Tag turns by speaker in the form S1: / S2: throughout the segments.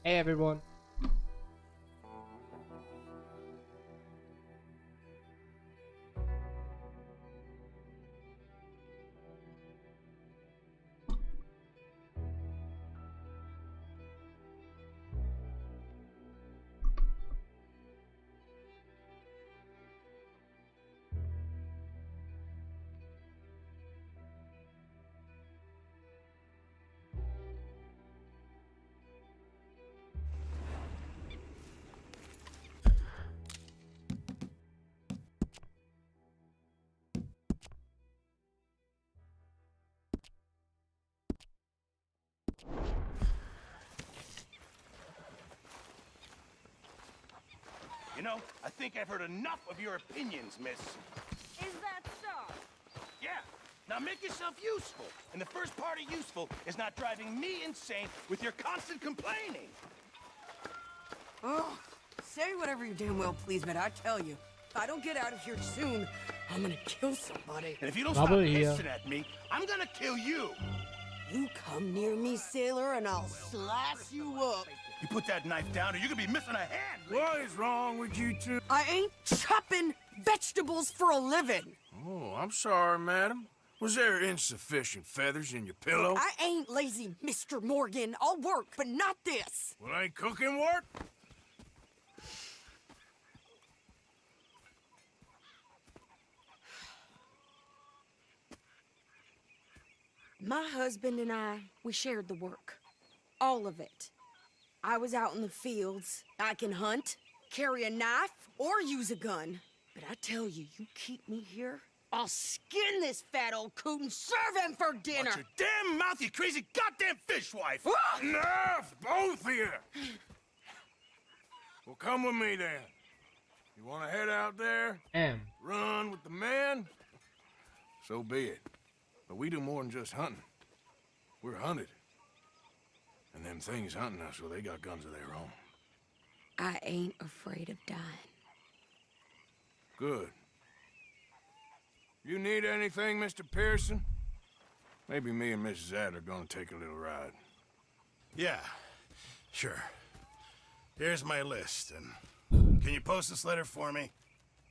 S1: Hey everyone.
S2: You know, I think I've heard enough of your opinions, miss.
S3: Is that so?
S2: Yeah. Now make yourself useful. And the first part of useful is not driving me insane with your constant complaining.
S3: Oh, say whatever you damn well please, but I tell you, if I don't get out of here soon, I'm gonna kill somebody.
S2: And if you don't
S1: Trouble
S2: stop
S1: here.
S2: hissing at me, I'm gonna kill you.
S3: You come near me, sailor, and I'll slice you up.
S2: You put that knife down or you're gonna be missing a hand.
S4: What is wrong with you two?
S3: I ain't chopping vegetables for a living.
S4: Oh, I'm sorry, madam. Was there insufficient feathers in your pillow?
S3: I ain't lazy, Mr. Morgan. I'll work, but not this.
S4: Well, ain't cooking work?
S3: My husband and I, we shared the work. All of it. I was out in the fields. I can hunt, carry a knife, or use a gun. But I tell you, you keep me here, I'll skin this fat old coot and serve him for dinner.
S2: Watch your damn mouth, you crazy goddamn fishwife!
S4: Enough, both of you! Well, come with me then. You want to head out there? Run with the men? So be it. But we do more than just hunting. We're hunted. And them things hunting us, well, they got guns of their own.
S3: I ain't afraid of dying.
S4: Good. You need anything, Mr. Pearson? Maybe me and Mrs. Adler are gonna take a little ride.
S2: Yeah, sure. Here's my list, and can you post this letter for me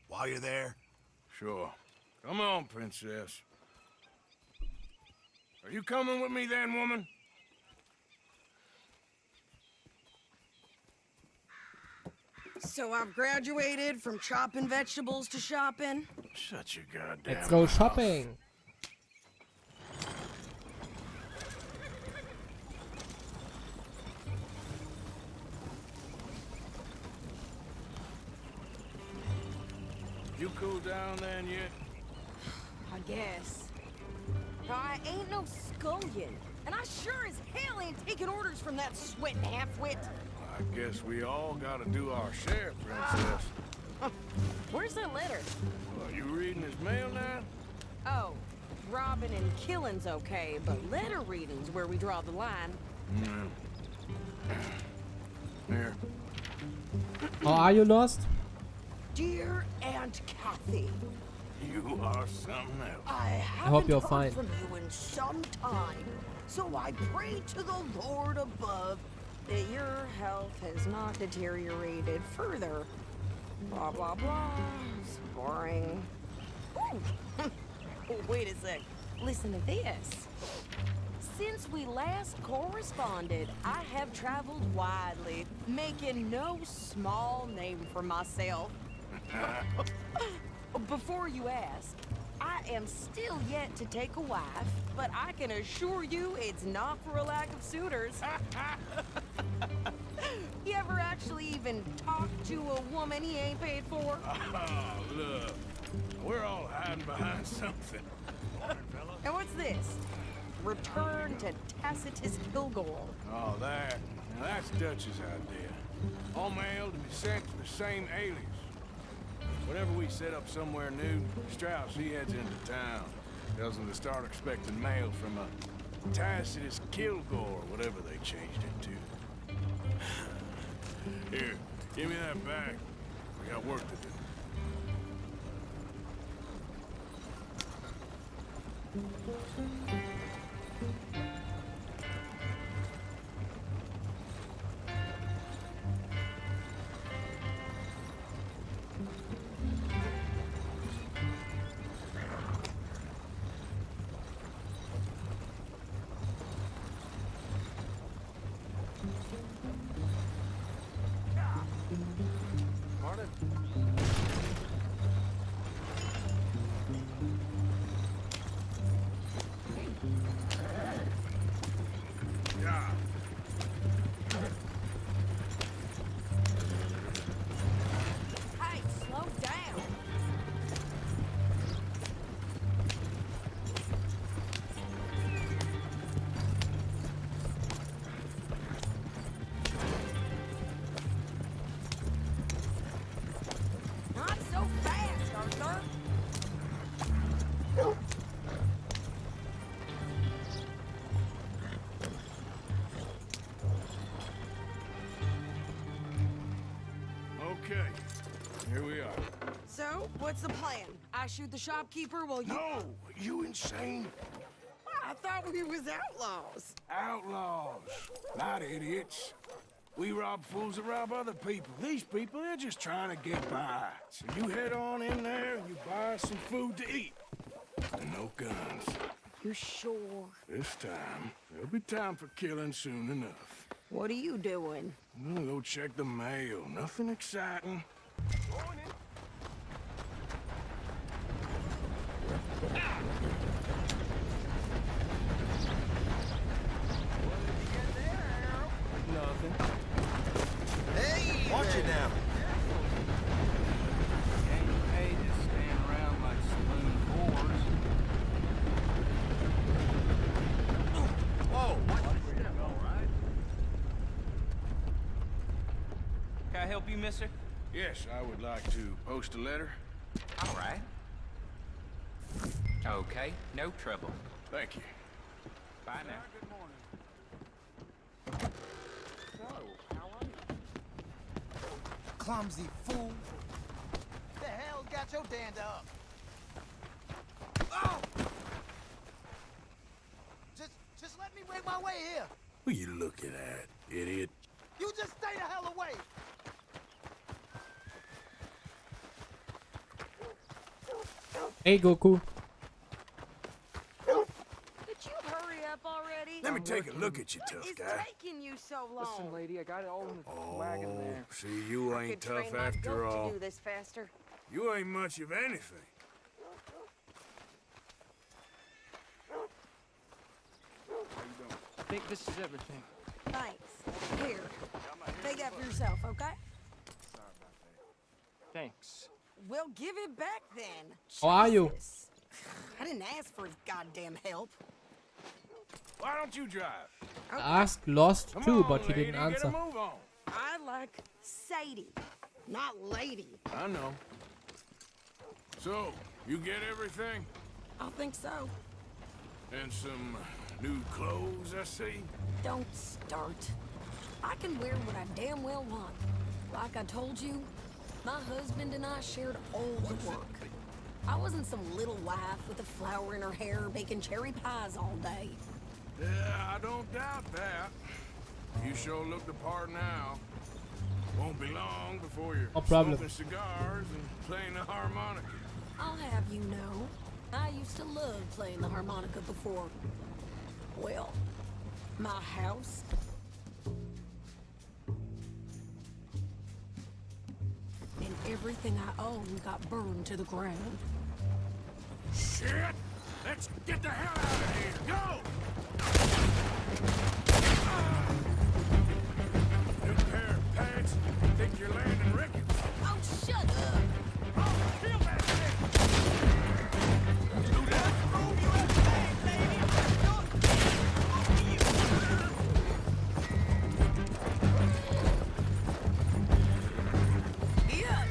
S2: while you're there?
S4: Sure. Come on, princess. Are you coming with me then, woman?
S3: So I've graduated from chopping vegetables to shopping.
S4: Shut your goddamn
S1: Let's go
S4: mouth.
S1: shopping.
S4: You cool down then yet?
S3: I guess. I ain't no scullion, and I sure as hell ain't taking orders from that sweating half-wit.
S4: I guess we all gotta do our share, princess.
S3: Where's that letter?
S4: Are you reading his mail now?
S3: Oh, robbing and killing's okay, but letter reading's where we draw the line.
S4: Here.
S1: Oh, are you lost?
S3: Dear Aunt Kathy,
S4: You are something else.
S3: I haven't
S1: hope you're
S3: heard
S1: fine.
S3: from you in some time, so I pray to the Lord above that your health has not deteriorated further. Blah, blah, blah. It's boring. Ooh. Oh, wait a sec. Listen to this. Since we last corresponded, I have traveled widely, making no small name for myself. Before you ask, I am still yet to take a wife, but I can assure you it's not for a lack of suitors. You ever actually even talk to a woman he ain't paid for?
S4: Oh, look. We're all hiding behind something.
S3: And what's this? Return to Tacitus Kilgore.
S4: Oh, that. Now that's Dutch's idea. All mail to be sent to the same alias. Whenever we set up somewhere new, Strauss, he heads into town. Tells them to start expecting mail from a Tacitus Kilgore, whatever they changed it to. Here, give me that back. We got work to do. job.
S3: Hey, slow down. Not so fast, Arthur.
S4: Okay, here we are.
S3: So, what's the plan? I shoot the shopkeeper while you...
S4: No, you insane?
S3: I thought we was outlaws.
S4: Outlaws, not idiots. We rob fools that rob other people. These people, they're just trying to get by. So you head on in there and you buy us some food to eat. And no guns.
S3: You sure?
S4: This time, there'll be time for killing soon enough.
S3: What are you doing?
S4: I'm gonna go check the mail. Nothing exciting.
S5: Nothing.
S6: Hey, watch it now.
S5: Ain't paid to stand around like saloon whores.
S6: Whoa, what?
S5: Can I help you, mister?
S4: Yes, I would like to post a letter.
S5: All right. Okay, no trouble.
S4: Thank you.
S5: Bye now.
S6: Clumsy fool. The hell got your dand up? Oh! Just let me make my way here.
S4: What are you looking at, idiot?
S6: You just stay the hell away.
S1: Hey, Goku.
S3: Could you hurry up already?
S4: Let me take a look at you, tough
S3: It's
S4: guy.
S3: taking you so long.
S5: Listen, lady, I got it all in the wagon there.
S4: See, you
S3: I
S4: ain't
S3: could train
S4: tough
S3: my
S4: after
S3: goat
S4: all.
S3: to do this faster.
S4: You ain't much of anything.
S5: I think this is everything.
S3: Thanks. Here. Take that for yourself, okay?
S5: Thanks.
S3: We'll give it back then.
S1: How are you?
S3: Jesus. I didn't ask for his goddamn help.
S4: Why don't you drive?
S1: Asked Lost
S4: Come
S1: too,
S4: on,
S1: but he
S4: lady,
S1: didn't
S4: get a
S1: answer.
S4: move on.
S3: I like Sadie, not lady.
S4: I know. So, you get everything?
S3: I think so.
S4: And some new clothes, I see?
S3: Don't start. I can wear what I damn well want. Like I told you, my husband and I shared all the work. I wasn't some little wife with a flower in her hair baking cherry pies all day.
S4: Yeah, I don't doubt that. You sure look the part now. Won't be long before you're
S1: No problem.
S4: smoking cigars and playing the harmonica.
S3: I'll have you know, I used to love playing the harmonica before. Well, my house. And everything I own got burned to the ground.
S4: Shit! Let's get the hell out of here! Go! New pair of pants. Think you're landing rickets.
S3: Oh, shut up!
S4: Oh, kill that thing! Do that!
S6: Prove you a thing, lady.
S3: Yeah.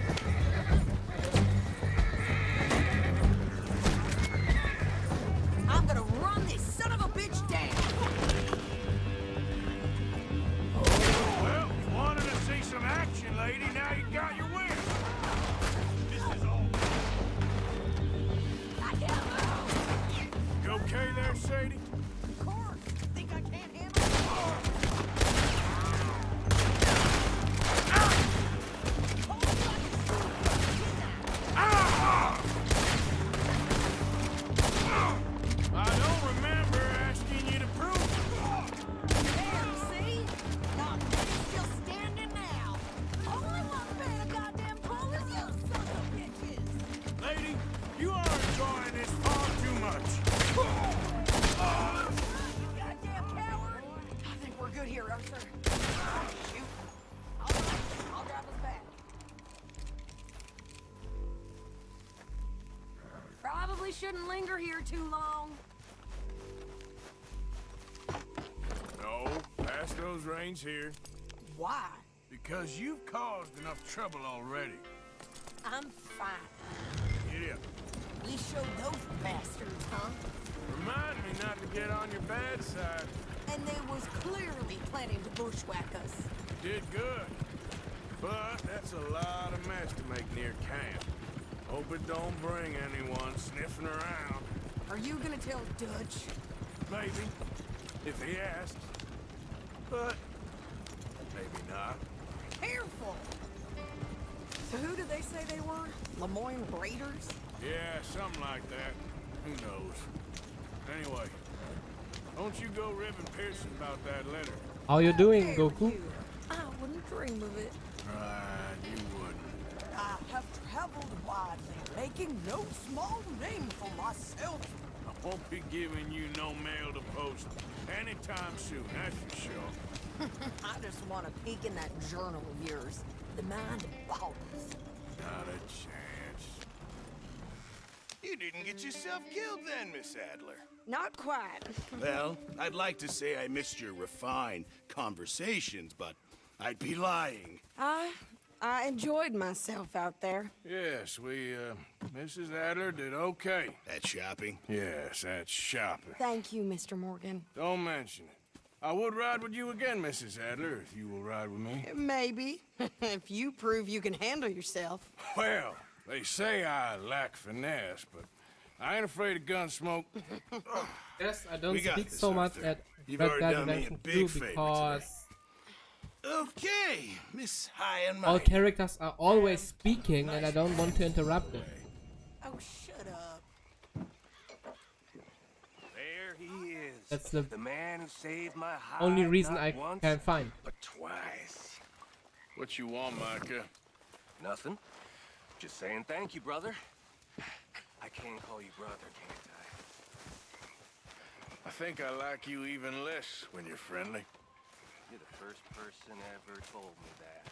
S3: I'm gonna run this son of a bitch down!
S4: Well, you wanted to see some action, lady. Now you got your wish. This is all.
S3: I can't move!
S4: You okay there, Sadie?
S3: Of course! Think I can't handle it?
S4: I don't remember asking you to prove it.
S3: There, see? Not many still standing now. Only one good here, Arthur. Oh, shoot. I'll grab us back. Probably shouldn't linger here too long.
S4: No, pass those reins here.
S3: Why?
S4: Because you've caused enough trouble already.
S3: I'm fine.
S4: Giddy up.
S3: We showed those bastards, huh?
S4: Remind me not to get on your bad side.
S3: And they was clearly planning to bushwhack us.
S4: Did good. But that's a lot of mess to make near camp. Hope it don't bring anyone sniffing around.
S3: Are you gonna tell Dutch?
S4: Maybe. If he asks. But maybe not.
S3: Careful! So who did they say they were? Lemoyne Raiders?
S4: Yeah, something like that. Who knows? Anyway, don't you go ribbing Pearson about that letter.
S1: How you doing,
S3: Dare
S1: Goku?
S3: you. I wouldn't dream of it.
S4: Right, you wouldn't.
S3: I have traveled widely, making no small name for myself.
S4: I won't be giving you no mail to post anytime soon, that's for sure.
S3: I just want to peek in that journal of yours. The mind of Wallace.
S4: Not a chance.
S2: You didn't get yourself killed then, Miss Adler.
S3: Not quite.
S2: Well, I'd like to say I missed your refined conversations, but I'd be lying.
S3: I enjoyed myself out there.
S4: Yes, Mrs. Adler did okay.
S2: That shopping?
S4: Yes, that's shopping.
S3: Thank you, Mr. Morgan.
S4: Don't mention it. I would ride with you again, Mrs. Adler, if you will ride with me.
S3: Maybe. If you prove you can handle yourself.
S4: Well, they say I lack finesse, but I ain't afraid of gun smoke.
S1: Yes, I don't
S2: We got
S1: speak
S2: this,
S1: so much
S2: Arthur.
S1: at
S2: You've
S1: Red
S2: already
S1: Dead
S2: done me a
S1: Redemption
S2: big
S1: 2
S2: favor
S1: because
S2: Okay, Miss High and
S1: all
S2: Mighty.
S1: characters are always speaking and I don't want to interrupt them.
S3: Oh, shut up.
S5: There he is.
S1: That's the
S5: man who saved my hide.
S1: only reason
S5: not
S1: I
S5: once,
S1: can find.
S5: but twice.
S4: What you want, Micah?
S5: Nothing. Just saying thank you, brother. I can call you brother, can't I?
S4: I think I like you even less when you're friendly.
S5: You're the first person ever told me that.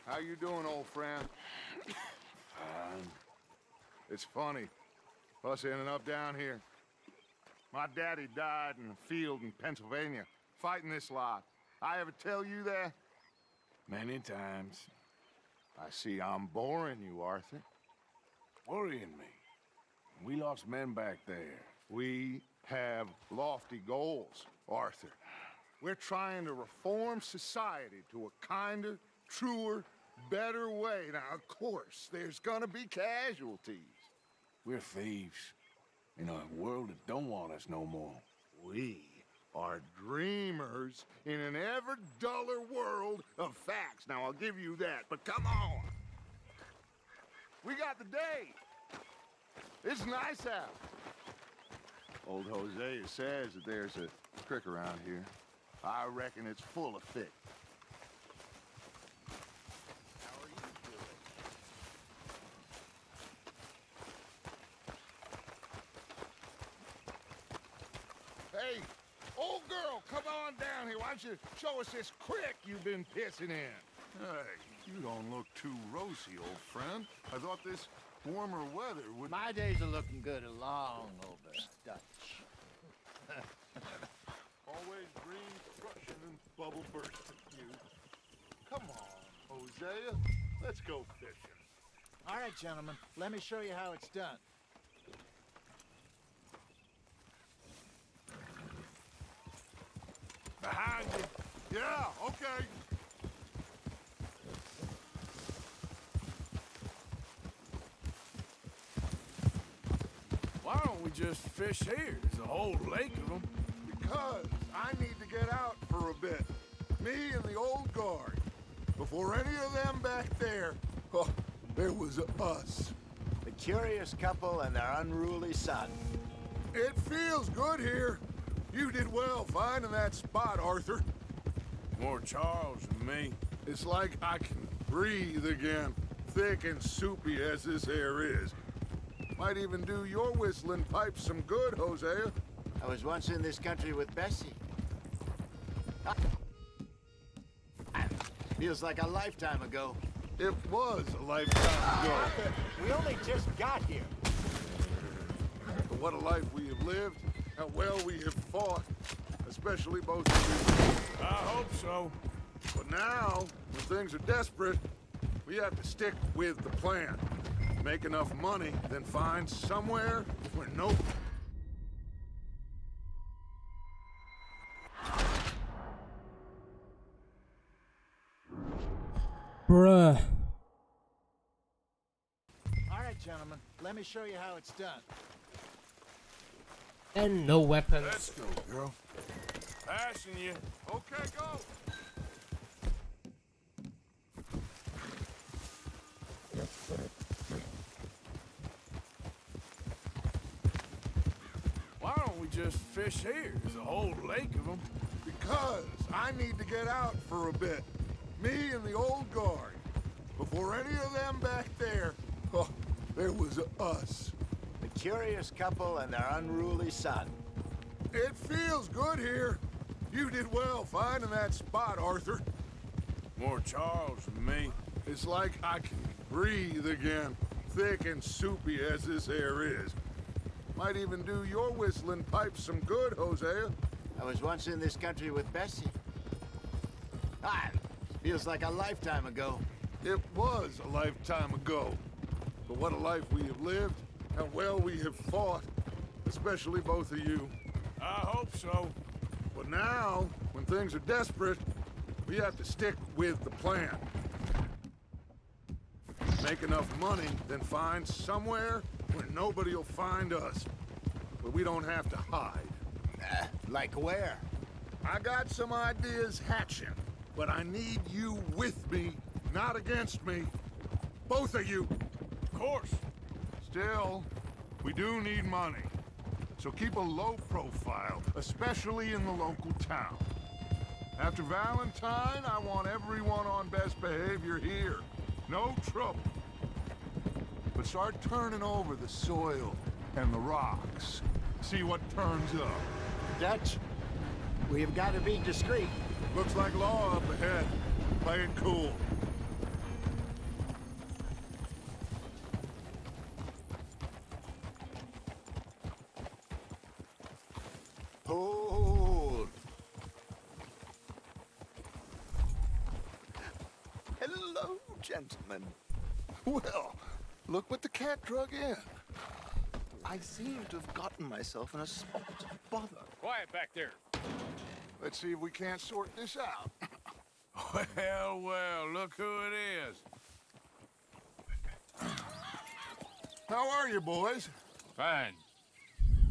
S7: How you doing, old friend?
S4: Fine.
S7: It's funny, us ending up down here. My daddy died in a field in Pennsylvania, fighting this lot. I ever tell you that?
S4: Many times.
S7: I see I'm boring you, Arthur.
S4: Worrying me. We lost men back there.
S7: We have lofty goals, Arthur. We're trying to reform society to a kinder, truer, better way. Now, of course, there's gonna be casualties.
S4: We're thieves. In a world that don't want us no more.
S7: We are dreamers in an ever duller world of facts. Now, I'll give you that, but come on. We got the day. It's nice out. Old Hosea says that there's a creek around here. I reckon it's full of fish. How are you doing? Hey, old girl, come on down here. Why don't you show us this creek you've been pissing in? Hey, you don't look too rosy, old friend. I thought this warmer weather would...
S6: My days are looking good along over Dutch.
S7: Always green, crushing, and bubble bursting, you. Come on, Hosea. Let's go fishing.
S6: All right, gentlemen, let me show you how it's done.
S4: Behind you.
S7: Yeah, okay.
S4: Why don't we just fish here? There's a whole lake of them.
S7: Because I need to get out for a bit. Me and the old guard. Before any of them back there, oh, there was us.
S6: The curious couple and their unruly son.
S7: It feels good here. You did well finding that spot, Arthur.
S4: More Charles than me.
S7: It's like I can breathe again, thick and soupy as this air is. Might even do your whistling pipes some good, Hosea.
S6: I was once in this country with Bessie. Feels like a lifetime ago.
S7: It was a lifetime ago.
S6: We only just got here.
S7: But what a life we have lived, how well we have fought, especially both of you.
S4: I hope so.
S7: But now, when things are desperate, we have to stick with the plan. Make enough money, then find somewhere where no...
S1: Bruh.
S6: All right, gentlemen, let me show you how it's done.
S1: And no weapons.
S4: Let's go, girl. Passing you.
S7: Okay, go!
S4: Why don't we just fish here? There's a whole lake of them.
S7: Because I need to get out for a bit. Me and the old guard. Before any of them back there, oh, there was us.
S6: The curious couple and their unruly son.
S7: It feels good here. You did well finding that spot, Arthur.
S4: More Charles than me.
S7: It's like I can breathe again, thick and soupy as this air is. Might even do your whistling pipes some good, Hosea.
S6: I was once in this country with Bessie. Feels like a lifetime ago.
S7: It was a lifetime ago. But what a life we have lived, how well we have fought, especially both of you.
S4: I hope so.
S7: But now, when things are desperate, we have to stick with the plan. Make enough money, then find somewhere where nobody will find us. Where we don't have to hide.
S6: Like where?
S7: I got some ideas hatching, but I need you with me, not against me. Both of you.
S4: Of course.
S7: Still, we do need money. So keep a low profile, especially in the local town. After Valentine, I want everyone on best behavior here. No trouble. But start turning over the soil and the rocks. See what turns up.
S6: Dutch, we've got to be discreet.
S7: Looks like law up ahead. Play it cool.
S6: Hold.
S7: Hello, gentlemen. Well, look what the cat drug in. I seem to have gotten myself in a spot of bother.
S4: Quiet back there.
S7: Let's see if we can't sort this out.
S4: Well, well, look who it is.
S7: How are you, boys?
S4: Fine.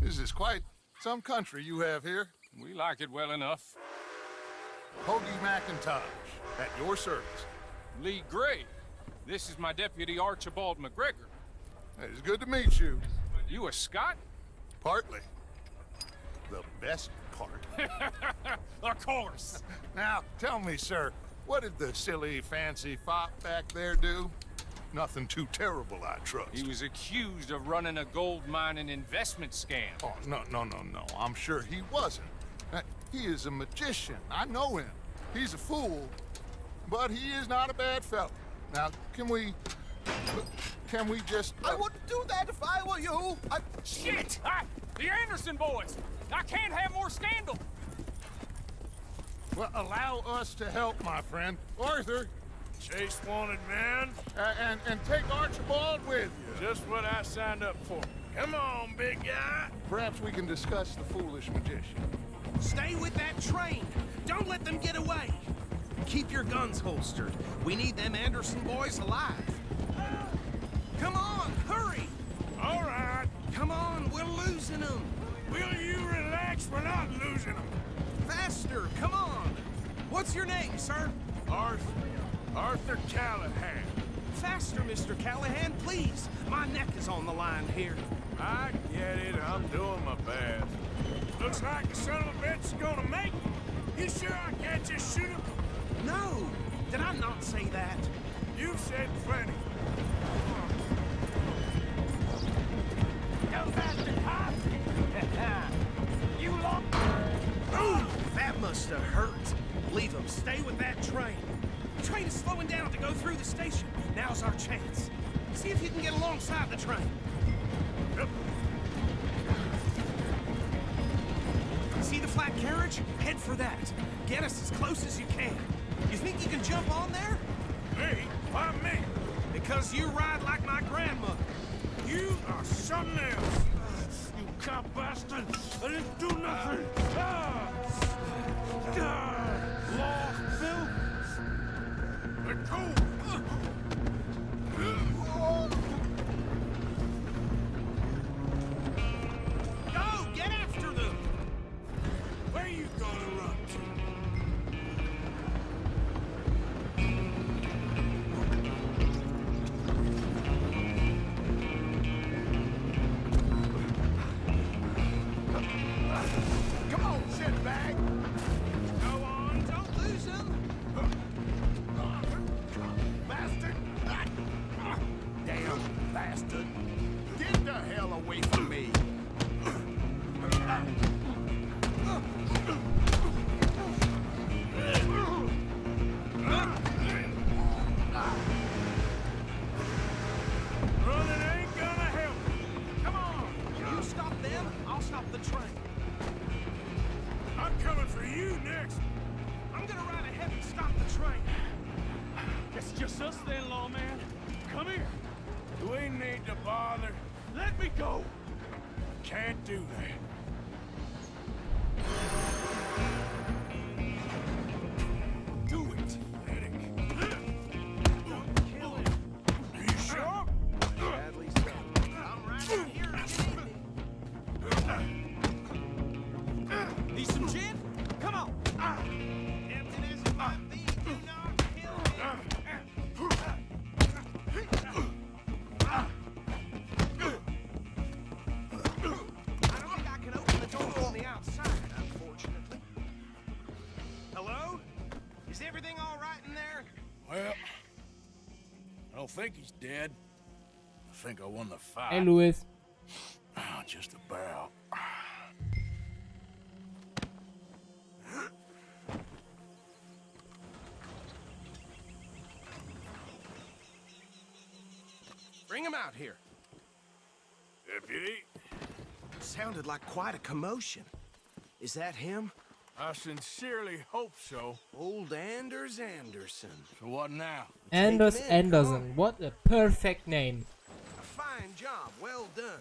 S7: This is quite some country you have here.
S4: We like it well enough.
S7: Hoagie McIntosh, at your service.
S8: Lee Gray. This is my deputy Archibald McGregor.
S7: It's good to meet you.
S8: You a Scot?
S7: Partly. The best part.
S8: Of course.
S7: Now, tell me, sir, what did the silly, fancy fop back there do? Nothing too terrible, I trust.
S8: He was accused of running a gold mining investment scam.
S7: Oh, no. I'm sure he wasn't. He is a magician. I know him. He's a fool, but he is not a bad fellow. Now, can we just...
S6: I wouldn't do that if I were you.
S8: Shit! The Anderson boys! I can't have more scandal!
S7: Well, allow us to help, my friend. Arthur,
S4: Chase wanted man.
S7: and take Archibald with you.
S4: Just what I signed up for. Come on, big guy.
S7: Perhaps we can discuss the foolish magician.
S9: Stay with that train. Don't let them get away. Keep your guns holstered. We need them Anderson boys alive. Come on, hurry!
S4: All right.
S9: Come on, we're losing them.
S4: Will you relax? We're not losing them.
S9: Faster, come on. What's your name, sir?
S4: Arthur Callahan.
S9: Faster, Mr. Callahan, please. My neck is on the line here.
S4: I get it. I'm doing my best. Looks like the son of a bitch is gonna make it. You sure I can't just shoot him?
S9: No, did I not say that?
S4: said plenty.
S6: You bastard cop! You lost.
S9: Ooh, that must have hurt. Leave him. Stay with that train. The train is slowing down to go through the station. Now's our chance. See if you can get alongside the train. See the flat carriage? Head for that. Get us as close as you can. You think you can jump on there?
S4: Me? Why me?
S9: Because you ride like my grandmother.
S4: You are something else. You cop bastard. I didn't do nothing. Lost, Phil. Let go.
S9: Go! Get after them!
S4: Where you gonna run to?
S7: Come on, shitbag!
S9: Go on, don't lose them!
S7: Bastard!
S4: Damn bastard.
S7: Get the hell away from me!
S4: Running ain't gonna help.
S9: Come on! You stop them, I'll stop the train.
S4: I'm coming for you next.
S9: I'm gonna ride ahead and stop the train.
S8: It's just us then, lawman. Come here.
S4: Do we need to bother?
S8: Let me go.
S4: Can't do that. Do it, Eric.
S9: Kill him.
S4: Are you sure?
S9: Badly so. I'm right here. Need some gin? Come on. Tempting as it might be, do not kill me. I don't think I can open the door on the outside, unfortunately. Hello? Is everything all right in there?
S4: Well, I don't think he's dead. I think I won the fight.
S1: Hey, Louis.
S4: Oh, just about.
S9: Bring him out here.
S4: Deputy,
S9: Sounded like quite a commotion. Is that him?
S4: I sincerely hope so.
S9: Old Anders Anderson.
S4: So what now?
S1: Anders
S9: Take him in,
S1: Anderson. What a perfect name.
S9: A fine job, well done.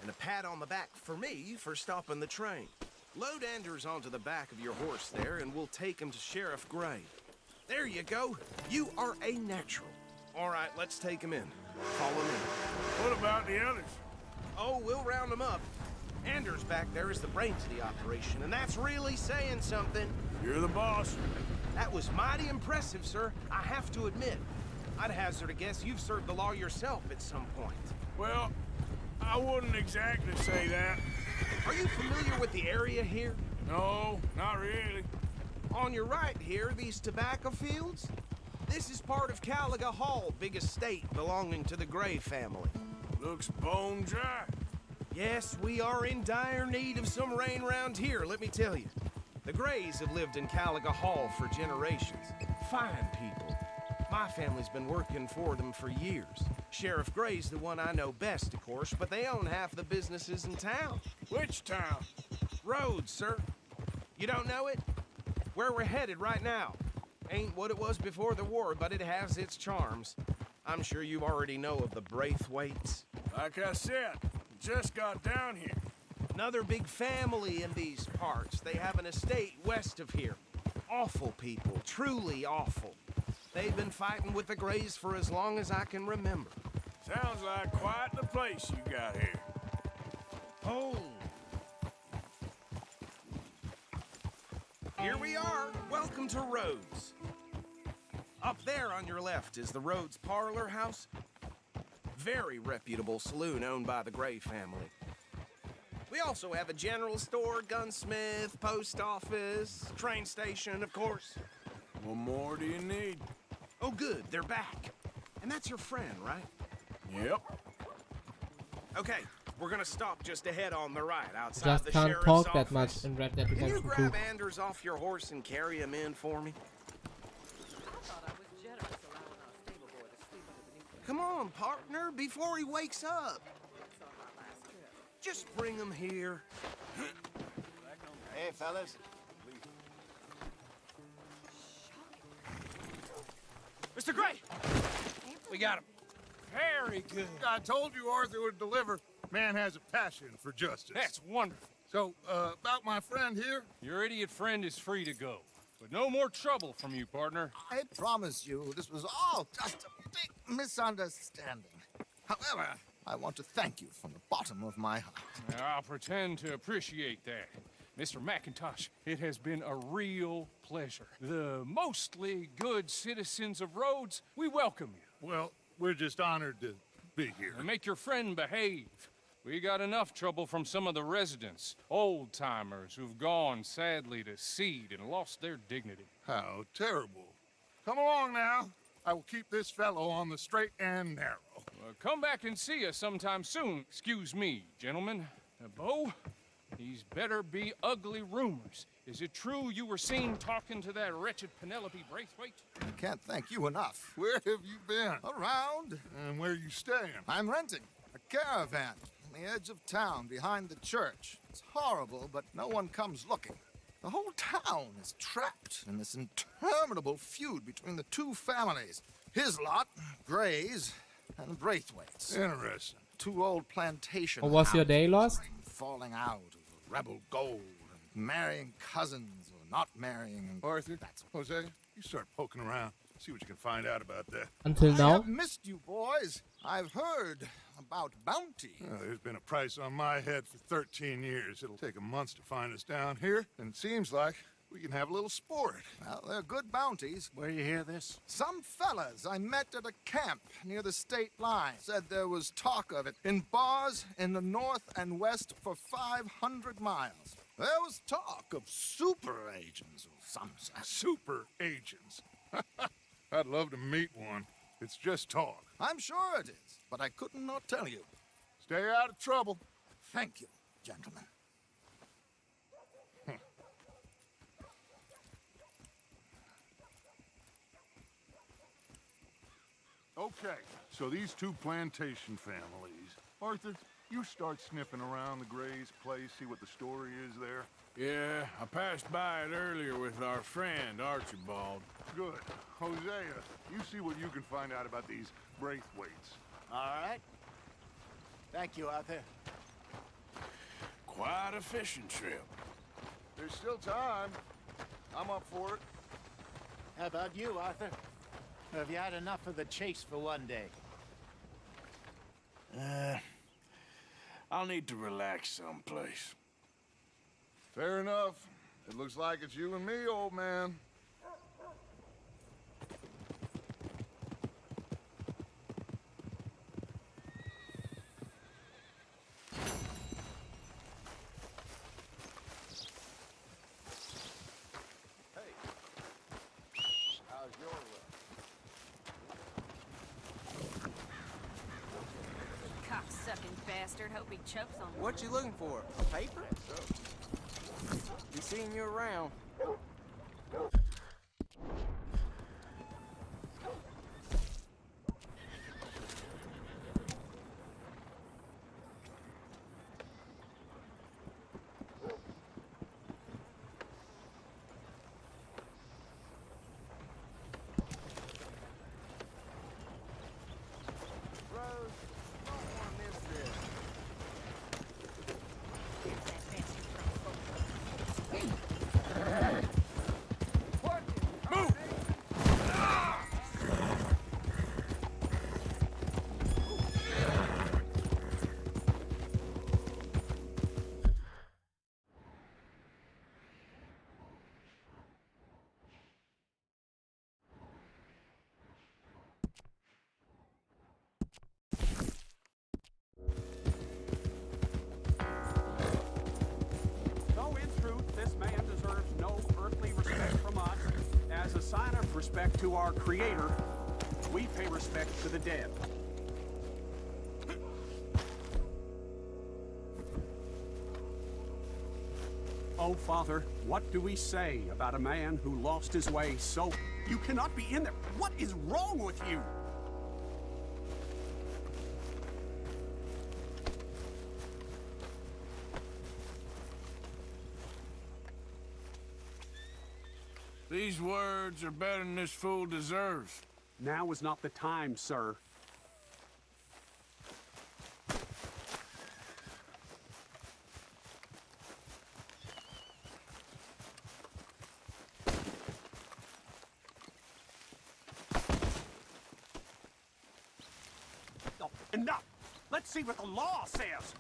S9: And a pat on the back for me for stopping the train. Load Anders onto the back of your horse there, and we'll take him to Sheriff Gray. There you go. You are a natural. All right, let's take him in. Follow me.
S4: What about the others?
S9: Oh, we'll round them up. Anders back there is the brains of the operation, and that's really saying something.
S4: You're the boss.
S9: That was mighty impressive, sir. I have to admit. I'd hazard a guess you've served the law yourself at some point.
S4: Well, I wouldn't exactly say that.
S9: Are you familiar with the area here?
S4: No, not really.
S9: On your right here, these tobacco fields? This is part of Caliga Hall, big estate belonging to the Gray family.
S4: Looks bone dry.
S9: Yes, we are in dire need of some rain round here, let me tell you. The Grays have lived in Caliga Hall for generations. Fine people. My family's been working for them for years. Sheriff Gray's the one I know best, of course, but they own half the businesses in town.
S4: Which town?
S9: Rhodes, sir. You don't know it? Where we're headed right now. Ain't what it was before the war, but it has its charms. I'm sure you already know of the Braithwaites.
S4: Like I said, just got down here.
S9: Another big family in these parts. They have an estate west of here. Awful people, truly awful. They've been fighting with the Grays for as long as I can remember.
S4: Sounds like quite the place you got here.
S9: Oh. Here we are. Welcome to Rhodes. Up there on your left is the Rhodes Parlor House. Very reputable saloon owned by the Gray family. We also have a general store, gunsmith, post office, train station, of course.
S4: What more do you need?
S9: Oh, good, they're back. And that's your friend, right?
S4: Yep.
S9: Okay, we're gonna stop just ahead on the right outside
S1: Just
S9: the
S1: can't
S9: sheriff's
S1: talk
S9: office.
S1: that much in Red Dead
S9: Can you
S1: Redemption 2.
S9: grab Anders off your horse and carry him in for me? Come on, partner, before he wakes up. Just bring him here.
S6: Hey, fellas.
S8: Mr. Gray! We got him. Very good.
S7: I told you Arthur would deliver. Man has a passion for justice.
S8: That's wonderful.
S7: So, about my friend here?
S8: Your idiot friend is free to go. But no more trouble from you, partner.
S6: I promise you, this was all just a big misunderstanding. However, I want to thank you from the bottom of my heart.
S8: Now, I'll pretend to appreciate that. Mr. McIntosh, it has been a real pleasure. The mostly good citizens of Rhodes, we welcome you.
S7: Well, we're just honored to be here.
S8: And make your friend behave. We got enough trouble from some of the residents, old-timers who've gone, sadly, to seed and lost their dignity.
S7: How terrible. Come along now. I will keep this fellow on the straight and narrow.
S8: Come back and see us sometime soon. Excuse me, gentlemen. Bo, these better be ugly rumors. Is it true you were seen talking to that wretched Penelope Braithwaite?
S6: I can't thank you enough.
S7: Where have you been?
S6: Around,
S7: And where you staying?
S6: I'm renting a caravan on the edge of town behind the church. It's horrible, but no one comes looking. The whole town is trapped in this interminable feud between the two families. His lot, Gray's, and Braithwaite's.
S7: Interesting.
S6: Two old plantation
S1: Or was your day
S6: houses
S1: lost?
S6: falling out of rebel gold, and marrying cousins or not marrying. And
S7: Arthur,
S6: that's
S7: Jose, you start poking around. See what you can find out about that.
S1: Until
S6: I
S1: now?
S6: have missed you, boys. I've heard about bounty.
S7: There's been a price on my head for 13 years. It'll take a month to find us down here, and it seems like we can have a little sport.
S6: Well, they're good bounties.
S7: Where you hear this?
S6: Some fellas I met at a camp near the state line said there was talk of it in bars in the north and west for 500 miles. There was talk of super agents or some such.
S7: Super agents. I'd love to meet one. It's just talk.
S6: I'm sure it is, but I couldn't not tell you.
S7: Stay out of trouble.
S6: Thank you, gentlemen.
S7: Okay, so these two plantation families. Arthur, you start sniffing around the Gray's place, see what the story is there.
S4: Yeah, I passed by it earlier with our friend, Archibald.
S7: Good. Hosea, you see what you can find out about these Braithwaites.
S6: All right. Thank you, Arthur.
S4: Quite a fishing trip.
S7: There's still time. I'm up for it.
S6: How about you, Arthur? Have you had enough of the chase for one day?
S4: I'll need to relax someplace.
S7: Fair enough. It looks like it's you and me, old man.
S3: Cocksucking bastard. Hope he chokes on one.
S9: What you looking for? Paper? Be seeing you around. Rose, you don't want to miss this.
S3: Here's that bastard from Fort.
S10: Though in truth this man deserves no earthly respect from us, as a sign of respect to our Creator, we pay respect to the dead. Oh, Father, what do we say about a man who lost his way so... You cannot be in there. What is wrong with you?
S4: These words are better than this fool deserves.
S10: Now is not the time, sir. Oh, enough! Let's see what the law says!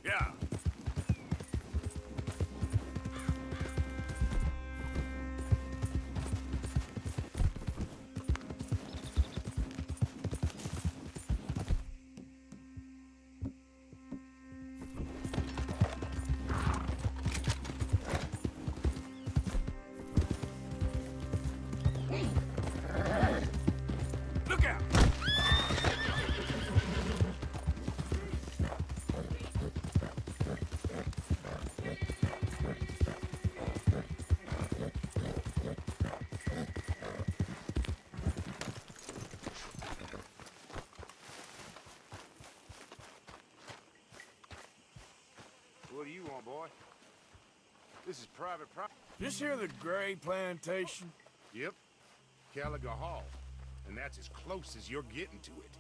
S2: Yeah. Look out!
S7: What do you want, boy? This is private property.
S4: This here the Gray Plantation?
S7: Yep. Caliga Hall. And that's as close as you're getting to it.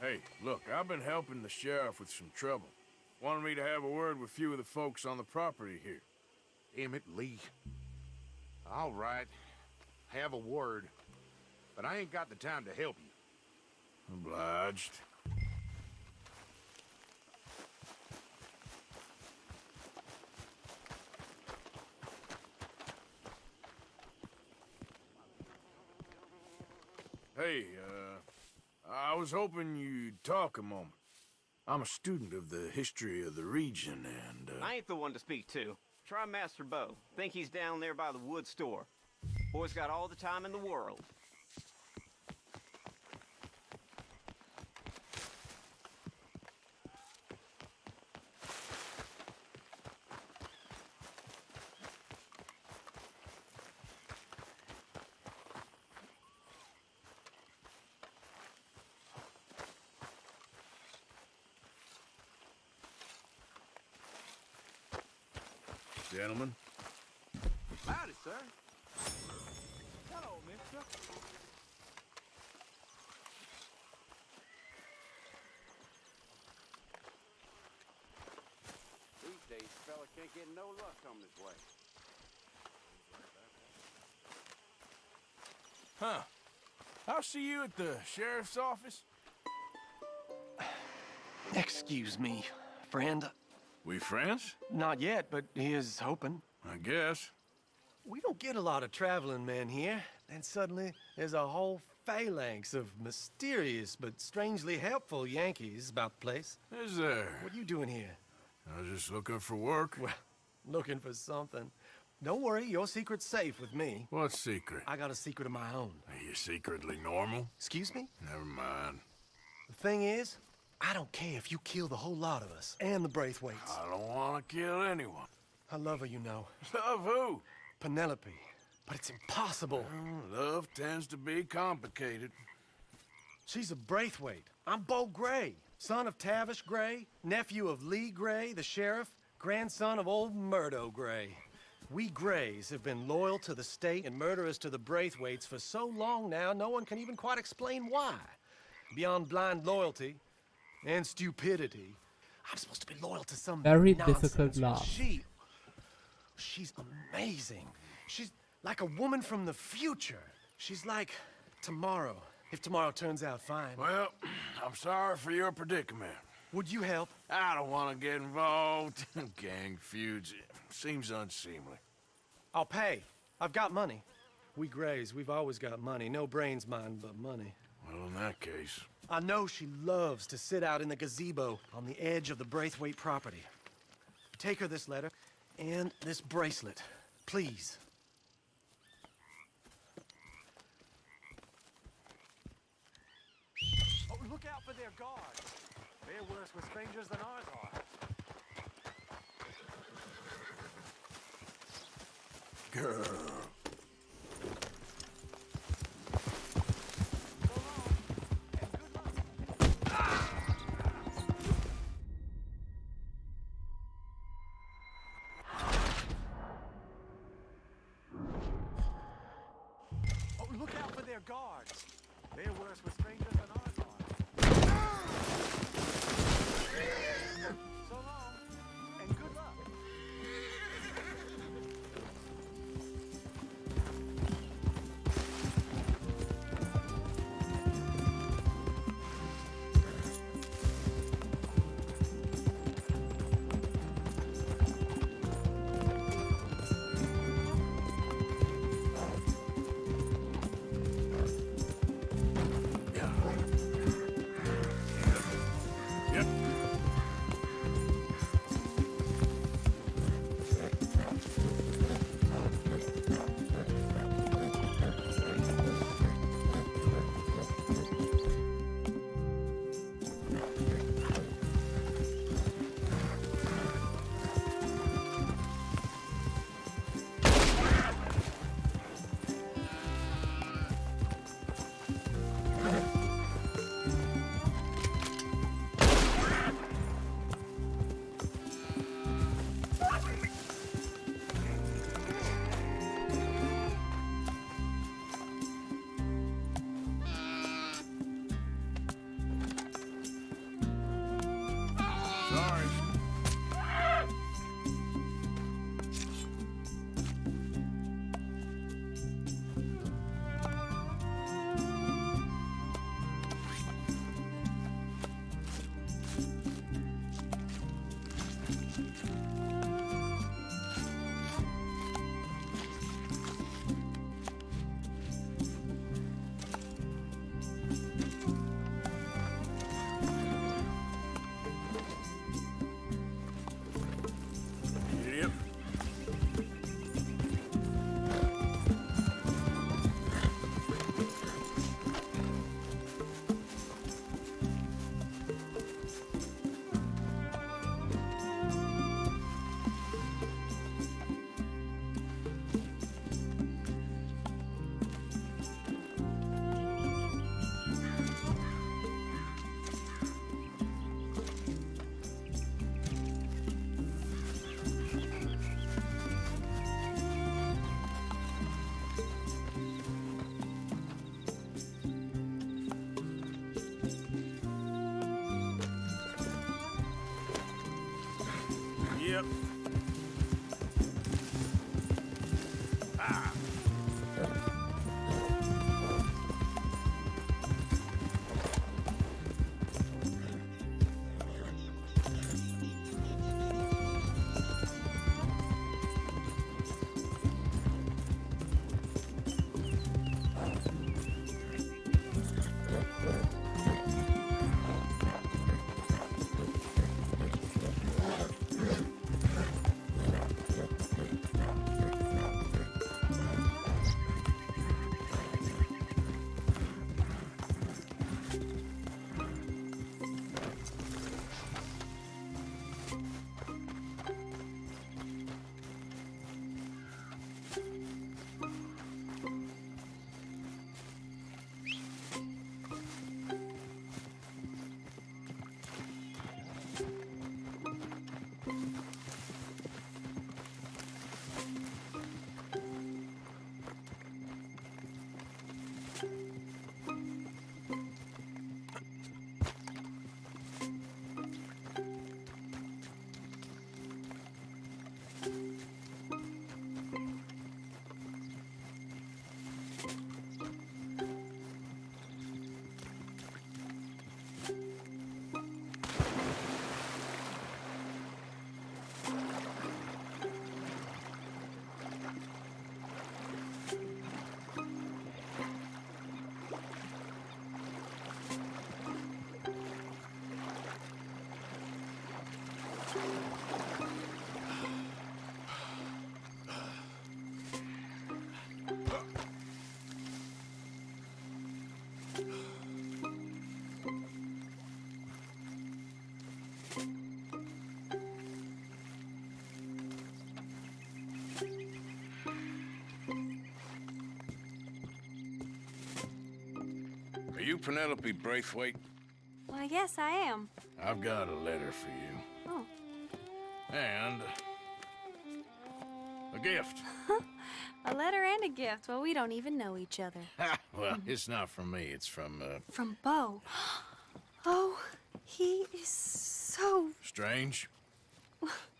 S4: Hey, look, I've been helping the sheriff with some trouble. Wanted me to have a word with a few of the folks on the property here.
S7: Emmett Lee. All right. Have a word. But I ain't got the time to help you.
S4: Obliged. Hey, I was hoping you'd talk a moment. I'm a student of the history of the region, and,
S11: I ain't the one to speak to. Try Master Bo. Think he's down there by the wood store. Boy's got all the time in the world.
S4: gentlemen.
S10: Howdy, sir. Hello, mister. These days, fella can't get no luck on this way.
S4: Huh. I'll see you at the sheriff's office.
S5: Excuse me, friend.
S4: We friends?
S5: Not yet, but he is hoping.
S4: I guess.
S12: We don't get a lot of traveling men here. Then suddenly, there's a whole phalanx of mysterious but strangely helpful Yankees about the place.
S4: Is there?
S12: What are you doing here?
S4: I was just looking for work.
S12: Well, looking for something. Don't worry, your secret's safe with me.
S4: What secret?
S12: I got a secret of my own.
S4: Are you secretly normal?
S12: Excuse me?
S4: Never mind.
S12: The thing is, I don't care if you kill the whole lot of us, and the Braithwaites.
S4: I don't want to kill anyone.
S12: I love her, you know.
S4: Love who?
S12: Penelope. But it's impossible.
S4: Well, love tends to be complicated.
S12: She's a Braithwaite. I'm Bo Gray, son of Tavish Gray, nephew of Lee Gray, the sheriff, grandson of old Murdo Gray. We Grays have been loyal to the state and murderers to the Braithwaites for so long now, no one can even quite explain why. Beyond blind loyalty and stupidity, I'm supposed to be loyal to some
S1: Very
S12: nonsense.
S1: difficult
S12: Well,
S1: laugh.
S12: she's amazing. She's like a woman from the future. She's like tomorrow, if tomorrow turns out fine.
S4: Well, I'm sorry for your predicament.
S12: Would you help?
S4: I don't want to get involved. Gang feuds seems unseemly.
S12: I'll pay. I've got money. We Grays, we've always got money. No brains, mind, but money.
S4: Well, in that case...
S12: I know she loves to sit out in the gazebo on the edge of the Braithwaite property. Take her this letter and this bracelet, please. Oh, look out for their guards. They're worse with strangers than ours are.
S4: Girl.
S12: Oh, look out for their guards. They're worse with strangers than ours are. So long, and good luck.
S2: Yep. Sorry. Yep. Yep. Ah.
S4: Are you Penelope Braithwaite?
S13: Well, yes, I am.
S4: I've got a letter for you.
S13: Oh.
S4: And a gift.
S13: A letter and a gift. Well, we don't even know each other.
S4: Well, it's not from me. It's from,
S13: From Bo. Oh, he is so...
S4: Strange?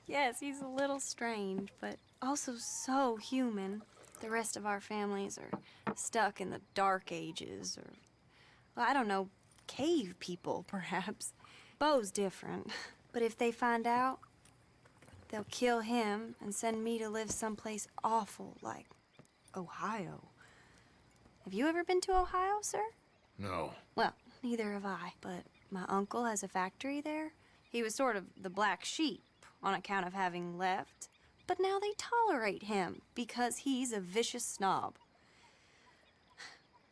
S13: Yes, he's a little strange, but also so human. The rest of our families are stuck in the Dark Ages, or, well, I don't know, cave people, perhaps. Bo's different, but if they find out, they'll kill him and send me to live someplace awful like Ohio. Have you ever been to Ohio, sir?
S4: No.
S13: Well, neither have I, but my uncle has a factory there. He was sort of the black sheep on account of having left, but now they tolerate him because he's a vicious snob.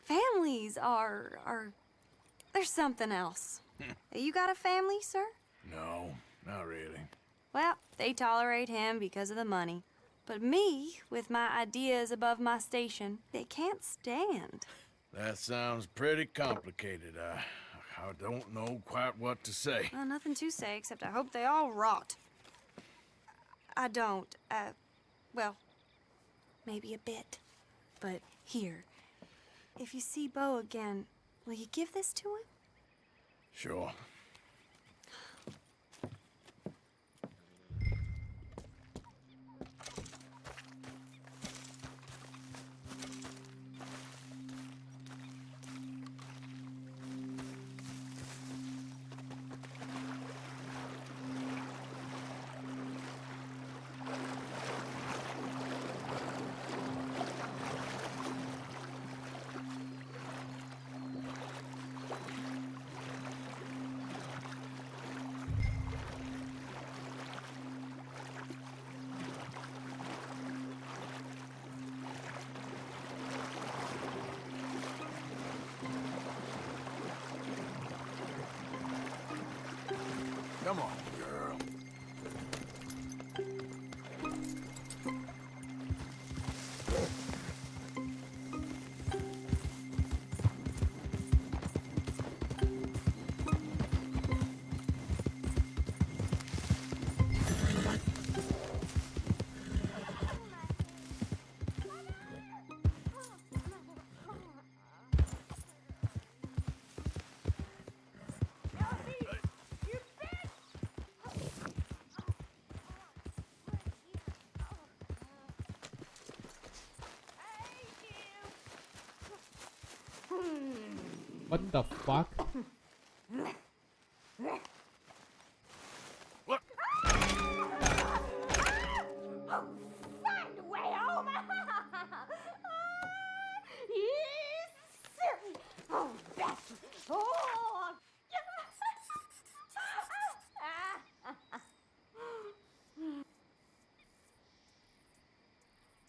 S13: Families are there's something else. You got a family, sir?
S4: No, not really.
S13: Well, they tolerate him because of the money. But me, with my ideas above my station, they can't stand.
S4: That sounds pretty complicated. I don't know quite what to say.
S13: Well, nothing to say, except I hope they all rot. I don't, well, maybe a bit. But here, if you see Bo again, will you give this to him?
S4: Sure. Come on, girl.
S1: What the fuck?
S4: What?
S14: Find a way home! Yes, sir! Oh, bastard! Oh!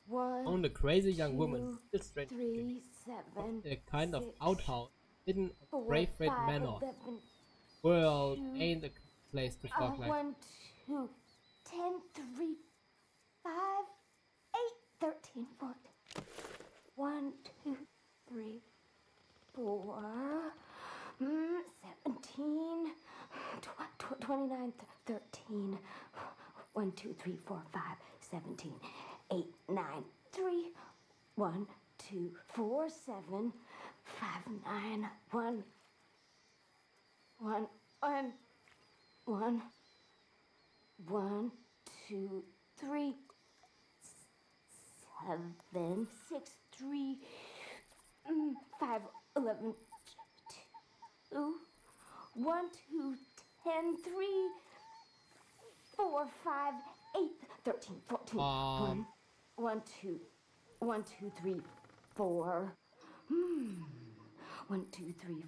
S3: One,
S1: Found a crazy young woman, still strange.
S3: 3, 7,
S1: A kind of
S3: 6,
S1: outhouse hidden
S3: 4,
S1: Braithwaite
S3: 5,
S1: Manor.
S3: 11,
S1: World
S3: 2,
S1: ain't a place to talk like.
S3: 1, 2, 10, 3, 5, 8, 13, 14. 1, 2, 3, 4, 17, 29, 13. 1, 2, 3, 4, 5, 17, 8, 9, 3. 1, 2, 4, 7, 5, 9, 1, 1, 1, 1, 1, 2, 3, 7, 6, 3, 5, 11, 2, 1, 2, 10, 3, 4, 5, 8, 13, 14. 1, 1, 2, 1, 2, 3, 4. 1, 2, 3,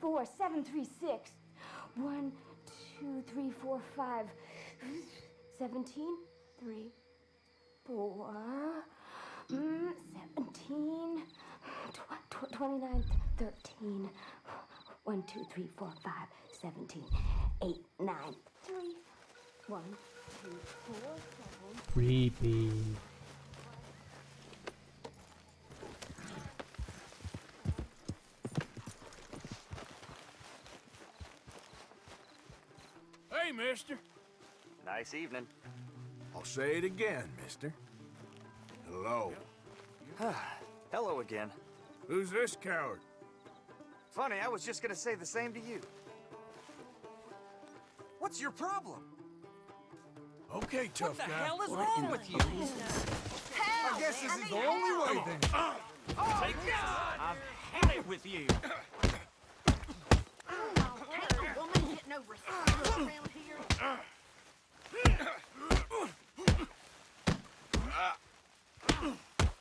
S3: 4, 7, 3, 6. 1, 2, 3, 4, 5. 17, 3, 4. 17, 29, 13. 1, 2, 3, 4, 5, 17, 8, 9, 3. 1, 2, 4, 7.
S1: Creepy.
S4: mister.
S11: Nice evening.
S4: I'll say it again, mister. Hello.
S15: Hello again.
S4: Who's this coward?
S15: Funny, I was just gonna say the same to you. What's your problem?
S4: Okay, tough guy.
S15: What the hell is wrong with you? I guess this is the only way then.
S11: Oh, God! I've had it with you.
S3: Ain't a woman get no respect around here.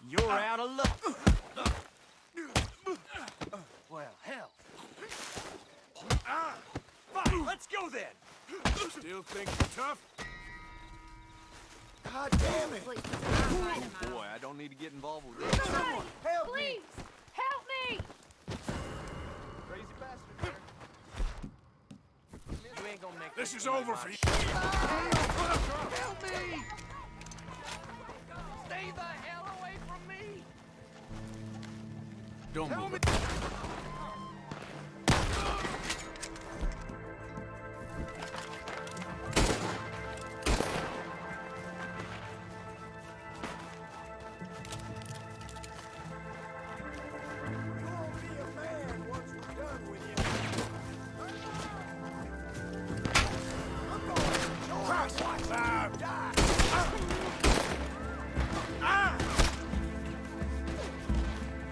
S11: You're out of luck.
S15: Well, hell.
S11: Fine, let's go then.
S4: Still think you're tough?
S6: God damn it!
S15: Oh boy, I don't need to get involved with this.
S14: Someone,
S15: help
S14: please, help me!
S15: Crazy bastard. You ain't gonna make
S4: This is over for you.
S15: Help me!
S11: Stay the hell away from me!
S4: Don't move.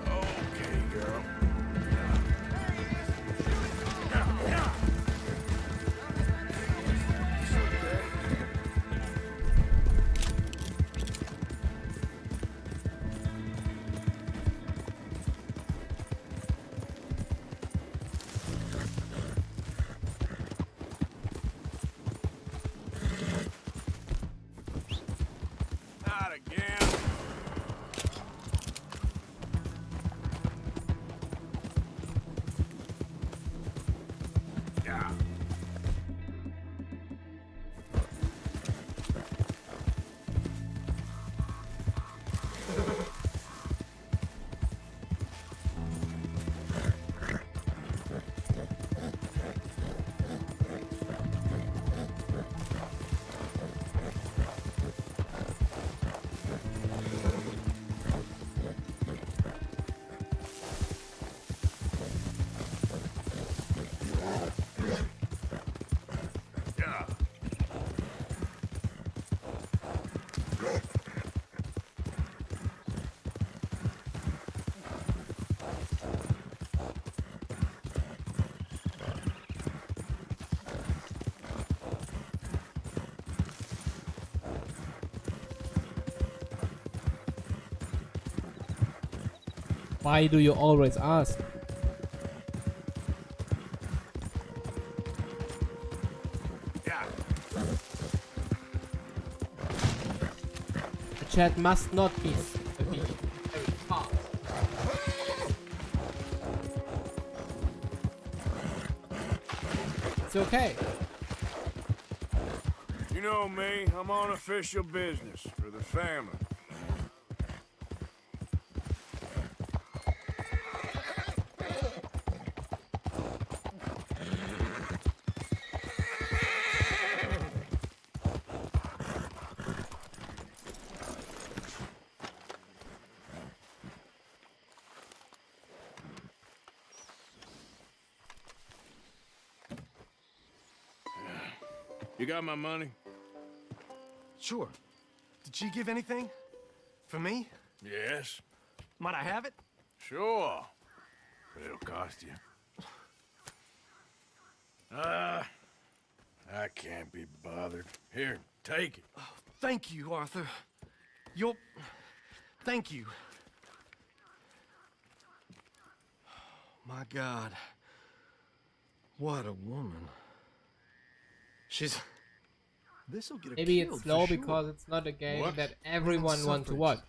S4: Okay, girl. Not again. Yeah. Yeah.
S1: Why do you always ask?
S4: Yeah.
S1: The chat must not be very fast. It's okay.
S4: You know me, I'm on official business for the family. You got my money?
S12: Sure. Did she give anything? For me?
S4: Yes.
S12: Might I have it?
S4: Sure. But it'll cost you. I can't be bothered. Here, take it.
S12: Oh, thank you, Arthur. You'll... Thank you. My God. What a woman. She's... This'll get her
S1: Maybe
S12: killed
S1: it's slow
S12: for sure.
S1: because it's not a game
S4: What?
S1: that everyone wants to watch.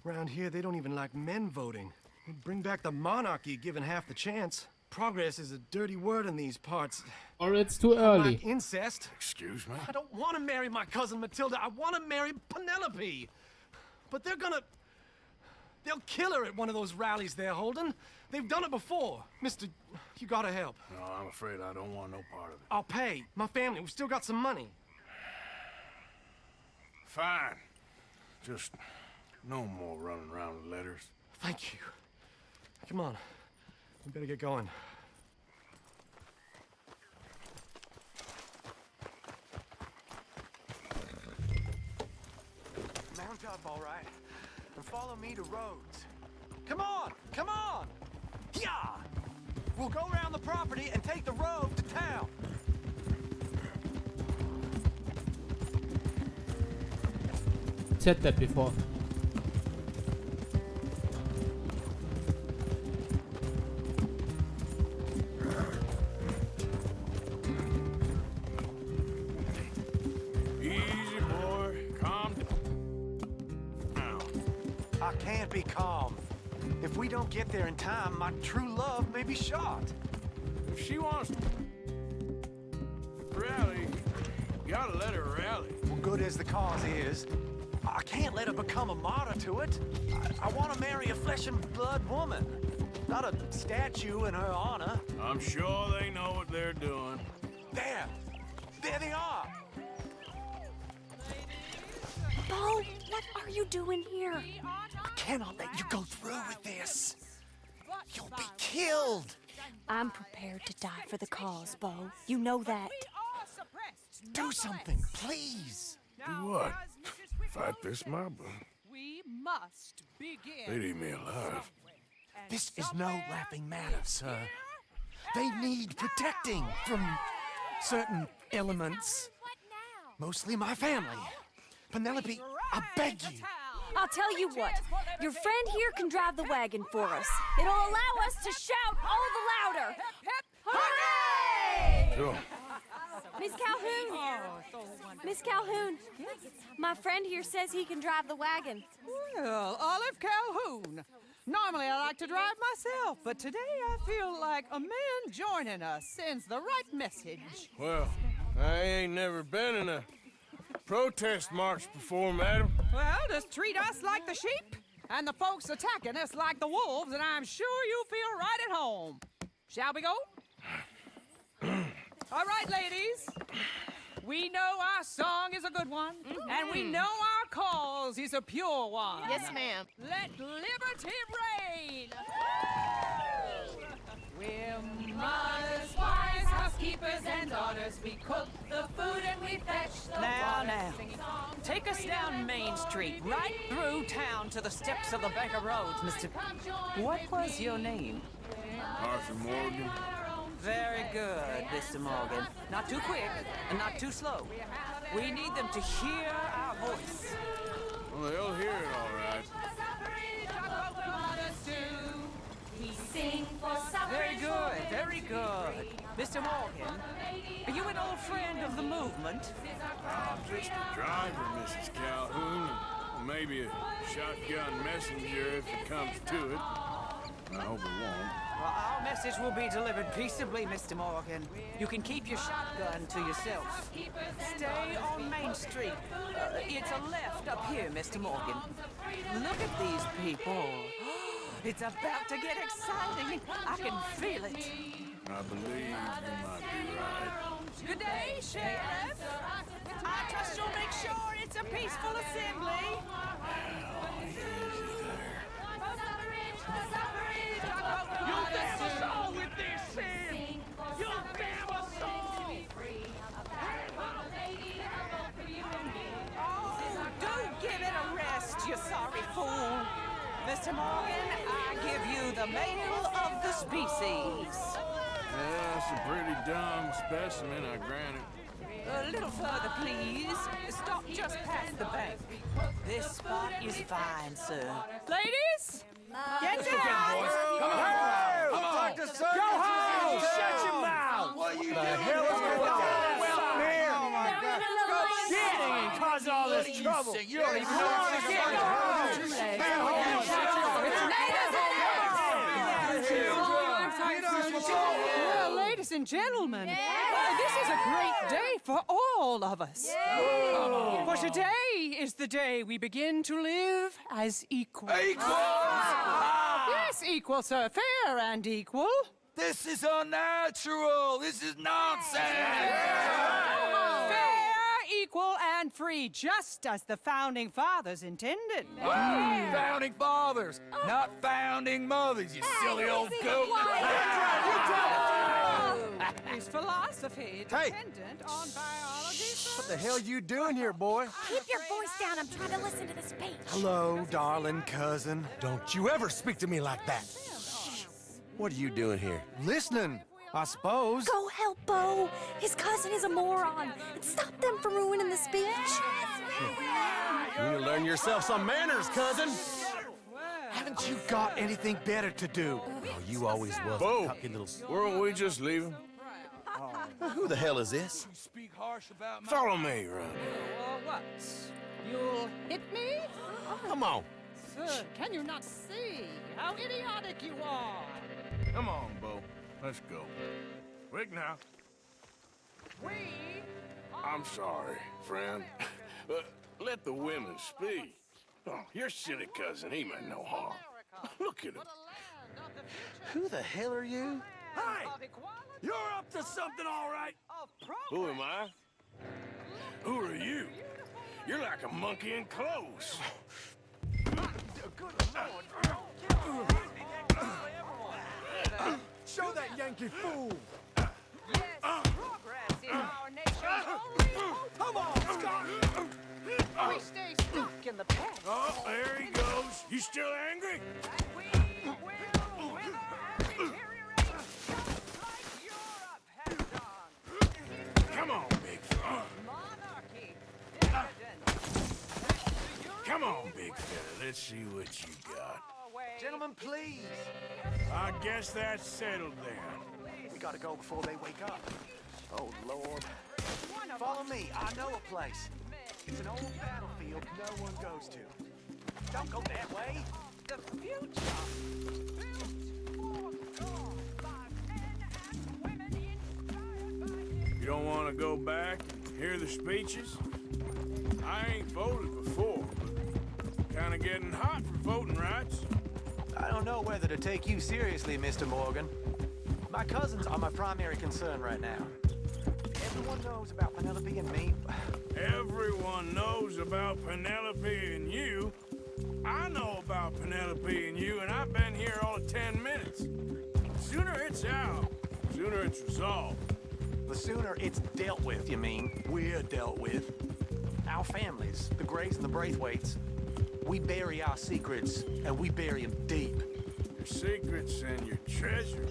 S12: Around here, they don't even like men voting. They'd bring back the monarchy given half the chance. Progress is a dirty word in these parts.
S1: Or it's too early.
S12: Like incest.
S4: Excuse me?
S12: I don't want to marry my cousin Matilda. I want to marry Penelope. But they're gonna They'll kill her at one of those rallies they're holding. They've done it before. Mister, you gotta help.
S4: No, I'm afraid I don't want no part of it.
S12: I'll pay. My family, we've still got some money.
S4: Fine. Just no more running around with letters.
S12: Thank you. Come on. We better get going.
S16: Mount up, all right, and follow me to Rhodes. Come on! Come on! Yeah! We'll go around the property and take the road to town.
S1: Said that before.
S4: Easy, boy. Calm down.
S16: I can't be calm. If we don't get there in time, my true love may be shot.
S4: If she wants to rally, you gotta let her rally.
S16: Well, good as the cause is, I can't let her become a martyr to it. I want to marry a flesh and blood woman, not a statue in her honor.
S4: I'm sure they know what they're doing.
S16: There! There they are!
S13: Bo, what are you doing here?
S16: I cannot let you go through with this. You'll be killed.
S13: I'm prepared to die for the cause, Bo. You know that.
S16: Do something, please.
S4: Do what? Fight this mob?
S14: We must begin.
S4: They'd eat me alive.
S16: This is no laughing matter, sir. They need protecting from certain elements. Mostly my family. Penelope, I beg you.
S13: I'll tell you what. Your friend here can drive the wagon for us. It'll allow us to shout all the louder. Hooray!
S4: Sure.
S13: Miss Calhoun! Miss Calhoun! My friend here says he can drive the wagon.
S14: Well, Olive Calhoun. Normally I like to drive myself, but today I feel like a man joining us sends the right message.
S4: Well, I ain't never been in a protest march before, madam.
S14: Well, just treat us like the sheep, and the folks attacking us like the wolves, and I'm sure you feel right at home. Shall we go? All right, ladies. We know our song is a good one, and we know our cause is a pure one.
S17: Yes, ma'am.
S14: Let liberty reign! We're mothers, wives, housekeepers, and daughters. We cook the food and we fetch the water.
S18: Now, take us down Main Street, right through town to the steps of the Bank of Roads, Mr. What was your name?
S4: Arthur Morgan.
S18: Very good, Mr. Morgan. Not too quick and not too slow. We need them to hear our voice.
S4: Well, they'll hear it all right.
S18: Very good, very good. Mr. Morgan, are you an old friend of the movement?
S4: I'm just a driver, Mrs. Calhoun. And maybe a shotgun messenger if it comes to it. I hope it won't.
S18: Well, our message will be delivered peaceably, Mr. Morgan. You can keep your shotgun to yourself. Stay on Main Street. It's a left up here, Mr. Morgan. Look at these people. It's about to get exciting. I can feel it.
S4: I believe you might be right.
S18: Good day, Sheriff. I trust you'll make sure it's a peaceful assembly.
S15: You'll damn us all with this, Sam! You'll damn us all!
S18: Oh, do give it a rest, you sorry fool. Mr. Morgan, I give you the male of the species.
S4: Yeah, that's a pretty dumb specimen, I grant it.
S18: A little further, please. Stop just past the bank. This spot is fine, sir.
S14: Ladies, get down!
S15: Come on! Come on!
S12: Go home! Shut your mouth!
S15: What you
S12: the hell is going on? Welcome here!
S15: Oh my God!
S12: Shit! Causing all this trouble!
S15: You don't even know what's going on!
S14: Well, ladies and gentlemen, this is a great day for all of us. For today is the day we begin to live as equal.
S15: Equal?
S14: Yes, equal, sir. Fair and equal.
S15: This is unnatural. This is nonsense.
S14: Fair, equal, and free, just as the Founding Fathers intended.
S15: Founding fathers, not founding mothers, you silly old goat.
S14: Is philosophy dependent on biology, sir?
S12: What the hell you doing here, boy?
S17: Keep your voice down. I'm trying to listen to the speech.
S12: Hello, darling cousin. Don't you ever speak to me like that. What are you doing here? Listening, I suppose.
S17: Go help Bo. His cousin is a moron. And stop them from ruining the speech.
S12: You need to learn yourself some manners, cousin. Haven't you got anything better to do? Oh, you always was.
S4: Bo, weren't we just leaving?
S12: Who the hell is this?
S4: Follow me, Ron.
S14: Or what? You'll hit me?
S12: Come on.
S14: Sir, can you not see how idiotic you are?
S4: Come on, Bo. Let's go. Quick now. I'm sorry, friend. Let the women speak. Oh, your silly cousin, he meant no harm. Look at him.
S12: Who the hell are you?
S15: Hey! You're up to something, all right?
S4: Who am I? Who are you? You're like a monkey in clothes.
S12: Show that Yankee fool!
S14: Progress in our nation's only hope.
S12: Come on, Scott!
S14: We stay stuck in the past.
S4: Oh, there he goes. You still angry?
S14: We will wither and deteriorate just like Europe has done.
S4: Come on, big fella.
S14: Monarchy, decadence.
S4: Come on, big fella. Let's see what you got.
S16: Gentlemen, please.
S4: I guess that's settled then.
S16: We gotta go before they wake up. Oh, Lord. Follow me. I know a place. It's an old battlefield no one goes to. Don't go that way.
S14: The future built for by men and women inspired by
S4: You don't want to go back and hear the speeches? I ain't voted before, but kind of getting hot for voting rights.
S16: I don't know whether to take you seriously, Mr. Morgan. My cousins are my primary concern right now. Everyone knows about Penelope and me.
S4: Everyone knows about Penelope and you. I know about Penelope and you, and I've been here all of 10 minutes. Sooner it's out, sooner it's resolved.
S16: The sooner it's dealt with, you mean? We're dealt with. Our families, the Grays and the Braithwaites, we bury our secrets, and we bury them deep.
S4: Your secrets and your treasure.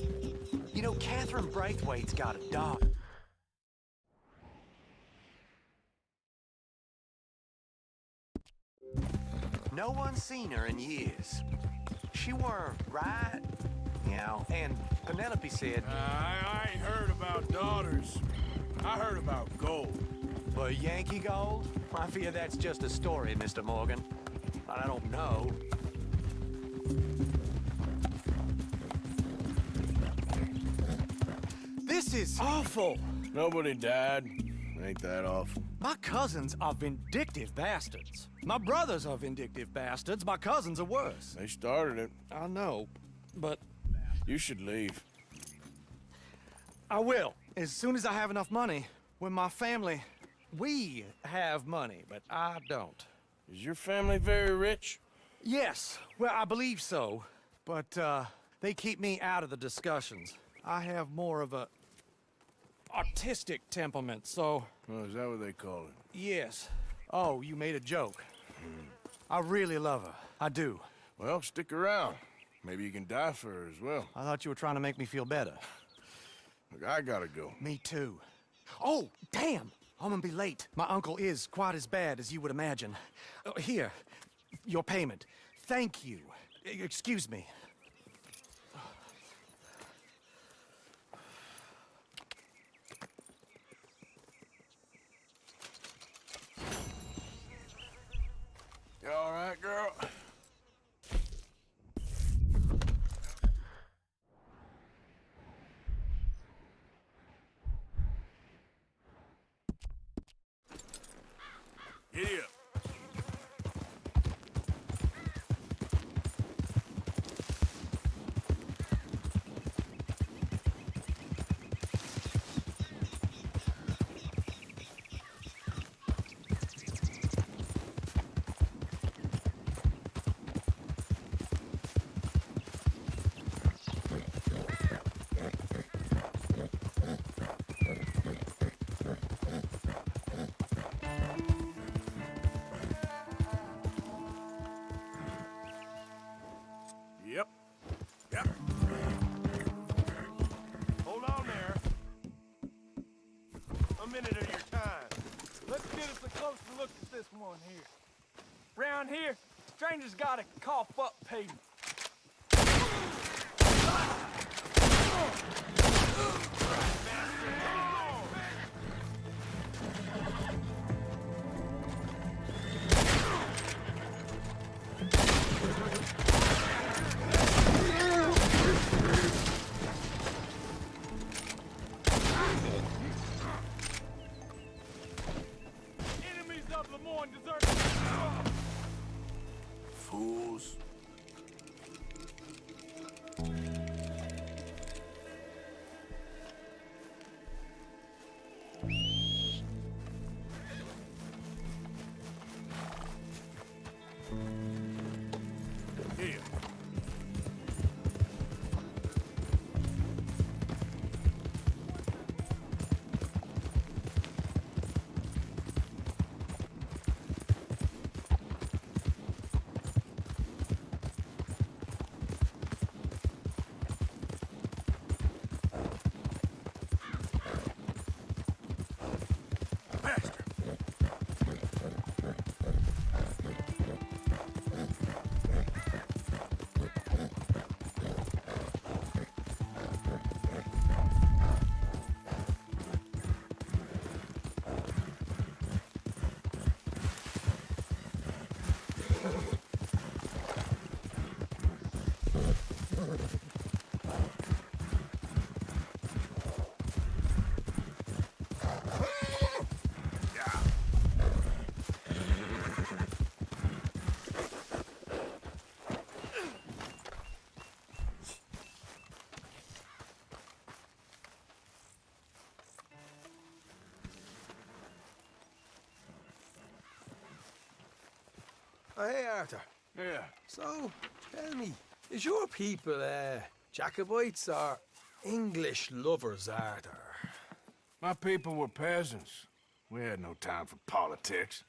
S16: You know, Catherine Braithwaite's got a daughter. No one's seen her in years. She weren't right, you know, and Penelope said...
S4: I ain't heard about daughters. I heard about gold.
S16: But Yankee gold? I fear that's just a story, Mr. Morgan. I don't know.
S12: This is awful.
S4: Nobody died. Ain't that awful?
S12: My cousins are vindictive bastards. My brothers are vindictive bastards. My cousins are worse.
S4: They started it.
S12: I know, but...
S4: You should leave.
S12: I will, as soon as I have enough money. When my family... We have money, but I don't.
S4: Is your family very rich?
S12: Yes, well, I believe so. But, they keep me out of the discussions. I have more of a... artistic temperament, so...
S4: Oh, is that what they call it?
S12: Yes. Oh, you made a joke. I really love her. I do.
S4: Well, stick around. Maybe you can die for her as well.
S12: I thought you were trying to make me feel better.
S4: Look, I gotta go.
S12: Me too. Oh, damn! I'm gonna be late. My uncle is quite as bad as you would imagine. Here, your payment. Thank you. Excuse me.
S4: You all right, girl? Giddy up. minute of your time. Let's get us a closer look at this one here. Round here, strangers gotta cough up payment. Enemies of Lemoyne desert.
S2: Fools. Here.
S12: Oh, hey, Arthur.
S4: Yeah.
S12: So, tell me, is your people, Jacobites or English lovers, Arthur?
S4: My people were peasants. We had no time for politics.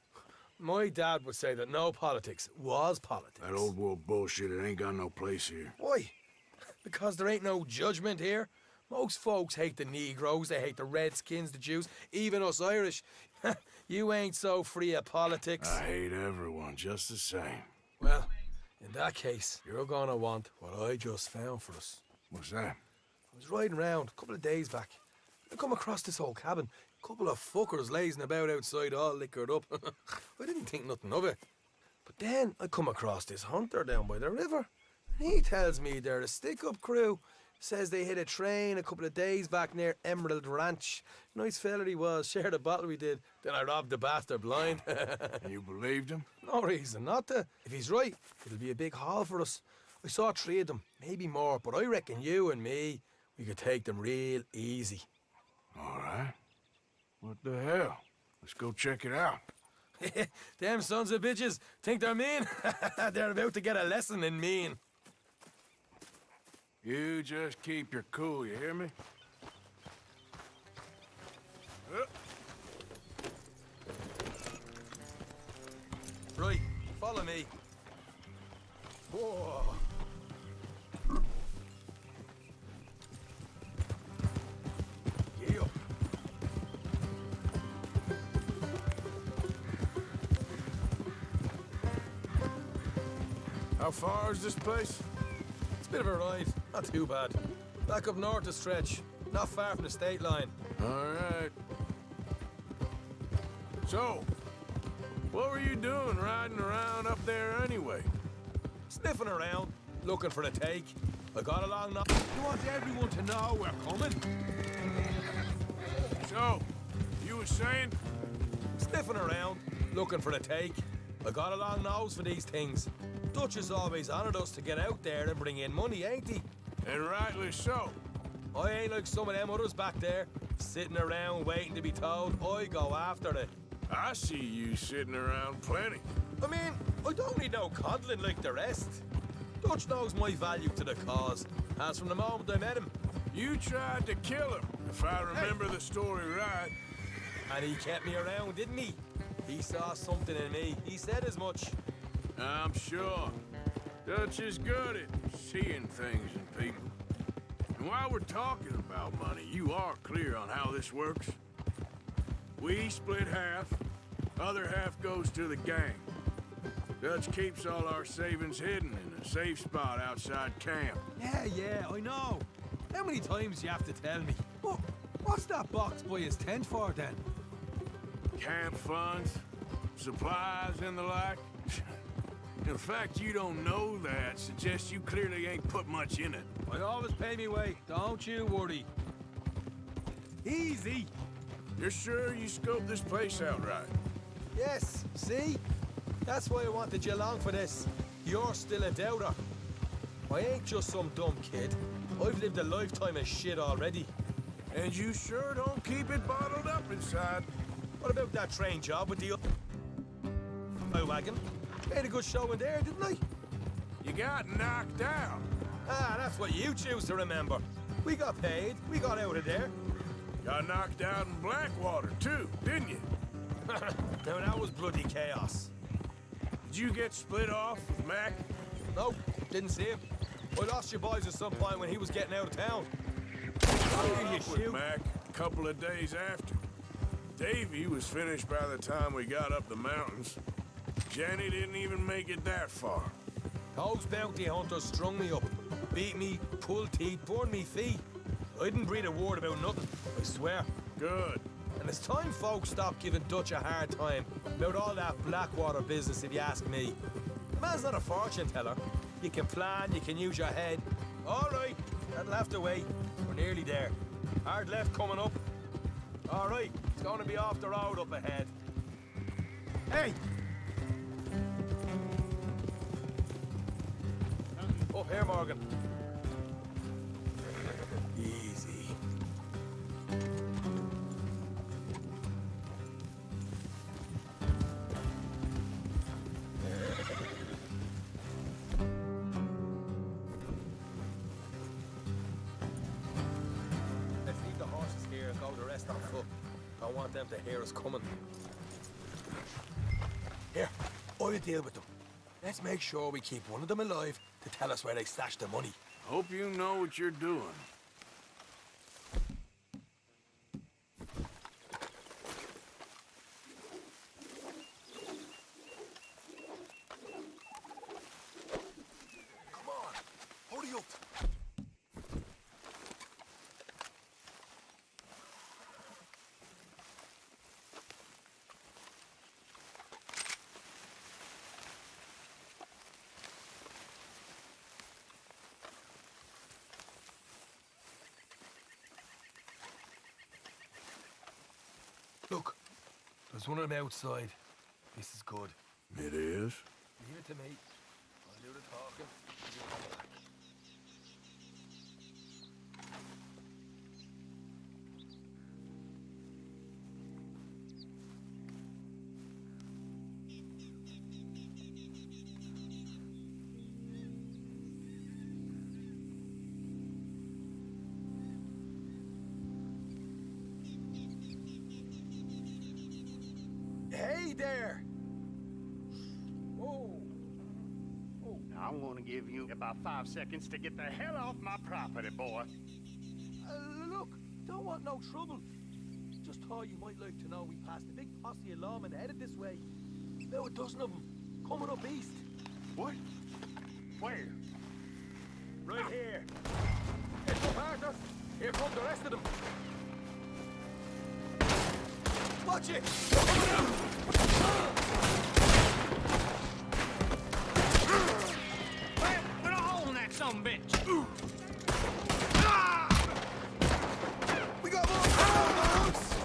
S12: My dad would say that no politics was politics.
S4: That old world bullshit, it ain't got no place here.
S12: Why? Because there ain't no judgment here. Most folks hate the Negroes, they hate the Redskins, the Jews, even us Irish. You ain't so free of politics.
S4: I hate everyone just the same.
S12: Well, in that case, you're gonna want what I just found for us.
S4: What's that?
S12: I was riding around a couple of days back. I come across this old cabin. A couple of fuckers lazing about outside all liquored up. I didn't think nothing of it. But then I come across this hunter down by the river. And he tells me they're a stick-up crew. Says they hit a train a couple of days back near Emerald Ranch. Nice fella he was, shared a bottle we did. Then I robbed the bastard blind.
S4: You believed him?
S12: No reason not to. If he's right, it'll be a big haul for us. I saw 3 of them, maybe more, but I reckon you and me, we could take them real easy.
S4: All right. What the hell? Let's go check it out.
S12: Them sons of bitches think they're mean. They're about to get a lesson in mean.
S4: You just keep your cool, you hear me?
S12: Right, follow me. Whoa. Yeah.
S4: How far is this place?
S12: It's a bit of a ride, not too bad. Back up north a stretch, not far from the state line.
S4: All right. So, what were you doing riding around up there anyway?
S12: Sniffing around, looking for the take. I got along now. You want everyone to know we're coming?
S4: So, you were saying?
S12: Sniffing around, looking for the take. I got a long nose for these things. Dutch has always honoured us to get out there and bring in money, ain't he?
S4: And rightly so.
S12: I ain't like some of them others back there, sitting around waiting to be told. I go after it.
S4: I see you sitting around plenty.
S12: I mean, I don't need no coddling like the rest. Dutch knows my value to the cause, as from the moment I met him.
S4: You tried to kill him, if I remember the story right.
S12: And he kept me around, didn't he? He saw something in me. He said as much.
S4: I'm sure. Dutch is good at seeing things in people. And while we're talking about money, you are clear on how this works? We split half. Other half goes to the gang. Dutch keeps all our savings hidden in a safe spot outside camp.
S19: Yeah, I know. How many times do you have to tell me? What's that box by his tent for, then?
S4: Camp funds, supplies, and the like. The fact you don't know that suggests you clearly ain't put much in it.
S19: I always pay me way, don't you worry. Easy.
S4: You're sure you scoped this place out right?
S19: Yes, see? That's why I wanted you along for this. You're still a doubter. I ain't just some dumb kid. I've lived a lifetime of shit already.
S4: And you sure don't keep it bottled up inside.
S19: What about that train job with the wagon? Made a good show in there, didn't I?
S4: You got knocked out.
S19: Ah, that's what you choose to remember. We got paid. We got out of there.
S4: Got knocked out in Blackwater, too, didn't you?
S19: Now, that was bloody chaos.
S4: Did you get split off with Mac?
S19: Nope, didn't see him. I lost your boys at some point when he was getting out of town.
S4: With Mac a couple of days after. Davy was finished by the time we got up the mountains. Jenny didn't even make it that far.
S19: Those bounty hunters strung me up. Beat me, pulled teeth, burned me feet. I didn't breathe a word about nothing, I swear.
S4: Good.
S19: And it's time folks stopped giving Dutch a hard time about all that Blackwater business, if you ask me. The man's not a fortune teller. You can plan, you can use your head. All right, that'll have to wait. We're nearly there. Hard left coming up. All right, it's going to be off the road up ahead. Hey! Up here, Morgan. Easy. Let's leave the horses here and go the rest on foot. Don't want them to hear us coming. Here, I'll deal with them. Let's make sure we keep one of them alive to tell us where they stashed the money.
S4: Hope you know what you're doing.
S19: Come on, hurry up. Look, there's one of them outside. This is good.
S4: It is?
S19: Leave it to me. I'll do the talking. You come back. Hey there! Whoa!
S7: I'm gonna give you about 5 seconds to get the hell off my property, boy.
S19: Look, don't want no trouble. Just thought you might like to know we passed a big posse of lawmen headed this way. About a dozen of them, coming up east.
S7: What? Where?
S19: Right here. Heads up, Arthur. Here come the rest of them. Watch it!
S15: Put a hole in that sumbitch!
S19: We got more folks!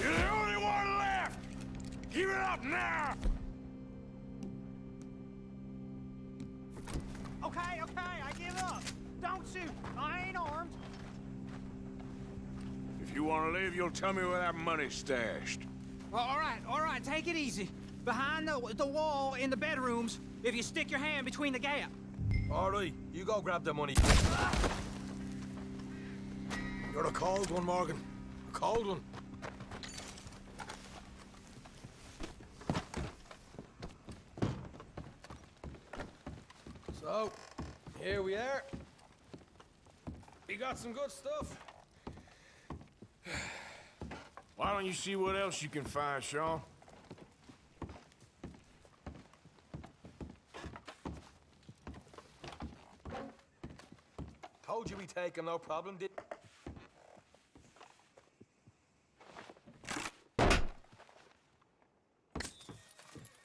S4: You're the only one left! Give it up now!
S18: Okay, I give up. Don't shoot. I ain't armed.
S4: If you want to leave, you'll tell me where that money's stashed.
S18: All right, take it easy. Behind the wall in the bedrooms, if you stick your hand between the gap.
S19: All right, you go grab the money. You're a cold one, Morgan. A cold one. So, here we are. We got some good stuff.
S4: Why don't you see what else you can find, Sean?
S19: Told you we take him, no problem, did...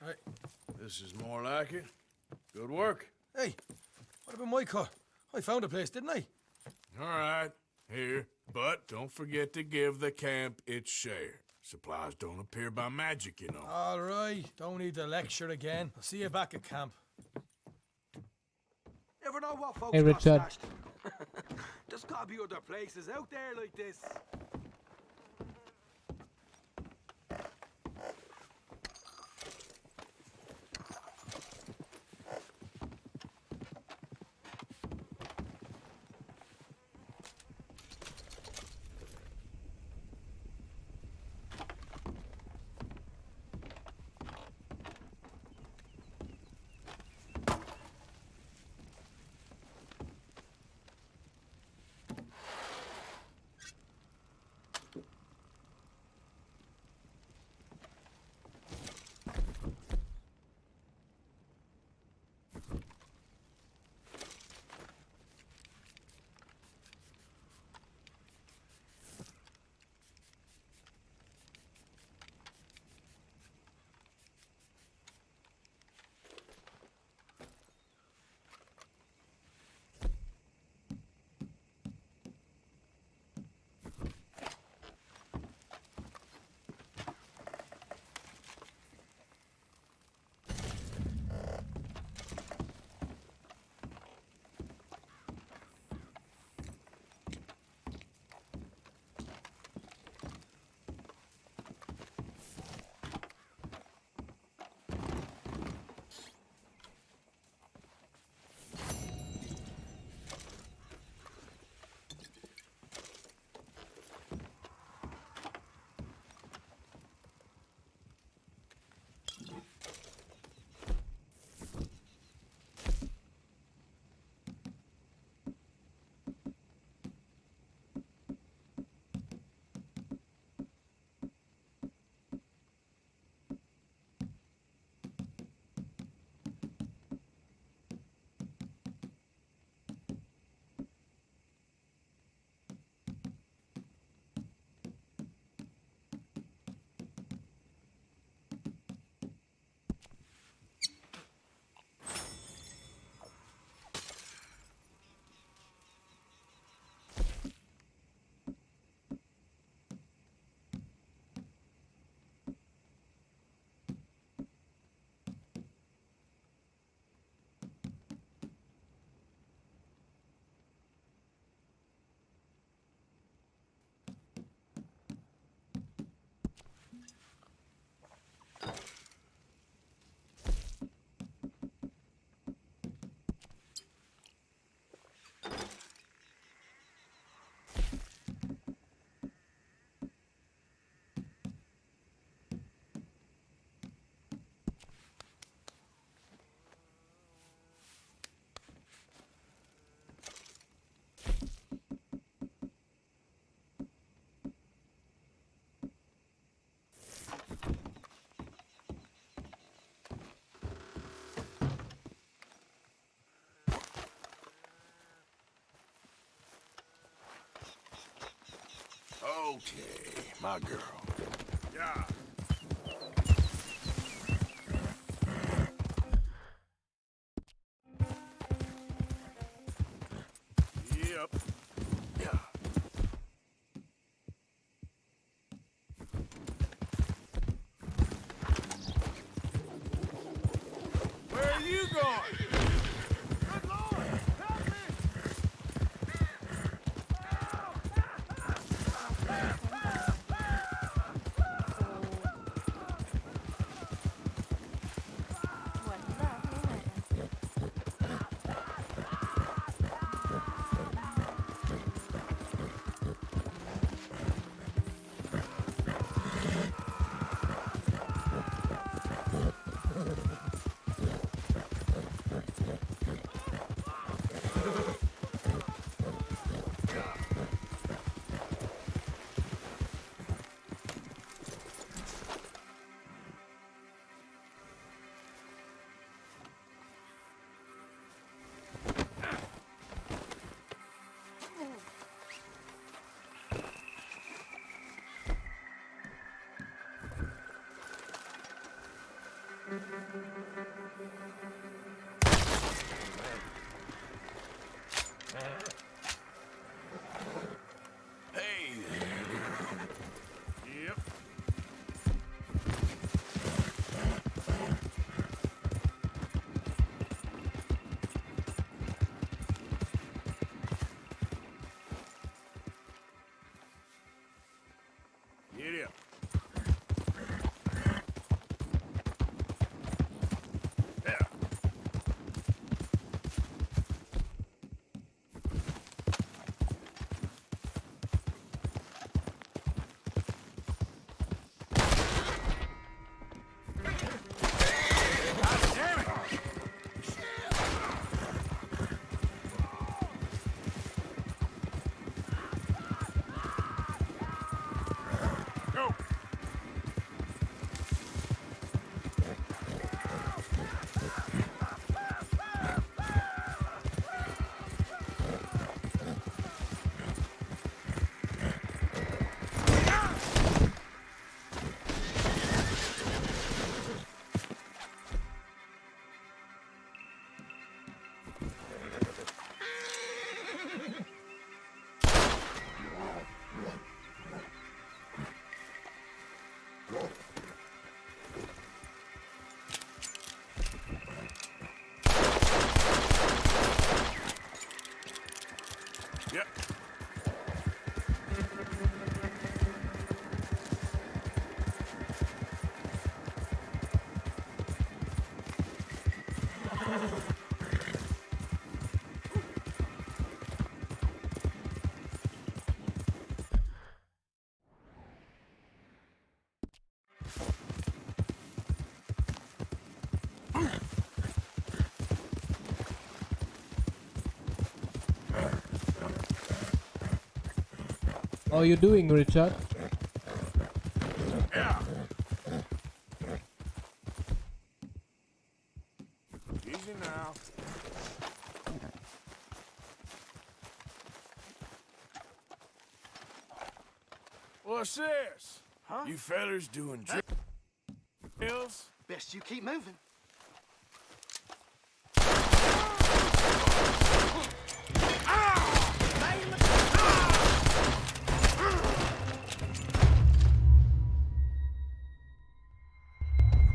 S4: Hey, this is more like it. Good work.
S19: Hey, what about my car? I found a place, didn't I?
S4: All right, here. But don't forget to give the camp its share. Supplies don't appear by magic, you know.
S19: All right, don't need to lecture again. I'll see you back at camp.
S10: Never know what folks
S1: Hey,
S10: got
S1: Richard.
S10: stashed. There's gotta be other places out there like this.
S4: Okay, my girl.
S2: Yeah. Yep.
S4: Yeah.
S2: Where are you going? Good Lord, help me!
S4: Hey there. Yep. Get up. Yeah. Go! Yep.
S1: How are you doing, Richard?
S4: Yeah. Easy now. What's this?
S18: Huh?
S4: You fellers doing drills?
S18: Best you keep moving.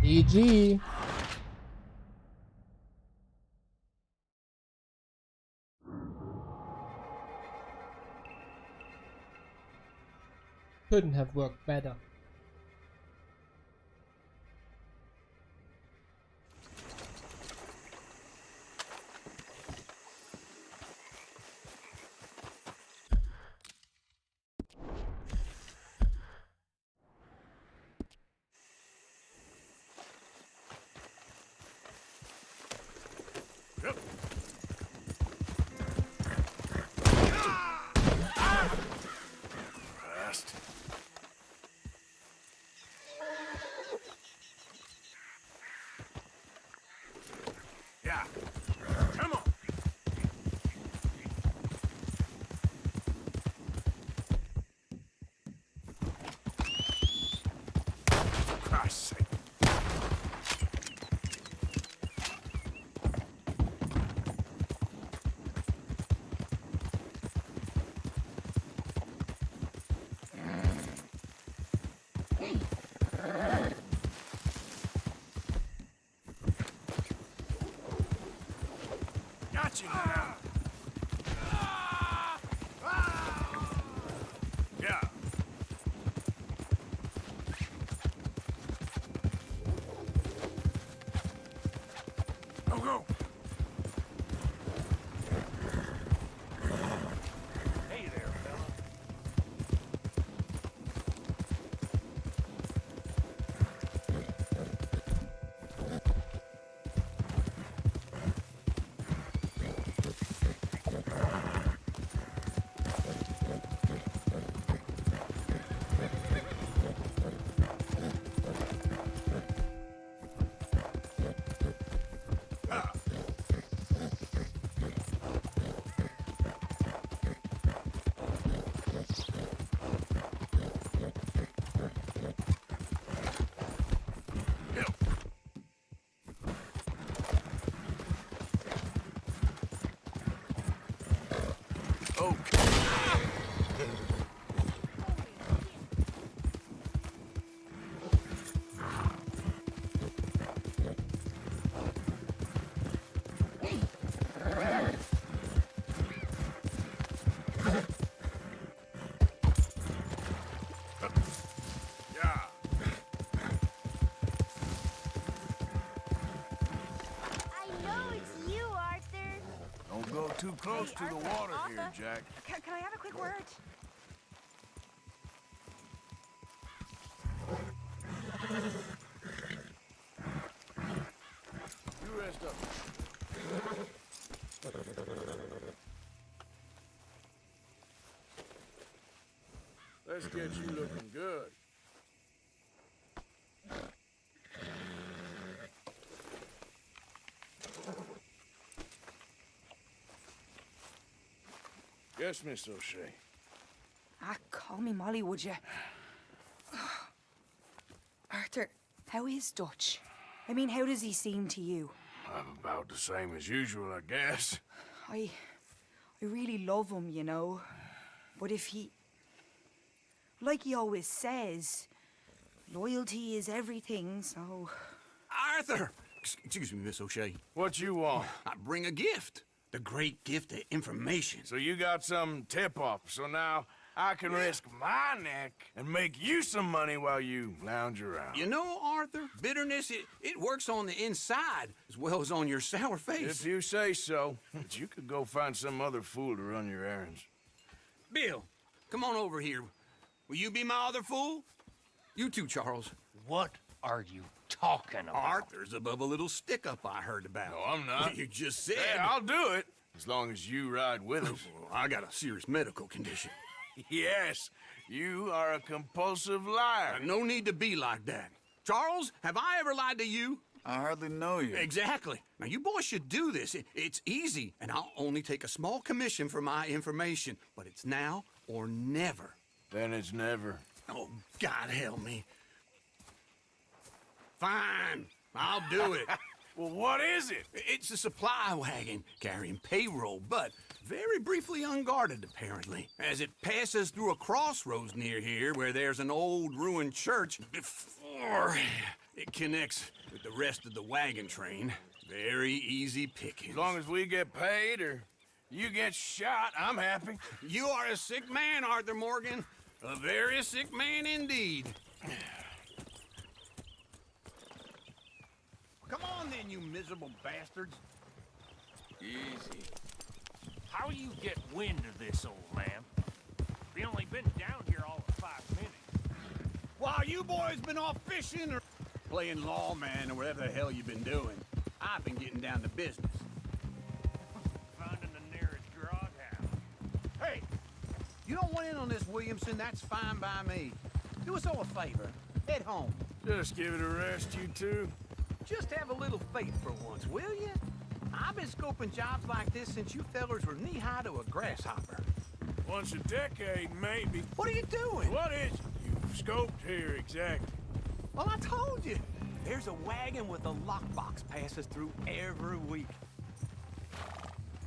S1: EG. Couldn't have worked better.
S4: Yep. Rest. Yeah. Come on. For Christ's sake. Got you now. Yeah. Go, go. Hey there, fella. close to the water here, Jack.
S3: Can I have a quick word?
S4: You rest up. Let's get you looking good. Yes, Miss O'Shea.
S18: Ah, call me Molly, would you? Arthur, how is Dutch? I mean, how does he seem to you?
S4: I'm about the same as usual, I guess.
S18: I really love him, you know. But if he... Like he always says, loyalty is everything, so...
S16: Arthur! Excuse me, Miss O'Shea.
S4: What you want?
S16: I bring a gift. The great gift of information.
S4: So you got some tip-off, so now I can risk my neck and make you some money while you lounge around.
S16: You know, Arthur, bitterness, it works on the inside as well as on your sour face.
S4: If you say so. But you could go find some other fool to run your errands.
S16: Bill, come on over here. Will you be my other fool? You too, Charles.
S5: What are you talking about?
S16: Arthur's above a little stick-up I heard about.
S4: No, I'm not.
S16: You just said...
S4: Hey, I'll do it, as long as you ride with us.
S16: I got a serious medical condition.
S4: Yes, you are a compulsive liar.
S16: No need to be like that. Charles, have I ever lied to you?
S20: I hardly know you.
S16: Exactly. Now, you boys should do this. It's easy, and I'll only take a small commission for my information. But it's now or never.
S4: Then it's never.
S16: Oh, God help me. Fine, I'll do it.
S4: Well, what is it?
S16: It's a supply wagon carrying payroll, but very briefly unguarded, apparently. As it passes through a crossroads near here where there's an old ruined church before it connects with the rest of the wagon train. Very easy pickings.
S4: As long as we get paid or you get shot, I'm happy.
S16: You are a sick man, Arthur Morgan. A very sick man indeed.
S19: Come on then, you miserable bastards.
S5: Easy. How you get wind of this, old man? We only been down here all of 5 minutes.
S19: While you boys been off fishing or playing lawman or whatever the hell you've been doing, I've been getting down to business.
S5: Finding the nearest grog house.
S19: Hey, you don't want in on this, Williamson, that's fine by me. Do us all a favor. Head home.
S4: Just give it a rest, you two.
S19: Just have a little faith for once, will you? I've been scoping jobs like this since you fellers were knee-high to a grasshopper.
S4: Once a decade, maybe.
S19: What are you doing?
S4: What is it you've scoped here exactly?
S19: Well, I told you. There's a wagon with a lockbox passes through every week.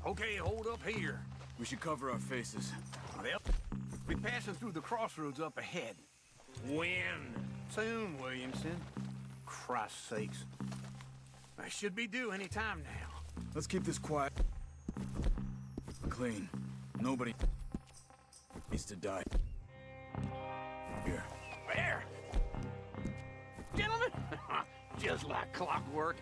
S19: Okay, hold up here.
S20: We should cover our faces.
S19: Well, we're passing through the crossroads up ahead.
S5: When?
S19: Soon, Williamson. Christ's sakes. I should be due any time now.
S20: Let's keep this quiet. Clean. Nobody needs to die. Here.
S19: Where? Gentlemen? Just like clockwork.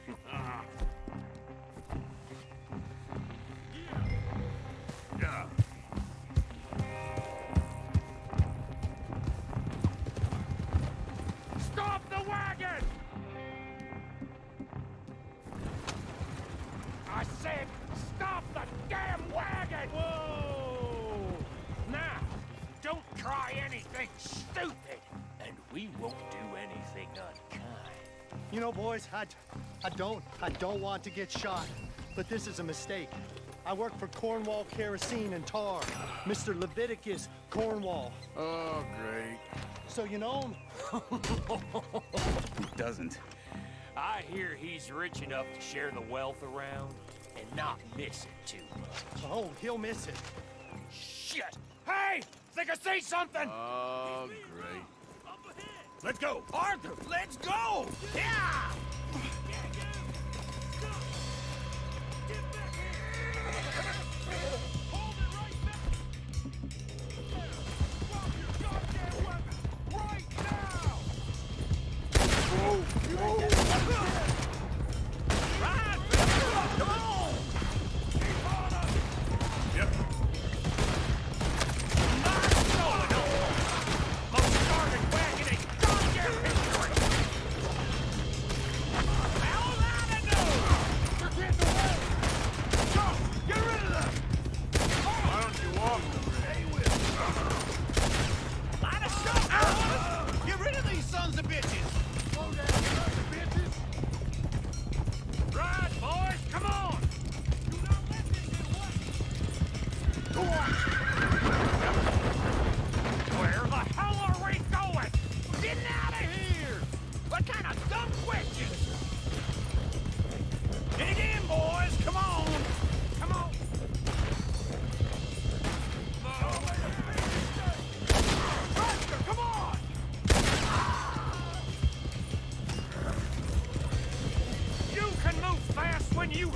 S15: Stop the wagon! I said, stop the damn wagon!
S5: Whoa! Now, don't try anything stupid, and we won't do anything unkind.
S12: You know, boys, I don't want to get shot, but this is a mistake. I work for Cornwall Kerosene and Tar, Mr. Leviticus Cornwall.
S4: Oh, great.
S12: So you know him?
S20: Who doesn't?
S5: I hear he's rich enough to share the wealth around and not miss it too much.
S12: Oh, he'll miss it.
S5: Shit! Hey! Think I see something!
S4: Oh, great.
S19: Let's go! Arthur, let's go! Yeah!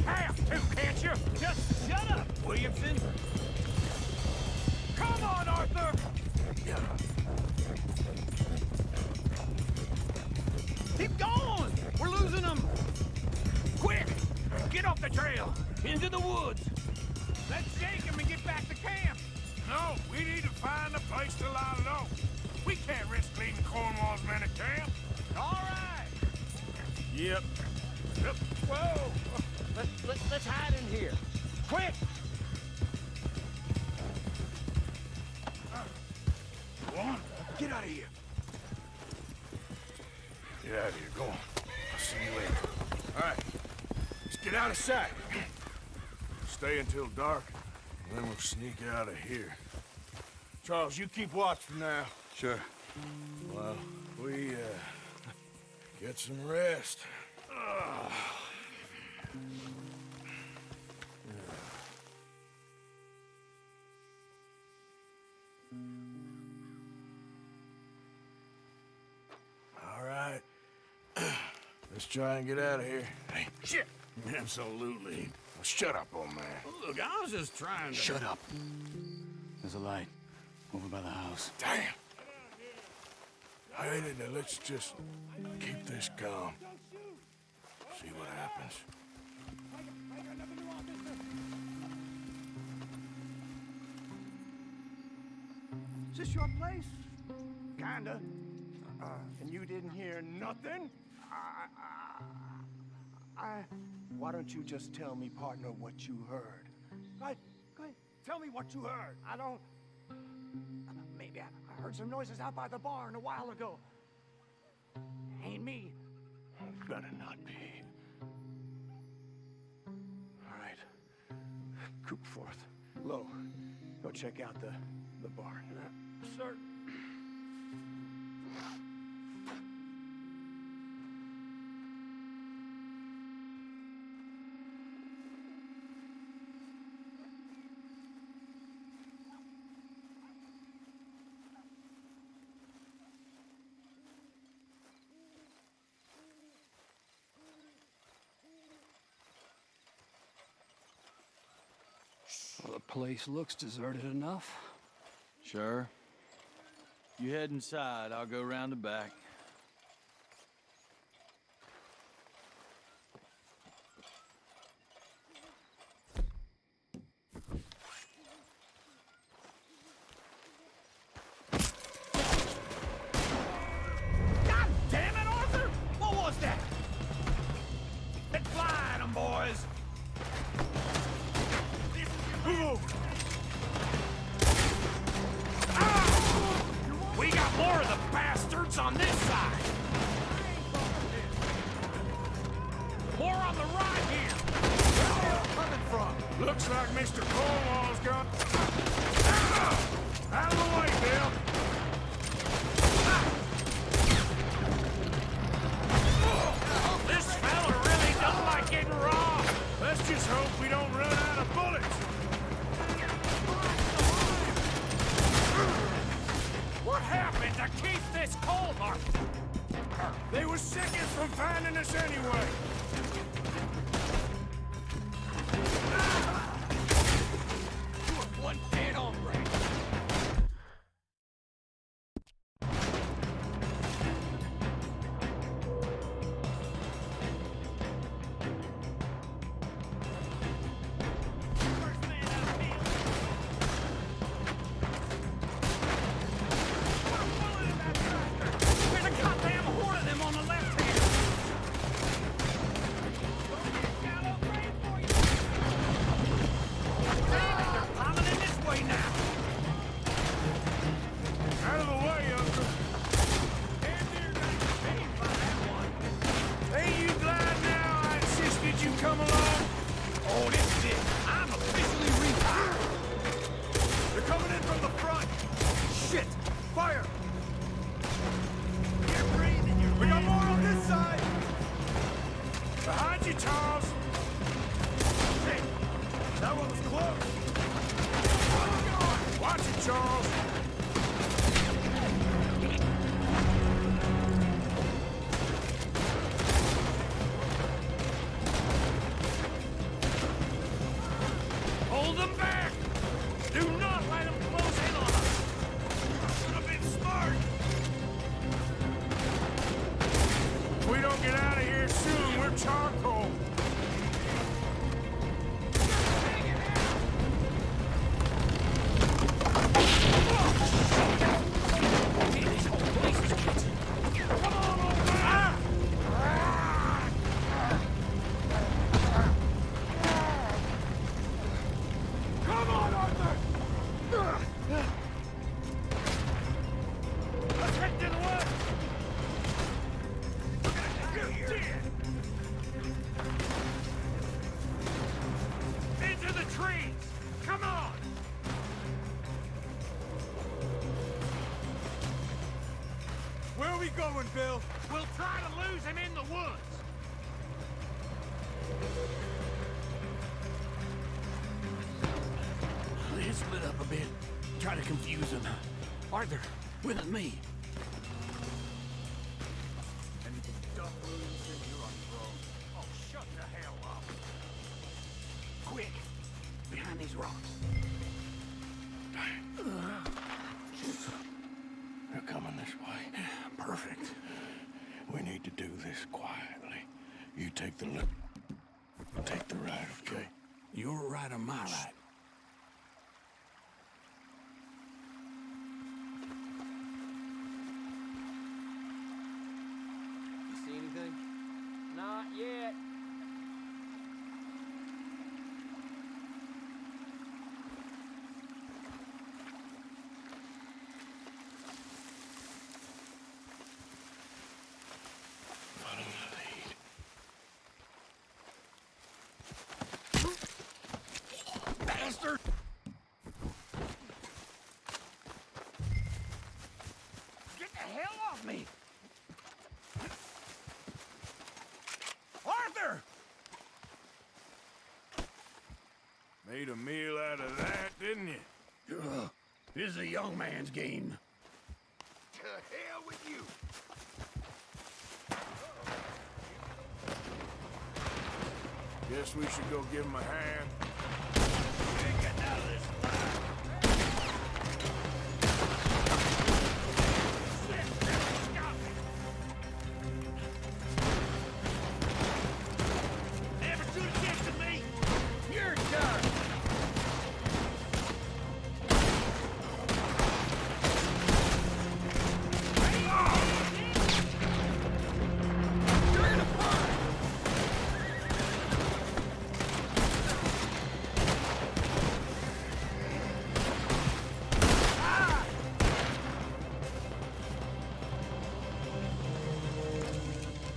S5: have to, can't you? Just shut up, Williamson. Come on, Arthur! Keep going! We're losing them! Quick! Get off the trail! Into the woods! Let's shake him and get back to camp!
S4: No, we need to find a place to lie low. We can't risk leaving Cornwall's men at camp.
S5: All right!
S4: Yep.
S5: Whoa! Let's hide in here. Quick!
S4: Go on. Get out of here. Get out of here. Go on. I'll see you later. All right. Let's get out of sight. Stay until dark, and then we'll sneak out of here. Charles, you keep watch for now.
S20: Sure.
S4: Well, we, get some rest. All right. Let's try and get out of here. Hey, shit! Absolutely. Well, shut up, old man.
S5: Look, I was just trying to...
S20: Shut up. There's a light over by the house.
S4: Damn! All right, now let's just keep this calm. See what happens.
S21: Is this your place? Kinda. And you didn't hear nothing? Why don't you just tell me, partner, what you heard? Go ahead. Tell me what you heard. I don't... Maybe I heard some noises out by the barn a while ago. Ain't me.
S4: Better not be.
S21: All right. Coop forth. Low. Go check out the barn. Sir.
S20: Well, the place looks deserted enough. Sure. You head inside, I'll go round the back.
S5: God damn it, Arthur! What was that? Let's fly at 'em, boys! We got more of the bastards on this side! More on the right here!
S4: Where are they coming from? Looks like Mr. Cornwall's gone. Out of the way, Bill!
S5: This fella really don't like getting raw!
S4: Let's just hope we don't run out of bullets!
S5: What happened to keep this coal mark?
S4: They were seconds from finding us anyway!
S5: One dead hombre! There's a goddamn horde of them on the left here! Damn it, they're piling in this way now!
S4: Out of the way, Uncle! Ain't you glad now I insisted you come along?
S5: Oh, this is it! I'm officially retired!
S4: They're coming in from the front! Shit! Fire! You're breathing, we got more on this side! Behind you, Charles! Hey, that one was close! Watch it, Charles! soon, we're charcoal.
S15: Come on, Arthur! Let's head to the woods! Into the trees! Come on!
S4: Where are we going, Bill?
S15: We'll try to lose him in the woods!
S5: Let's split up a bit. Try to confuse him. Arthur, with me.
S4: Anything dumb, Williamson, you're on your own.
S5: Oh, shut the hell up. Quick, behind these rocks.
S4: They're coming this way.
S5: Perfect.
S4: We need to do this quietly. You take the left. Take the right, okay?
S5: You're right on my right.
S11: You see anything? Not yet.
S4: Follow my lead.
S5: Bastard! Get the hell off me! Arthur!
S4: Made a meal out of that, didn't you?
S5: This is a young man's game.
S7: To hell with you!
S4: Guess we should go give him a hand.
S5: Getting out of this
S15: Ever shoot against me?
S5: Your turn!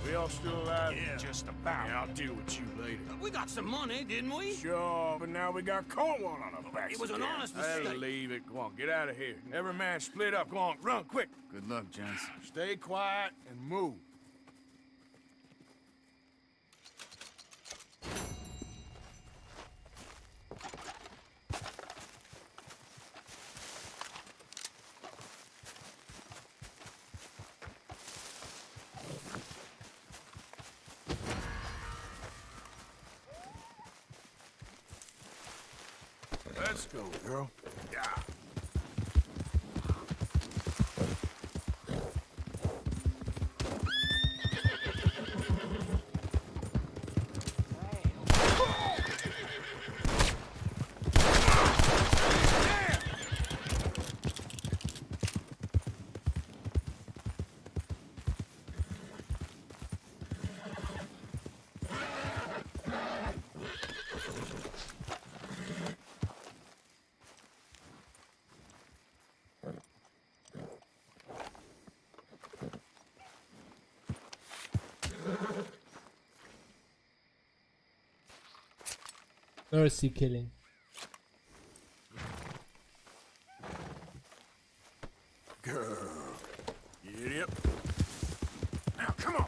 S4: We all still alive?
S5: Yeah, just about.
S4: Yeah, I'll deal with you later.
S5: We got some money, didn't we?
S4: Sure, but now we got Cornwall on our backs.
S5: It was an
S4: again.
S5: honest
S4: I'll
S5: mistake.
S4: leave it. Go on, get out of here. Every man split up. Go on, run quick.
S8: Good luck, gents.
S4: Stay quiet and move. Let's go, girl. Yeah.
S1: Mercy killing.
S4: Girl. Yep. Now, come on.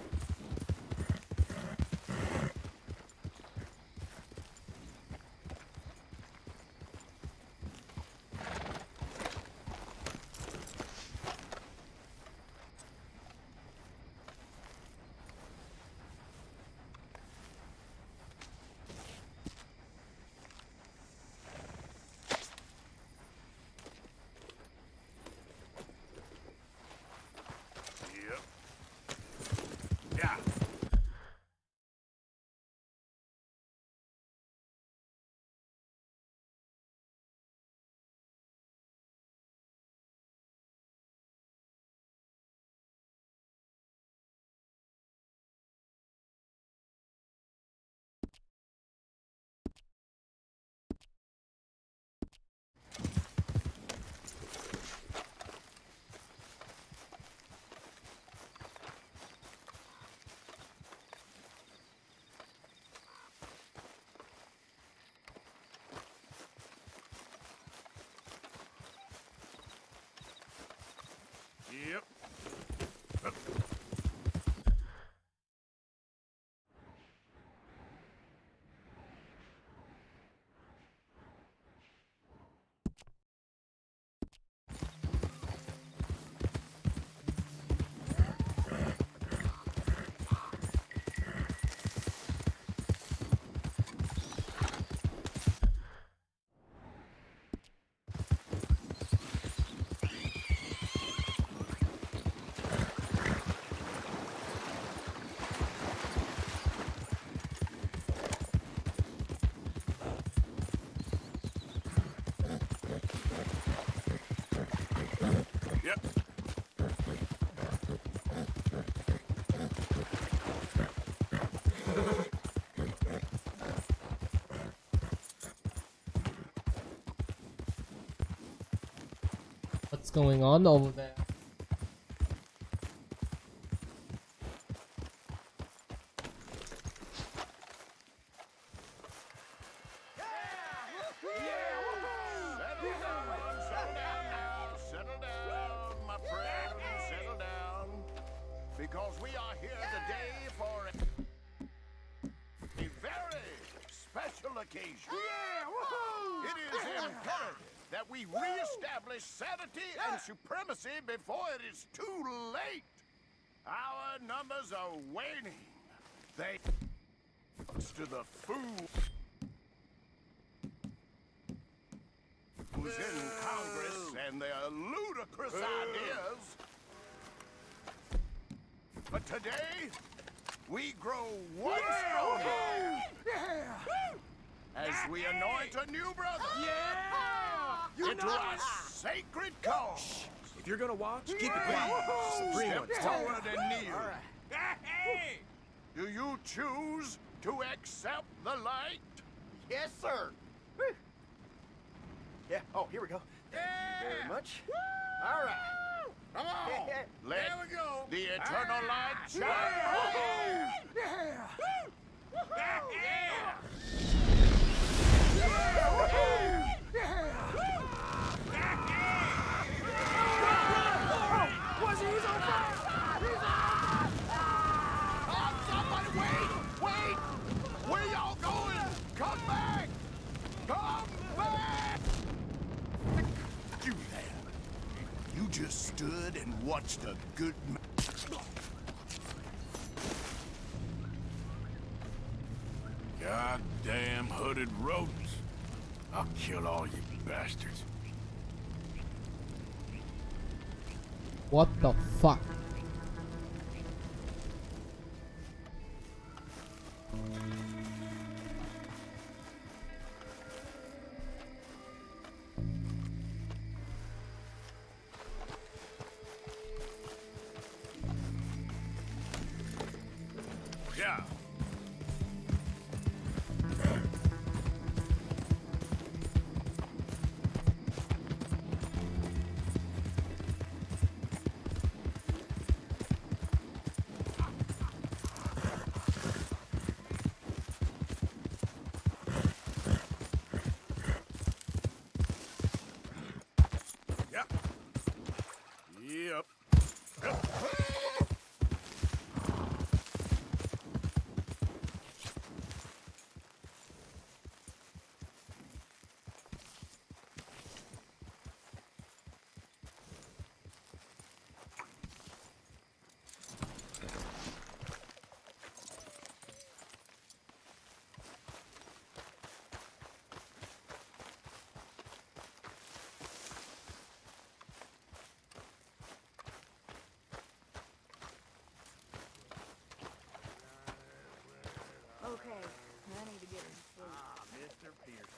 S1: what's going on over there.
S7: Settle down, my friend, settle down. Because we are here today for a very special occasion. It is imperative that we reestablish sanity and supremacy before it is too late. Our numbers are waning. Thanks to the fool who's in Congress and their ludicrous ideas. But today, we grow one stronger. As we anoint a new brother into our sacred cause.
S9: If you're gonna watch, keep it quiet.
S7: Step forward and kneel. Do you choose to accept the light?
S6: Yes, sir. Yeah, oh, here we go. Thank you very much. All right.
S7: Come on. Let
S6: There we go.
S7: the eternal light shine.
S15: He's on fire!
S7: Somebody wait! Where y'all going? Come back! Come back! You there. You just stood and watched a good man. Goddamn hooded rodents. I'll kill all you bastards.
S1: What the fuck?
S7: Yeah. Yep.
S3: Okay, I need to get him sleep.
S7: Mr. Pearson.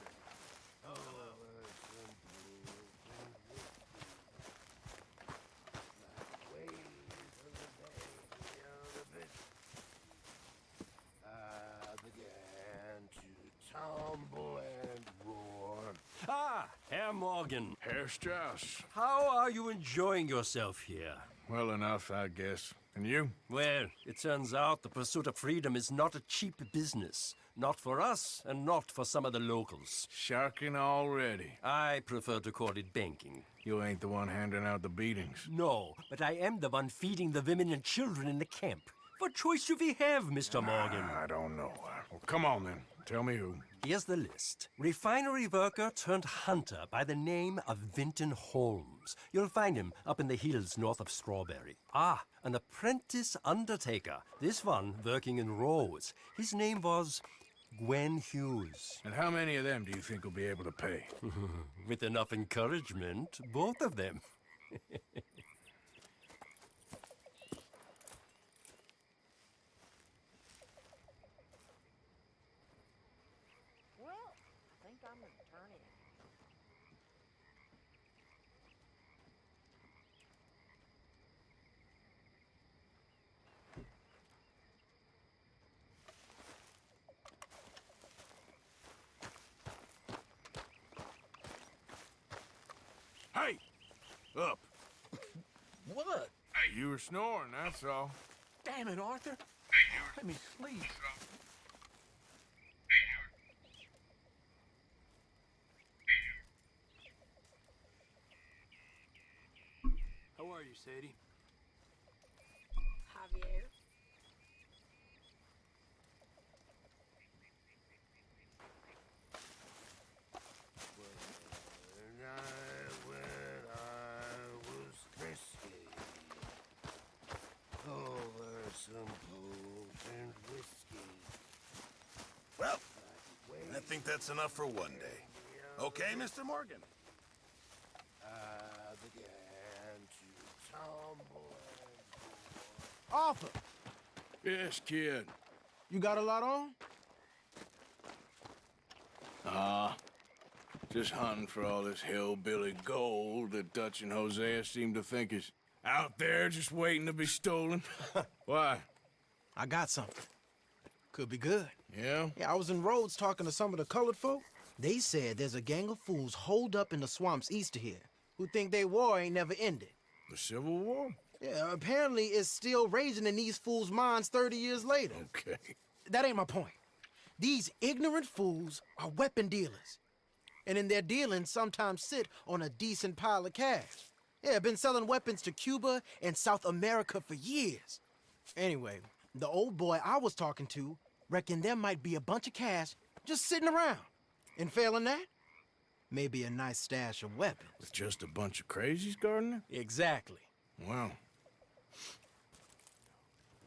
S8: Began to tumble and roar.
S22: Ah, Herr Morgan.
S4: Herr Strauss.
S22: How are you enjoying yourself here?
S4: Well enough, I guess. And you?
S22: Well, it turns out the pursuit of freedom is not a cheap business. Not for us, and not for some of the locals.
S4: Sharking already.
S22: I prefer to call it banking.
S4: You ain't the one handing out the beatings.
S22: No, but I am the one feeding the women and children in the camp. What choice do we have, Mr. Morgan?
S4: I don't know. Well, come on then. Tell me who.
S22: Here's the list. Refinery worker turned hunter by the name of Vinton Holmes. You'll find him up in the hills north of Strawberry. Ah, an apprentice undertaker. This one working in Rhodes. His name was Gwen Hughes.
S4: And how many of them do you think will be able to pay?
S22: With enough encouragement, both of them.
S3: Well, I think I'm gonna turn in.
S7: Hey!
S4: Up.
S21: What?
S4: You were snoring, that's all.
S21: Damn it, Arthur. Let me sleep.
S19: How are you, Sadie?
S3: Javier.
S8: When I was thirsty over some potent whiskey.
S2: Well, I think that's enough for one day. Okay, Mr. Morgan?
S8: I began to tumble and
S21: Arthur,
S4: Yes, kid.
S21: you got a lot on?
S4: Just hunting for all this hillbilly gold that Dutch and Hosea seem to think is out there just waiting to be stolen. Why?
S21: I got something. Could be good.
S4: Yeah?
S21: Yeah, I was in Rhodes talking to some of the colored folk. They said there's a gang of fools holed up in the swamps east of here who think their war ain't never ended.
S4: The Civil War?
S21: Yeah, apparently it's still raging in these fools' minds 30 years later.
S4: Okay.
S21: That ain't my point. These ignorant fools are weapon dealers. And in their dealings sometimes sit on a decent pile of cash. Yeah, been selling weapons to Cuba and South America for years. Anyway, the old boy I was talking to reckoned there might be a bunch of cash just sitting around. And failing that, maybe a nice stash of weapons.
S4: With just a bunch of crazies guarding it?
S21: Exactly.
S4: Well,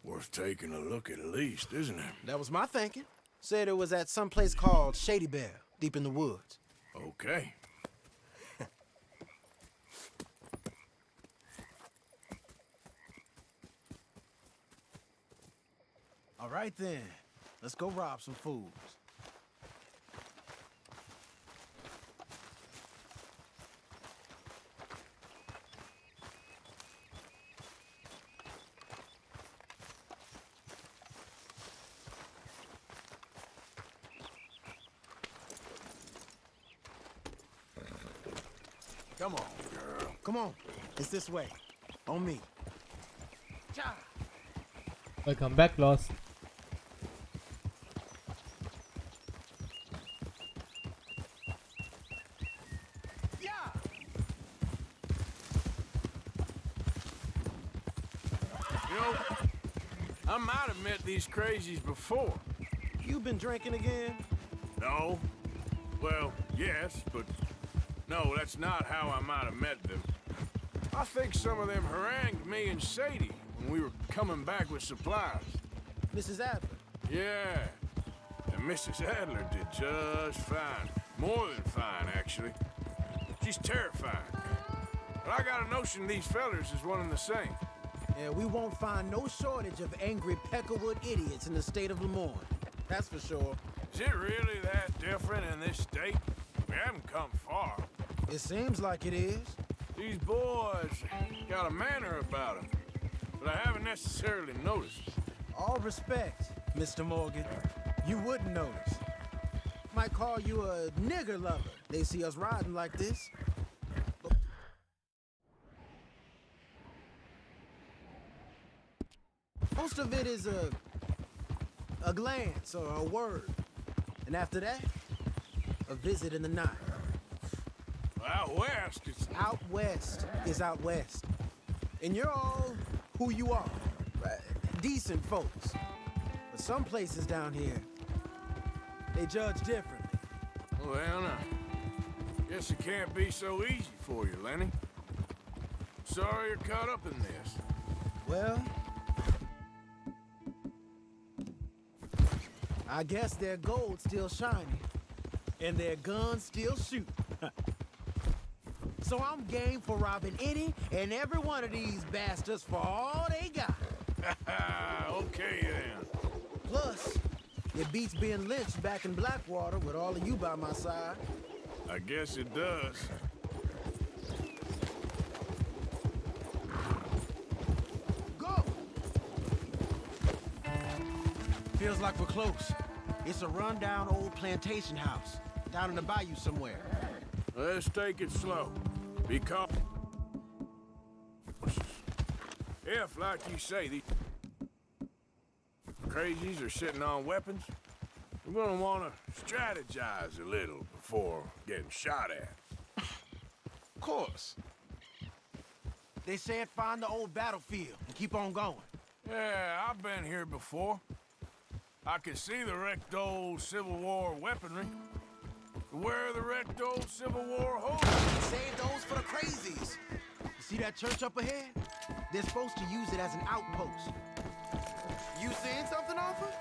S4: worth taking a look at least, isn't it?
S21: That was my thinking. Said it was at some place called Shady Belle, deep in the woods.
S4: Okay.
S21: All right then, let's go rob some fools.
S4: Come on, girl.
S21: Come on, it's this way. On me. Cha!
S1: Welcome back, Lost.
S21: Yeah!
S4: You know, I might have met these crazies before.
S21: You been drinking again?
S4: No. Well, yes, but no, that's not how I might have met them. I think some of them harangued me and Sadie when we were coming back with supplies.
S21: Mrs. Adler?
S4: Yeah. And Mrs. Adler did just fine. More than fine, actually. She's terrifying. But I got a notion these fellers is one and the same.
S21: Yeah, we won't find no shortage of angry Peckerwood idiots in the state of Lemoyne. That's for sure.
S4: Is it really that different in this state? We haven't come far.
S21: It seems like it is.
S4: These boys got a manner about them, but I haven't necessarily noticed.
S21: All respect, Mr. Morgan. You wouldn't notice. Might call you a nigger lover. They see us riding like this. Most of it is a glance or a word. And after that, a visit in the night.
S4: Out west, it's...
S21: Out west is out west. And you're all who you are. Decent folks. But some places down here, they judge differently.
S4: Well, now, guess it can't be so easy for you, Lenny. Sorry you're caught up in this.
S21: Well, I guess their gold's still shining, and their guns still shoot. So I'm game for robbing any and every one of these bastards for all they got.
S4: Okay, then.
S21: Plus, it beats being lynched back in Blackwater with all of you by my side.
S4: I guess it does.
S21: Go! Feels like we're close. It's a rundown old plantation house, down in the bayou somewhere.
S4: Let's take it slow. Be calm. If, like you say, these crazies are sitting on weapons, we're gonna want to strategize a little before getting shot at.
S21: Of course. They said find the old battlefield and keep on going.
S4: Yeah, I've been here before. I can see the wrecked old Civil War weaponry. Where are the wrecked old Civil War hoses?
S21: Save those for the crazies. You see that church up ahead? They're supposed to use it as an outpost. You seeing something, Arthur?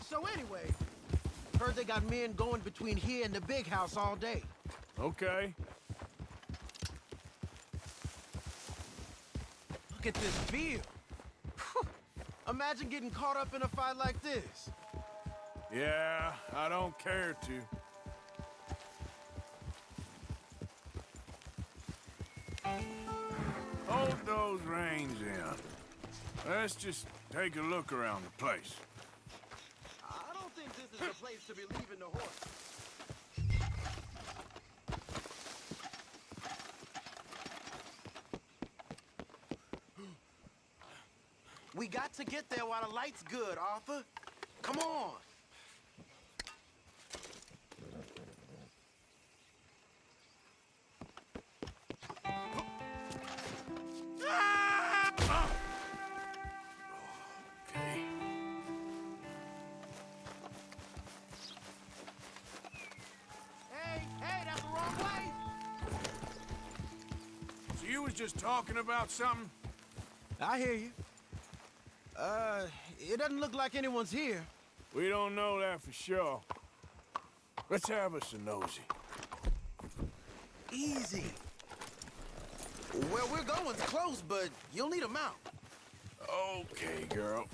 S21: So anyway, heard they got men going between here and the big house all day.
S4: Okay.
S21: Look at this view. Imagine getting caught up in a fight like this.
S4: Yeah, I don't care to. Hold those reins in. Let's just take a look around the place.
S21: I don't think this is the place to be leaving the horse. We got to get there while the light's good, Arthur. Come on.
S4: Okay.
S21: Hey, that's the wrong way.
S4: So you was just talking about something?
S21: I hear you. It doesn't look like anyone's here.
S4: We don't know that for sure. Let's have us a nosy.
S21: Easy. Where we're going's close, but you'll need a mount.
S4: Okay, girl.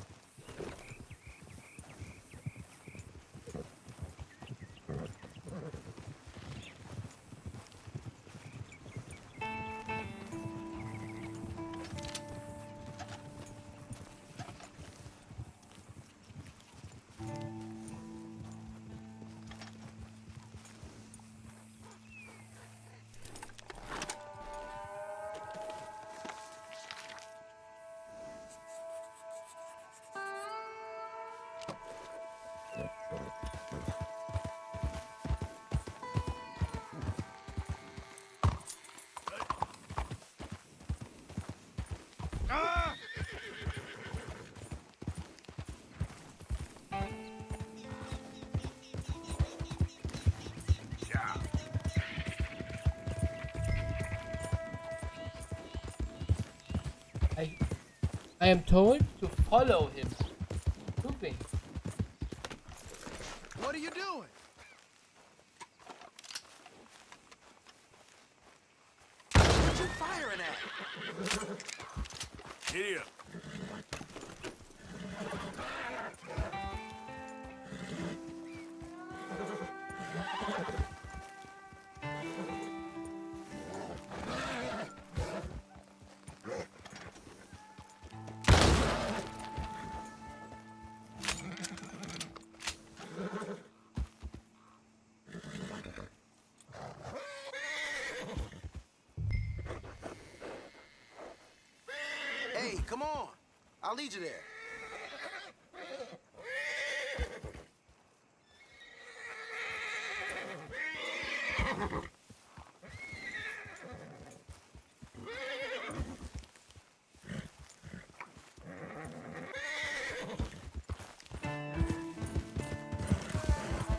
S1: I am told to follow him. Moving.
S21: What are you doing? What you firing at?
S4: Idiot.
S21: Hey, come on. I'll lead you there.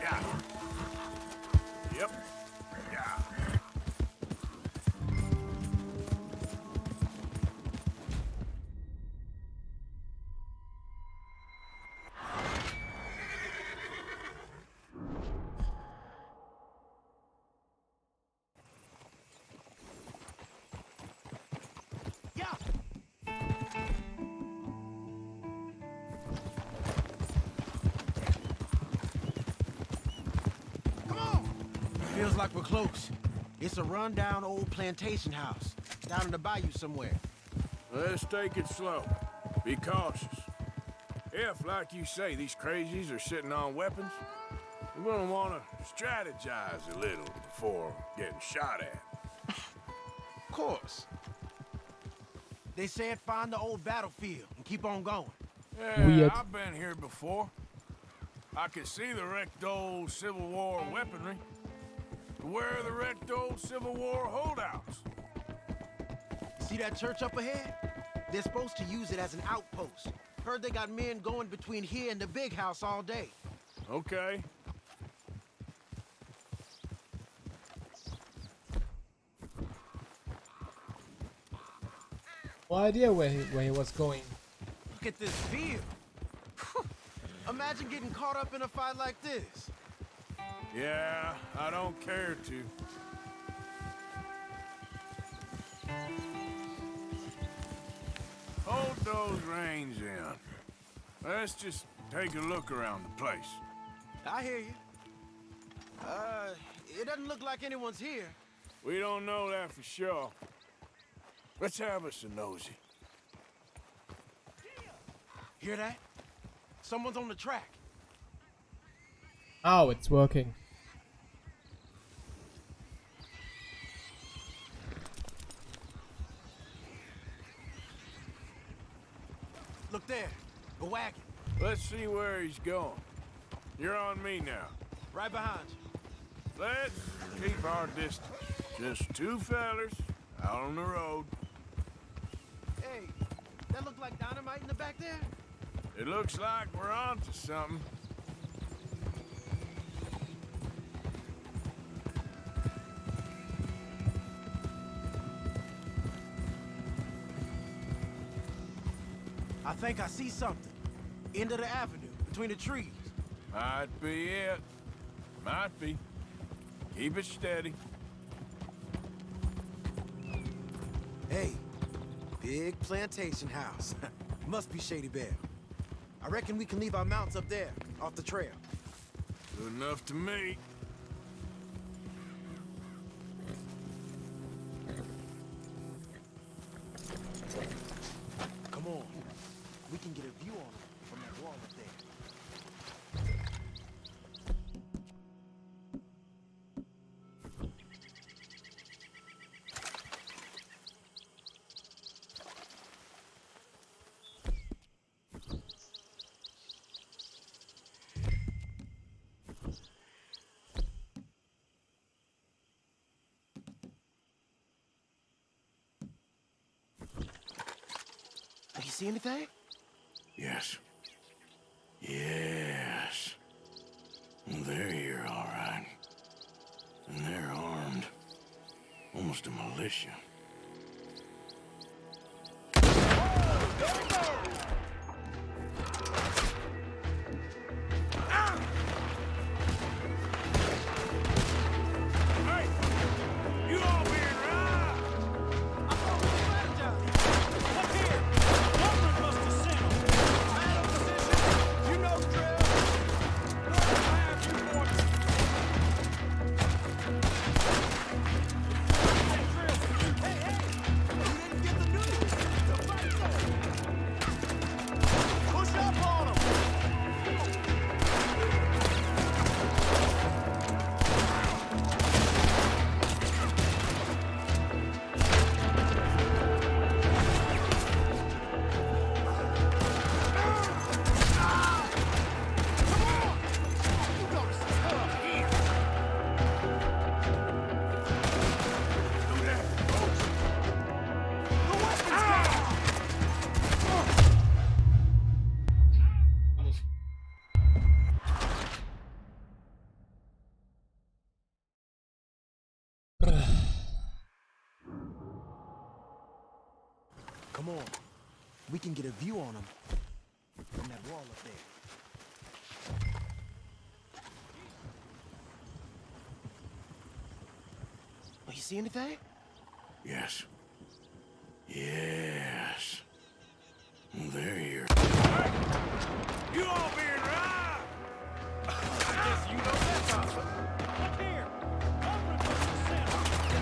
S4: Yeah. Yep. Yeah.
S21: Feels like we're close.
S9: It's a rundown old plantation house down in the bayou somewhere.
S4: Let's take it slow. Be cautious. If, like you say, these crazies are sitting on weapons, we're gonna want to strategize a little before getting shot at.
S9: Of course. They said find the old battlefield and keep on going.
S4: Yeah,
S1: Weird.
S4: I've been here before. I can see the wrecked old Civil War weaponry. But where are the wrecked old Civil War holdouts?
S9: See that church up ahead? They're supposed to use it as an outpost. Heard they got men going between here and the big house all day.
S4: Okay.
S1: No idea where he was going.
S9: Look at this view. Imagine getting caught up in a fight like this.
S4: Yeah, I don't care to. Hold those reins in. Let's just take a look around the place.
S9: I hear you. It doesn't look like anyone's here.
S4: We don't know that for sure. Let's have us a nosy.
S9: Hear that? Someone's on the track.
S1: Oh, it's working.
S9: Look there, a wagon.
S4: Let's see where he's going. You're on me now.
S9: Right behind you.
S4: Let's keep our distance. Just two fellers out on the road.
S9: Hey, that look like dynamite in the back there?
S4: It looks like we're on to something.
S9: I think I see something. End of the avenue, between the trees.
S4: Might be it. Might be. Keep it steady.
S9: Hey, big plantation house. Must be Shady Belle. I reckon we can leave our mounts up there, off the trail.
S4: Good enough to me.
S9: Come on. We can get a view on them from that wall up there. You see anything?
S4: Yes. Yes. They're here, all right. And they're armed. Almost a militia.
S9: Come on. We can get a view on them from that wall up there. Oh, you see anything?
S4: Yes. Yes. They're here. You all being right!
S21: I guess you know that, Papa. Look here. Government must have sent them.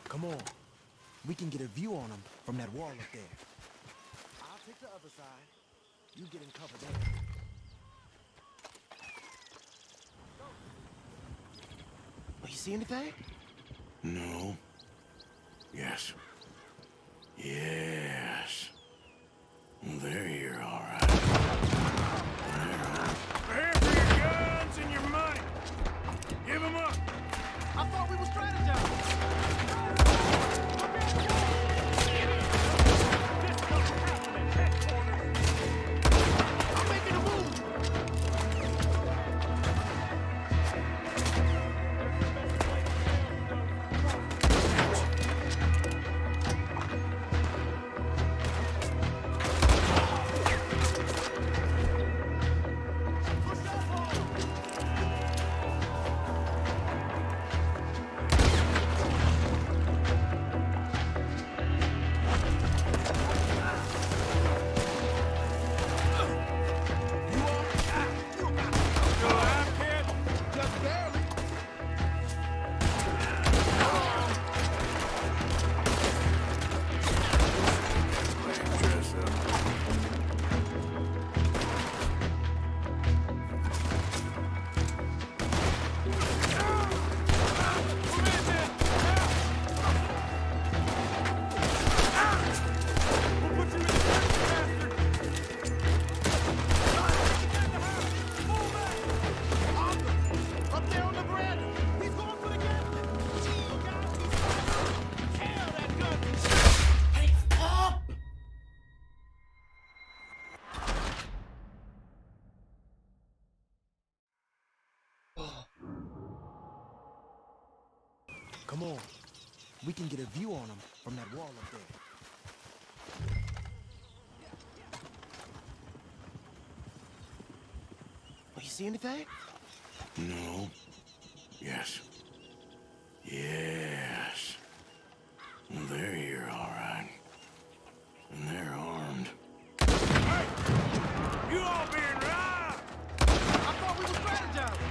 S21: Come on. We can get a view on them from that wall up there. I'll take the other side. You get in cover there. Oh, you see anything?
S7: No. Yes. Yes. They're here, all right.
S4: Prepare for your guns and your money. Give them up.
S21: I thought we were strategizing. I'm making a move. Come on. We can get a view on them from that wall up there. Oh, you see anything?
S7: No. Yes. Yes. They're here, all right. And they're armed.
S4: Hey! You all being robbed!
S21: I thought we were strategizing.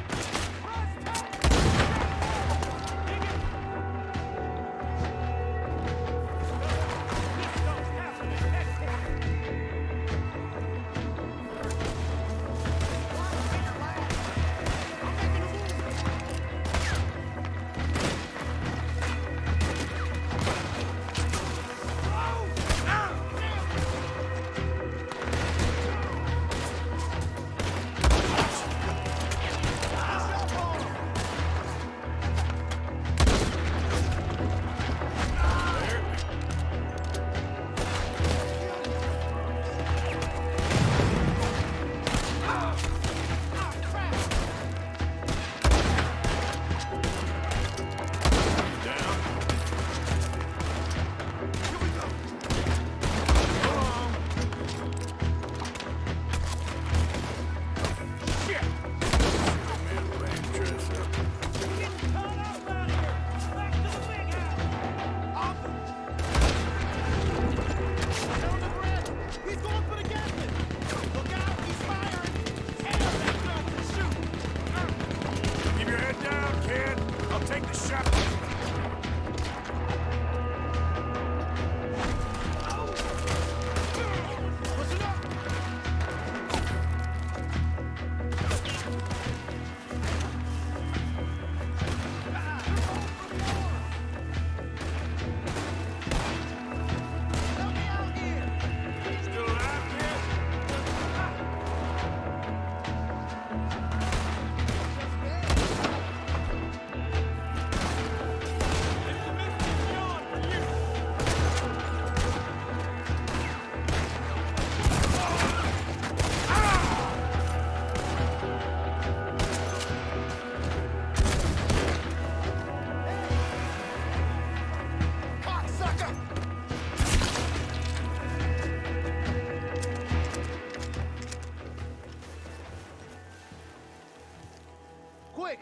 S21: Quick!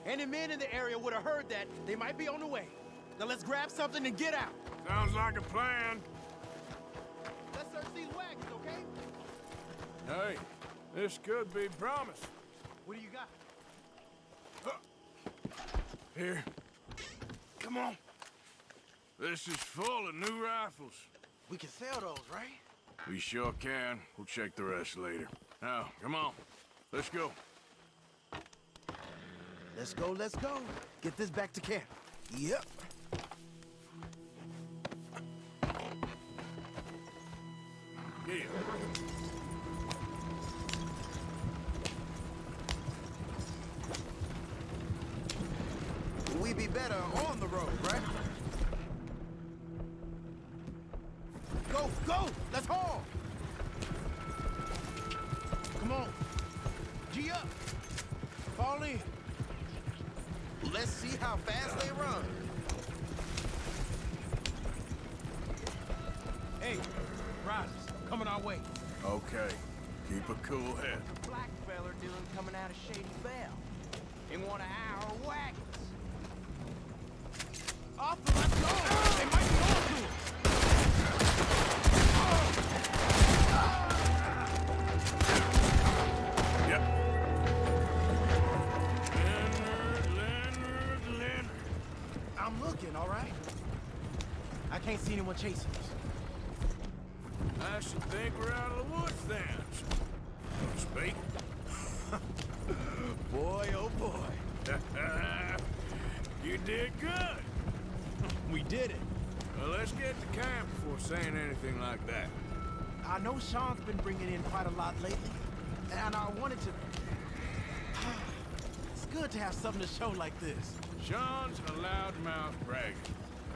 S21: Any men in the area would have heard that. They might be on the way. Now let's grab something and get out.
S4: Sounds like a plan.
S21: Let's search these wagons, okay?
S4: Hey, this could be promise.
S21: What do you got?
S4: Here. Come on. This is full of new rifles.
S21: We can sell those, right?
S4: We sure can. We'll check the rest later. Now, come on. Let's go.
S21: Let's go, let's go. Get this back to camp. Yep.
S4: Yeah.
S21: We'd be better on the road, right? Go, go! Let's haul! Come on. G up. Fall in. Let's see how fast they run. Hey, riders, coming our way.
S4: Okay. Keep a cool head.
S18: Black feller doing coming out of Shady Bell in one of our wagons.
S21: Arthur, let's go! They might be on to us.
S4: Yep. Leonard.
S21: I'm looking, all right? I can't see anyone chasing us.
S4: I should think we're out of the woods then. Speak.
S21: Boy, oh boy.
S4: You did good.
S21: We did it.
S4: Well, let's get to camp before saying anything like that.
S21: I know Sean's been bringing in quite a lot lately, and I wanted to... It's good to have something to show like this.
S4: Sean's a loudmouth bragger.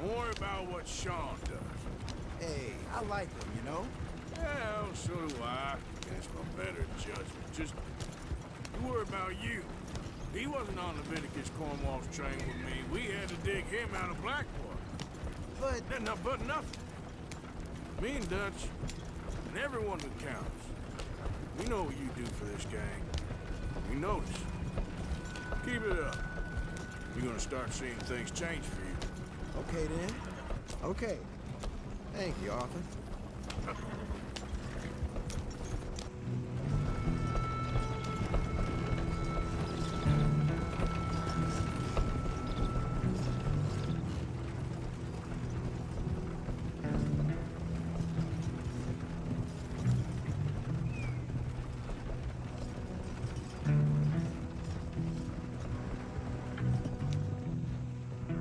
S4: Don't worry about what Sean does.
S21: Hey, I like him, you know?
S4: Well, so do I. Against my better judgment. Just you worry about you. He wasn't on Leviticus Cornwall's train with me. We had to dig him out of Blackwater. But nothing. Me and Dutch, and everyone who counts. We know what you do for this gang. We notice. Keep it up. You're gonna start seeing things change for you.
S21: Okay, then. Okay. Thank you, Arthur.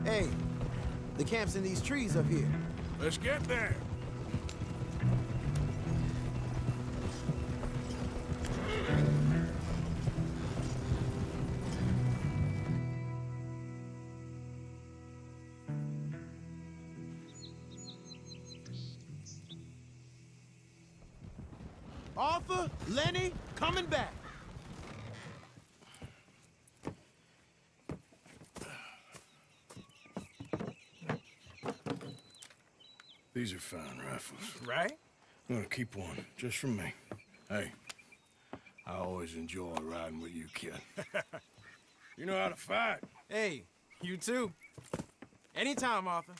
S21: Hey, the camp's in these trees up here.
S4: Let's get there.
S21: Arthur, Lenny, coming back.
S4: These are fine rifles.
S21: Right?
S4: I'm gonna keep one, just for me. Hey, I always enjoy riding with you, kid. You know how to fight.
S21: Hey, you too. Anytime, Arthur.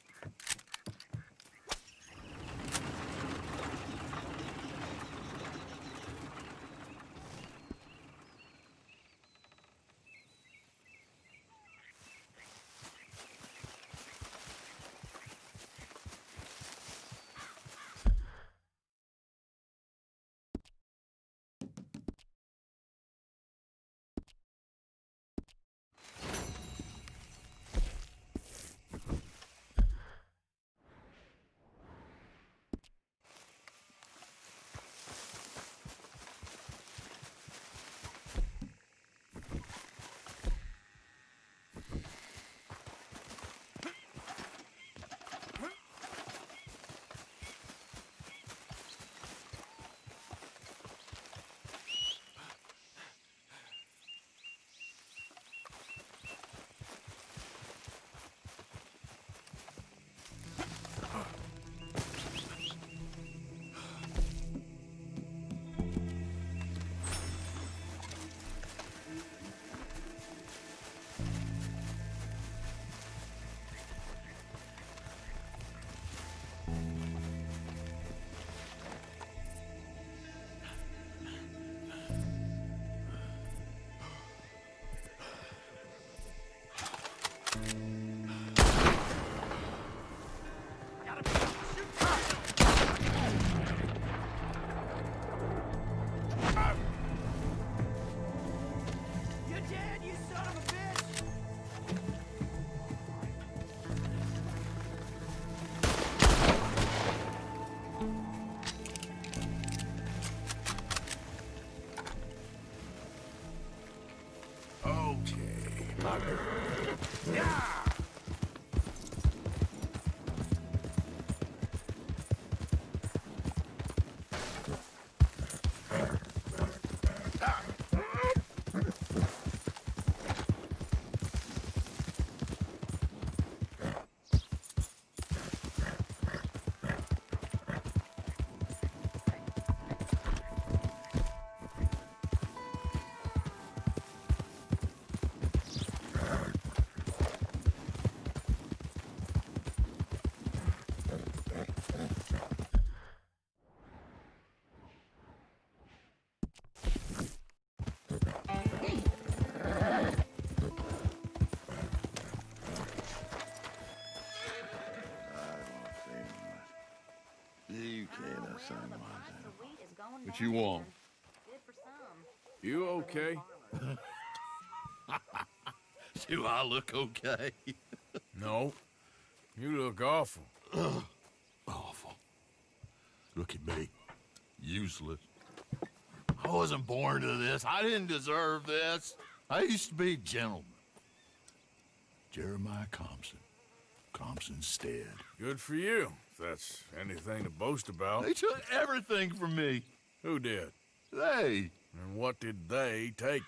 S7: you can't say nothing. What you want?
S4: You okay?
S7: Do I look okay?
S4: No. You look awful.
S7: Awful. Look at me. Useless. I wasn't born to this. I didn't deserve this. I used to be a gentleman. Jeremiah Compson. Compson Stead.
S4: Good for you, if that's anything to boast about.
S7: They took everything from me.
S4: Who did?
S7: They.
S4: And what did they take?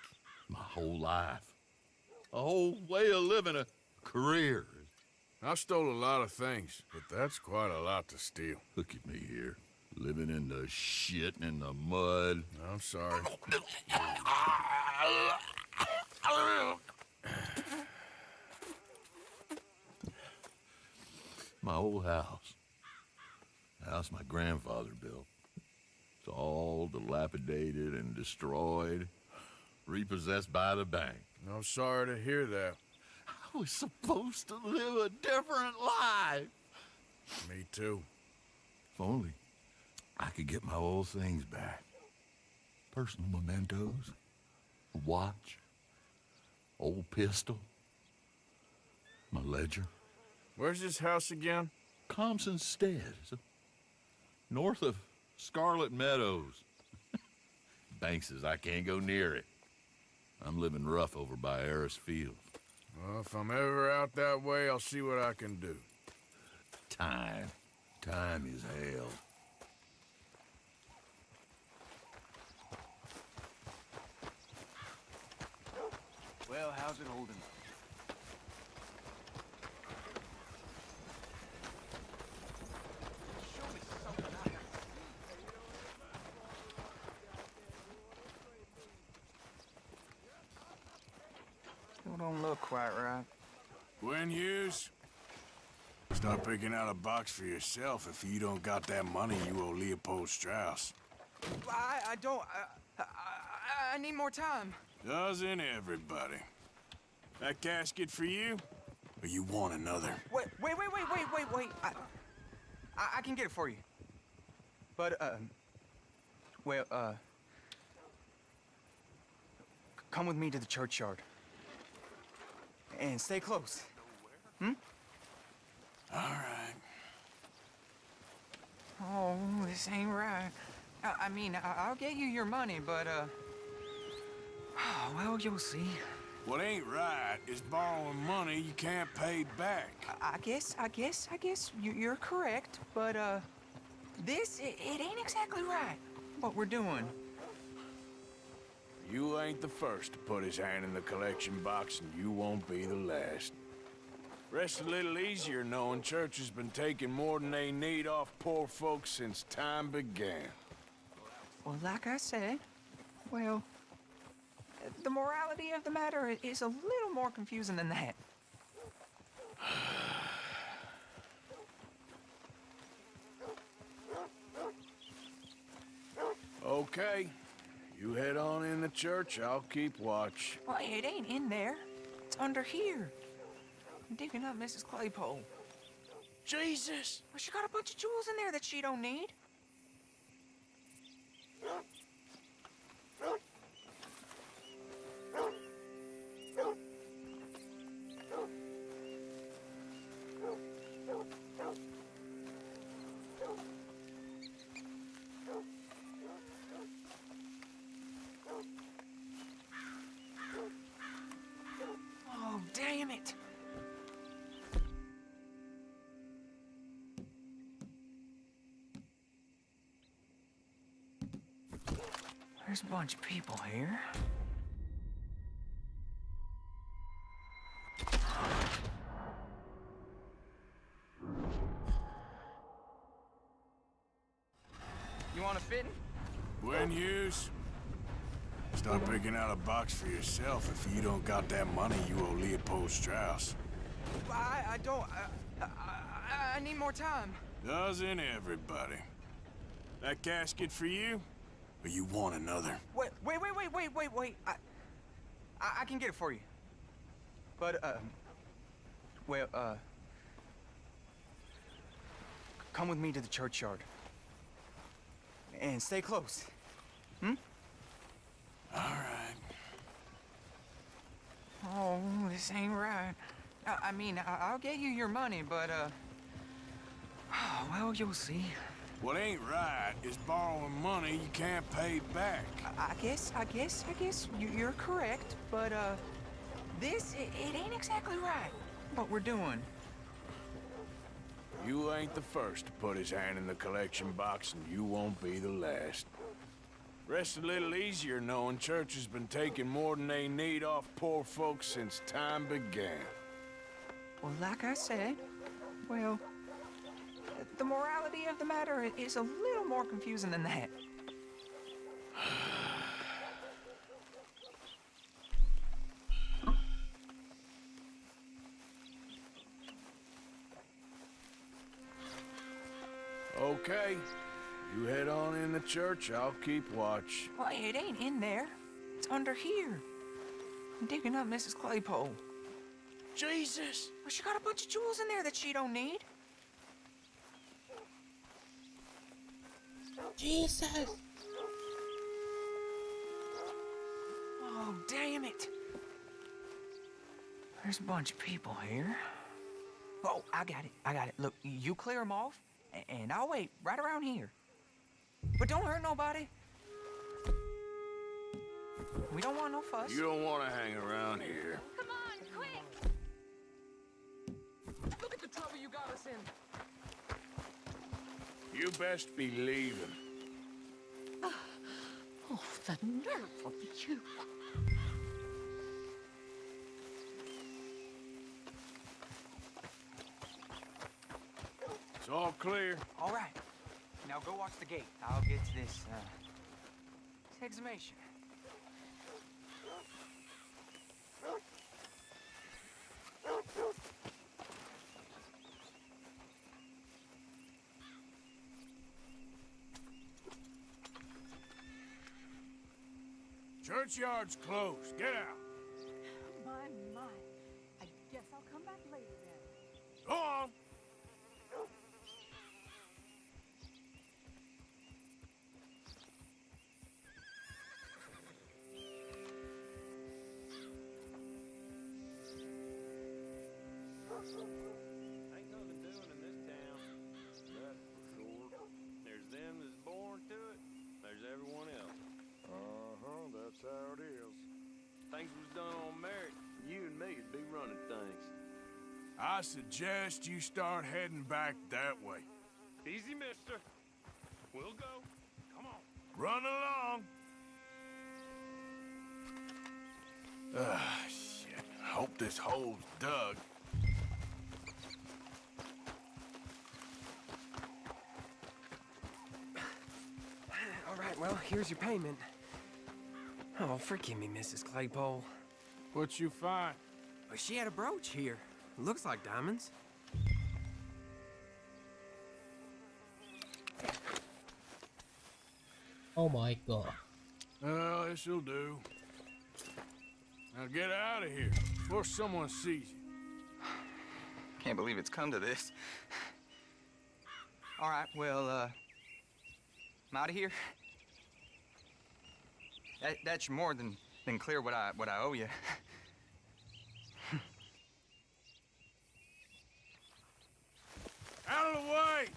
S7: My whole life. A whole way of living, a career.
S4: I stole a lot of things, but that's quite a lot to steal.
S7: Look at me here, living in the shit and in the mud.
S4: I'm sorry.
S7: My old house. The house my grandfather built. It's all dilapidated and destroyed, repossessed by the bank.
S4: I'm sorry to hear that.
S7: I was supposed to live a different life.
S4: Me too.
S7: If only I could get my old things back. Personal mementos, a watch, old pistol, my ledger.
S4: Where's this house again?
S7: Compson Stead, north of Scarlet Meadows. Bank says I can't go near it. I'm living rough over by Harris Field.
S4: Well, if I'm ever out that way, I'll see what I can do.
S7: Time. Time is hell.
S21: Well, how's it holding up?
S18: Still don't look quite right.
S4: Gwen Hughes, start picking out a box for yourself. If you don't got that money, you owe Leopold Strauss.
S18: I don't... I need more time.
S4: Doesn't everybody? That casket for you? Or you want another?
S18: Wait. I can get it for you. But, come with me to the churchyard. And stay close. Hmm?
S4: All right.
S18: Oh, this ain't right. I mean, I'll get you your money, but, well, you'll see.
S4: What ain't right is borrowing money you can't pay back.
S18: I guess you're correct, but, this, it ain't exactly right, what we're doing.
S4: You ain't the first to put his hand in the collection box, and you won't be the last. Rests a little easier knowing church has been taking more than they need off poor folks since time began.
S18: Well, like I said, well, the morality of the matter is a little more confusing than that.
S4: Okay. You head on in the church, I'll keep watch.
S18: Well, it ain't in there. It's under here. I'm digging up Mrs. Claypole.
S4: Jesus!
S18: Well, she got a bunch of jewels in there that she don't need. Oh, damn it! There's a bunch of people here. You want a fitting?
S4: Gwen Hughes, start picking out a box for yourself. If you don't got that money, you owe Leopold Strauss.
S18: I don't... I need more time.
S4: Doesn't everybody? That casket for you? Or you want another?
S18: Wait. I can get it for you. But, come with me to the churchyard.
S13: And stay close. Hmm?
S4: All right.
S13: Oh, this ain't right. I mean, I'll get you your money, but, well, you'll see.
S4: What ain't right is borrowing money you can't pay back.
S13: I guess you're correct, but, this, it ain't exactly right, what we're doing.
S4: You ain't the first to put his hand in the collection box, and you won't be the last. Rests a little easier knowing church has been taking more than they need off poor folks since time began.
S13: Well, like I said, well, the morality of the matter is a little more confusing than that.
S4: Okay, you head on in the church, I'll keep watch.
S13: Well, it ain't in there. It's under here. I'm digging up Mrs. Claypole.
S4: Jesus!
S13: Well, she got a bunch of jewels in there that she don't need.
S1: Jesus!
S13: Oh, damn it. There's a bunch of people here. Oh, I got it. Look, you clear them off, and I'll wait right around here. But don't hurt nobody. We don't want no fuss.
S4: You don't want to hang around here.
S15: Come on, quick! Look at the trouble you got us in.
S4: You best be leaving.
S15: Oh, the nerve of you.
S4: It's all clear.
S13: All right. Now go watch the gate. I'll get to this exhumation.
S4: Churchyard's closed. Get out.
S15: My. I guess I'll come back later then.
S4: Go on.
S11: Ain't nothing doing in this town. That's for sure. There's them that's born to it. There's everyone else.
S7: That's how it is.
S11: Things was done on merit. You and me'd be running things.
S4: I suggest you start heading back that way.
S11: Easy, mister. We'll go. Come on.
S4: Run along. Shit. Hope this hole's dug.
S9: All right, well, here's your payment. Oh, forgive me, Mrs. Claypole.
S4: What'd you find?
S9: Well, she had a brooch here. Looks like diamonds.
S1: Oh my god.
S4: Well, this'll do. Now get out of here before someone sees you.
S13: Can't believe it's come to this. All right, well, I'm out of here. That's more than clear what I owe you.
S4: Out of the way!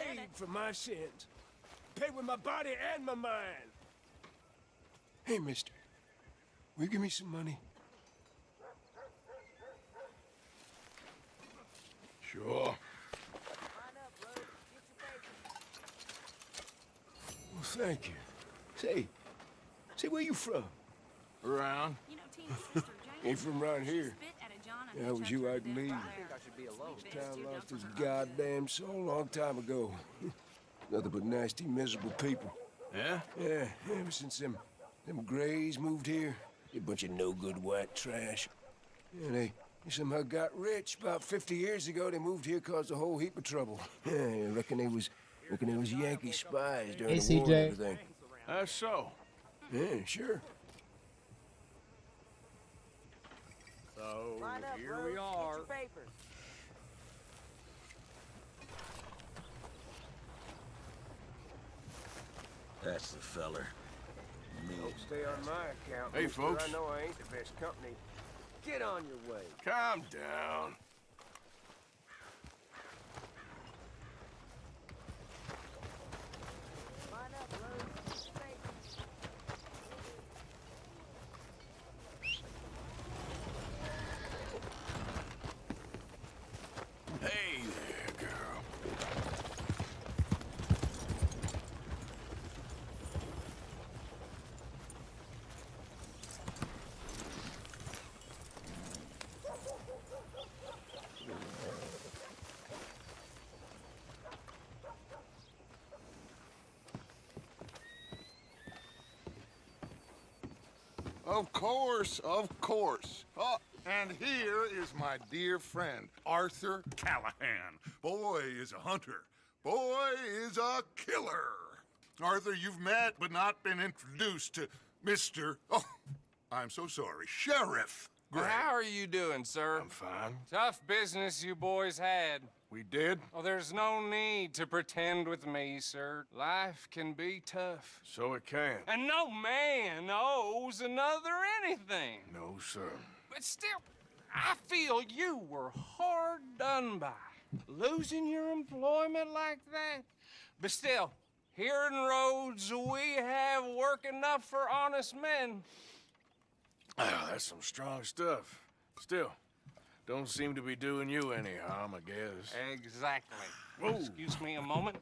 S21: paid for my sins. Paid with my body and my mind. Hey, mister. Will you give me some money?
S4: Sure.
S21: Well, thank you. Say, where you from?
S4: Around.
S21: Ain't from around here. Yeah, it was you I'd leave. This town lost its goddamn soul a long time ago. Nothing but nasty, miserable people.
S4: Yeah?
S21: Yeah, ever since them Grays moved here, a bunch of no-good white trash. Yeah, they somehow got rich. About 50 years ago, they moved here, caused a whole heap of trouble. Yeah, I reckon they was Yankee spies during the war and everything.
S4: That's so.
S21: Yeah, sure.
S19: So, here we are.
S21: That's the feller. Don't stay on my account.
S4: Hey,
S21: mister.
S4: folks.
S21: I know I ain't the best company. Get on your way.
S4: Calm down. Hey there, girl.
S7: Of course, of course. Oh, and here is my dear friend, Arthur Callahan. Boy is a hunter. Boy is a killer. Arthur, you've met but not been introduced to Mr. Oh, I'm so sorry, Sheriff Gray.
S14: How are you doing, sir?
S4: I'm fine.
S14: Tough business you boys had.
S4: We did?
S14: Oh, there's no need to pretend with me, sir. Life can be tough.
S4: So it can.
S14: And no man owes another anything.
S4: No, sir.
S14: But still, I feel you were hard done by. Losing your employment like that. But still, here in Rhodes, we have work enough for honest men.
S4: Ah, that's some strong stuff. Still, don't seem to be doing you any harm, I guess.
S14: Exactly.
S4: Whoa.
S14: Excuse me a moment.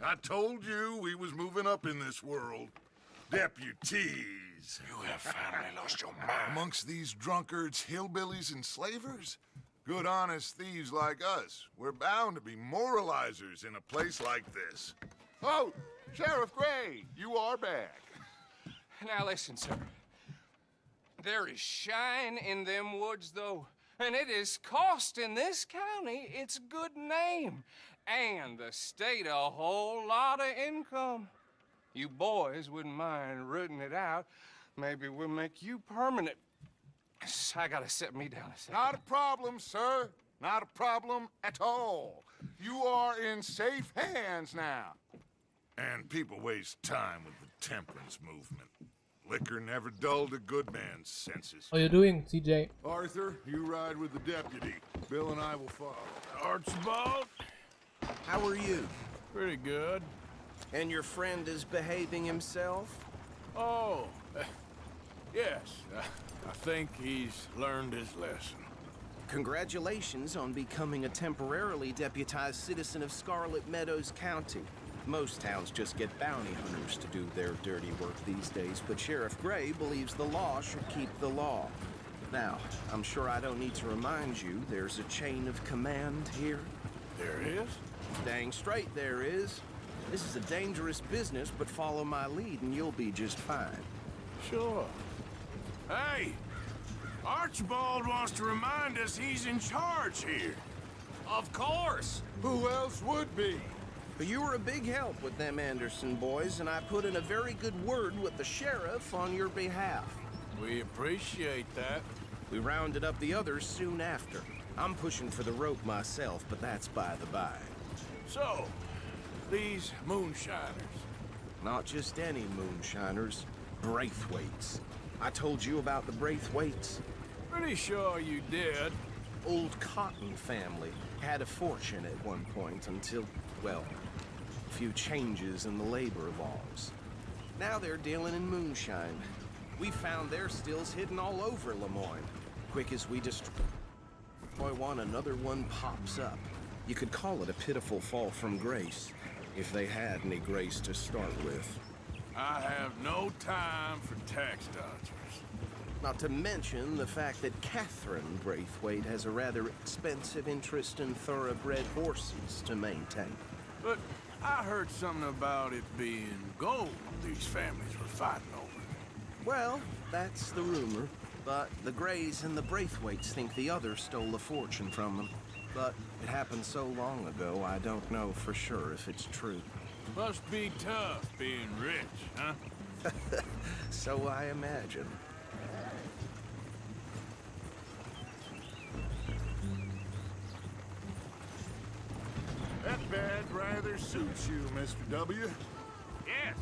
S2: I told you we was moving up in this world. Deputies.
S4: You have finally lost your mind.
S2: Amongst these drunkards, hillbillies, and slavers? Good, honest thieves like us. We're bound to be moralizers in a place like this.
S7: Oh, Sheriff Gray, you are back.
S14: Now listen, sir. There is shine in them woods, though, and it is costing this county its good name and the state a whole lot of income. You boys wouldn't mind rooting it out. Maybe we'll make you permanent. I gotta sit me down a second.
S7: Not a problem, sir. Not a problem at all. You are in safe hands now.
S2: And people waste time with the temperance movement. Liquor never dulled a good man's senses.
S1: How are you doing, CJ?
S7: Arthur, you ride with the deputy. Bill and I will follow.
S4: Archibald?
S9: How are you?
S4: Pretty good.
S9: And your friend is behaving himself?
S4: Oh, yes. I think he's learned his lesson.
S9: Congratulations on becoming a temporarily deputized citizen of Scarlet Meadows County. Most towns just get bounty hunters to do their dirty work these days, but Sheriff Gray believes the law should keep the law. Now, I'm sure I don't need to remind you there's a chain of command here.
S4: There is?
S9: Dang straight there is. This is a dangerous business, but follow my lead and you'll be just fine.
S4: Sure. Hey! Archibald wants to remind us he's in charge here.
S14: Of course!
S7: Who else would be?
S9: But you were a big help with them Anderson boys, and I put in a very good word with the sheriff on your behalf.
S4: We appreciate that.
S9: We rounded up the others soon after. I'm pushing for the rope myself, but that's by the by.
S4: So, these moonshiners.
S9: Not just any moonshiners, Braithwaites. I told you about the Braithwaites.
S4: Pretty sure you did.
S9: Old Cotton family had a fortune at one point until, well, a few changes in the labor laws. Now they're dealing in moonshine. We found their stills hidden all over Lemoyne. Quick as we destroy one, another one pops up. You could call it a pitiful fall from grace, if they had any grace to start with.
S4: I have no time for tax dodgers.
S9: Not to mention the fact that Catherine Braithwaite has a rather expensive interest in thoroughbred horses to maintain.
S4: But I heard something about it being gold these families were fighting over.
S9: Well, that's the rumor. But the Greys and the Braithwaites think the others stole a fortune from them. But it happened so long ago, I don't know for sure if it's true.
S4: Must be tough being rich, huh?
S9: So I imagine.
S7: That badge rather suits you, Mr. W.
S5: Yes.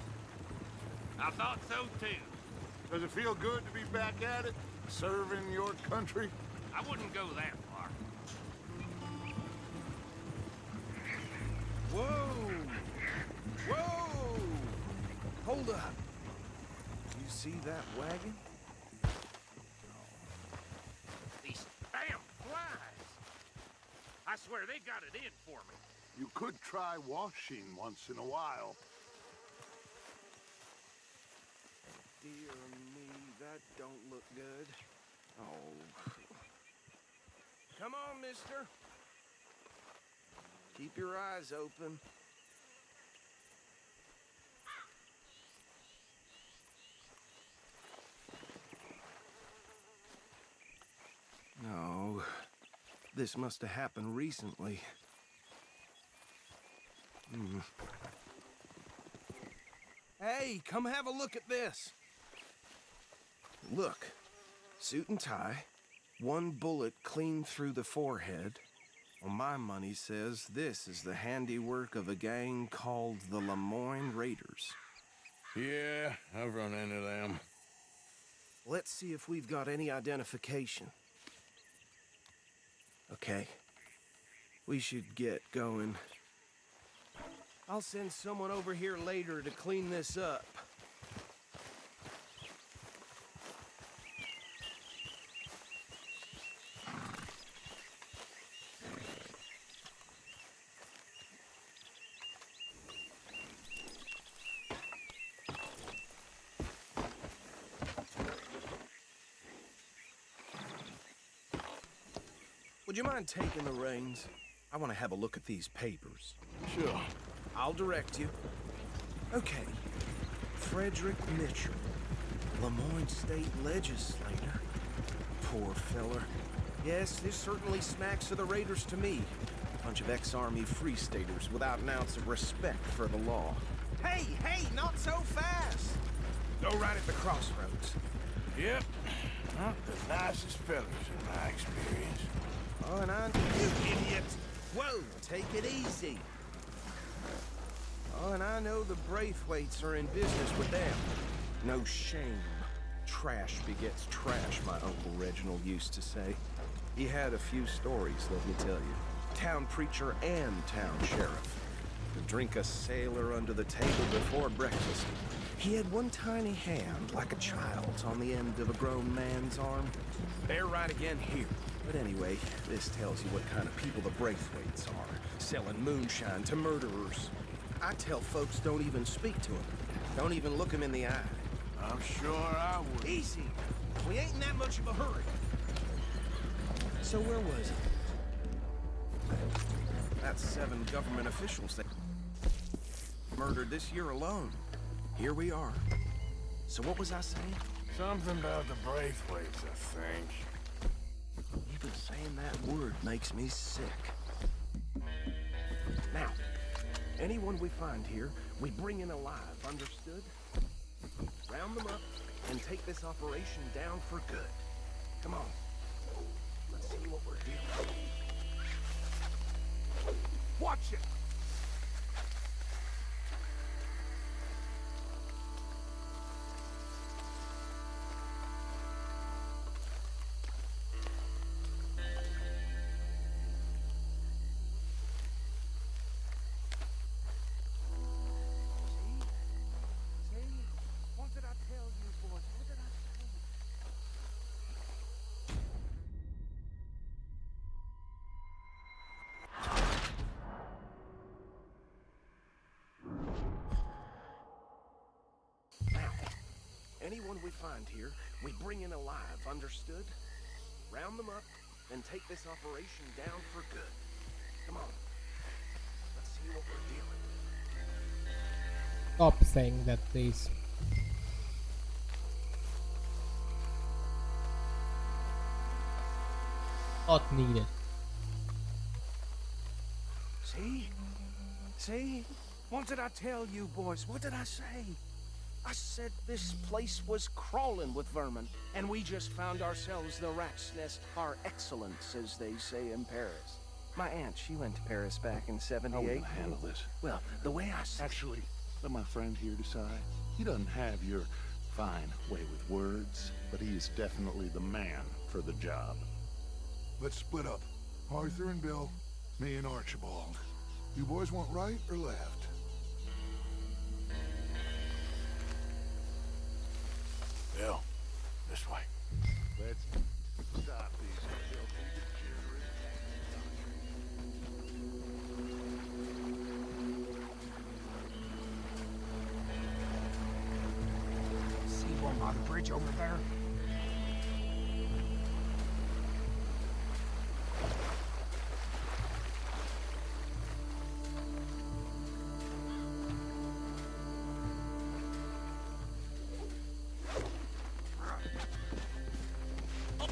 S5: I thought so, too.
S7: Does it feel good to be back at it? Serving your country?
S5: I wouldn't go that far.
S9: Whoa! Whoa! Hold up. You see that wagon?
S5: These damn flies. I swear they got it in for me.
S7: You could try washing once in a while.
S9: Dear me, that don't look good. Oh. Come on, mister. Keep your eyes open. No. This must have happened recently. Hey, come have a look at this. Look. Suit and tie. One bullet clean through the forehead. Well, my money says this is the handiwork of a gang called the Lemoyne Raiders.
S4: Yeah, I've run into them.
S9: Let's see if we've got any identification. Okay. We should get going. I'll send someone over here later to clean this up. Would you mind taking the reins? I want to have a look at these papers.
S4: Sure.
S9: I'll direct you. Okay. Frederick Mitchell, Lemoyne State Legislator. Poor feller. Yes, this certainly smacks of the Raiders to me. Bunch of ex-Army Free Staters without an ounce of respect for the law. Hey, hey, not so fast! Go right at the crossroads.
S4: Yep. Not the nicest fellas in my experience.
S9: Oh, and you idiot! Whoa, take it easy. Oh, and I know the Braithwaites are in business with them. No shame. Trash begets trash, my Uncle Reginald used to say. He had a few stories, let me tell you. Town preacher and town sheriff. Could drink a sailor under the table before breakfast. He had one tiny hand, like a child's, on the end of a grown man's arm. They're right again here. But anyway, this tells you what kind of people the Braithwaites are. Selling moonshine to murderers. I tell folks don't even speak to them. Don't even look them in the eye.
S4: I'm sure I would.
S9: Easy. We ain't in that much of a hurry. So where was it? That's 7 government officials that murdered this year alone. Here we are. So what was I saying?
S4: Something about the Braithwaites, I think.
S9: Even saying that word makes me sick. Now, anyone we find here, we bring in alive, understood? Round them up and take this operation down for good. Come on. Let's see what we're dealing with. Watch it! find here, we bring in alive, understood? Round them up, and take this operation down for good. Come on. Let's see what we're dealing with.
S1: Stop saying that, please. Not needed.
S9: See? See? What did I tell you, boys? What did I say? I said this place was crawling with vermin, and we just found ourselves the rat's nest par excellence, as they say in Paris. My aunt, she went to Paris back in '78.
S7: How are we gonna handle this?
S9: Well, the way I see...
S7: Actually, let my friend here decide. He doesn't have your fine way with words, but he is definitely the man for the job.
S8: Let's split up. Arthur and Bill, me and Archibald. You boys want right or left?
S7: Bill, this way. Let's stop these filthy degenerate
S21: See one by the bridge over there?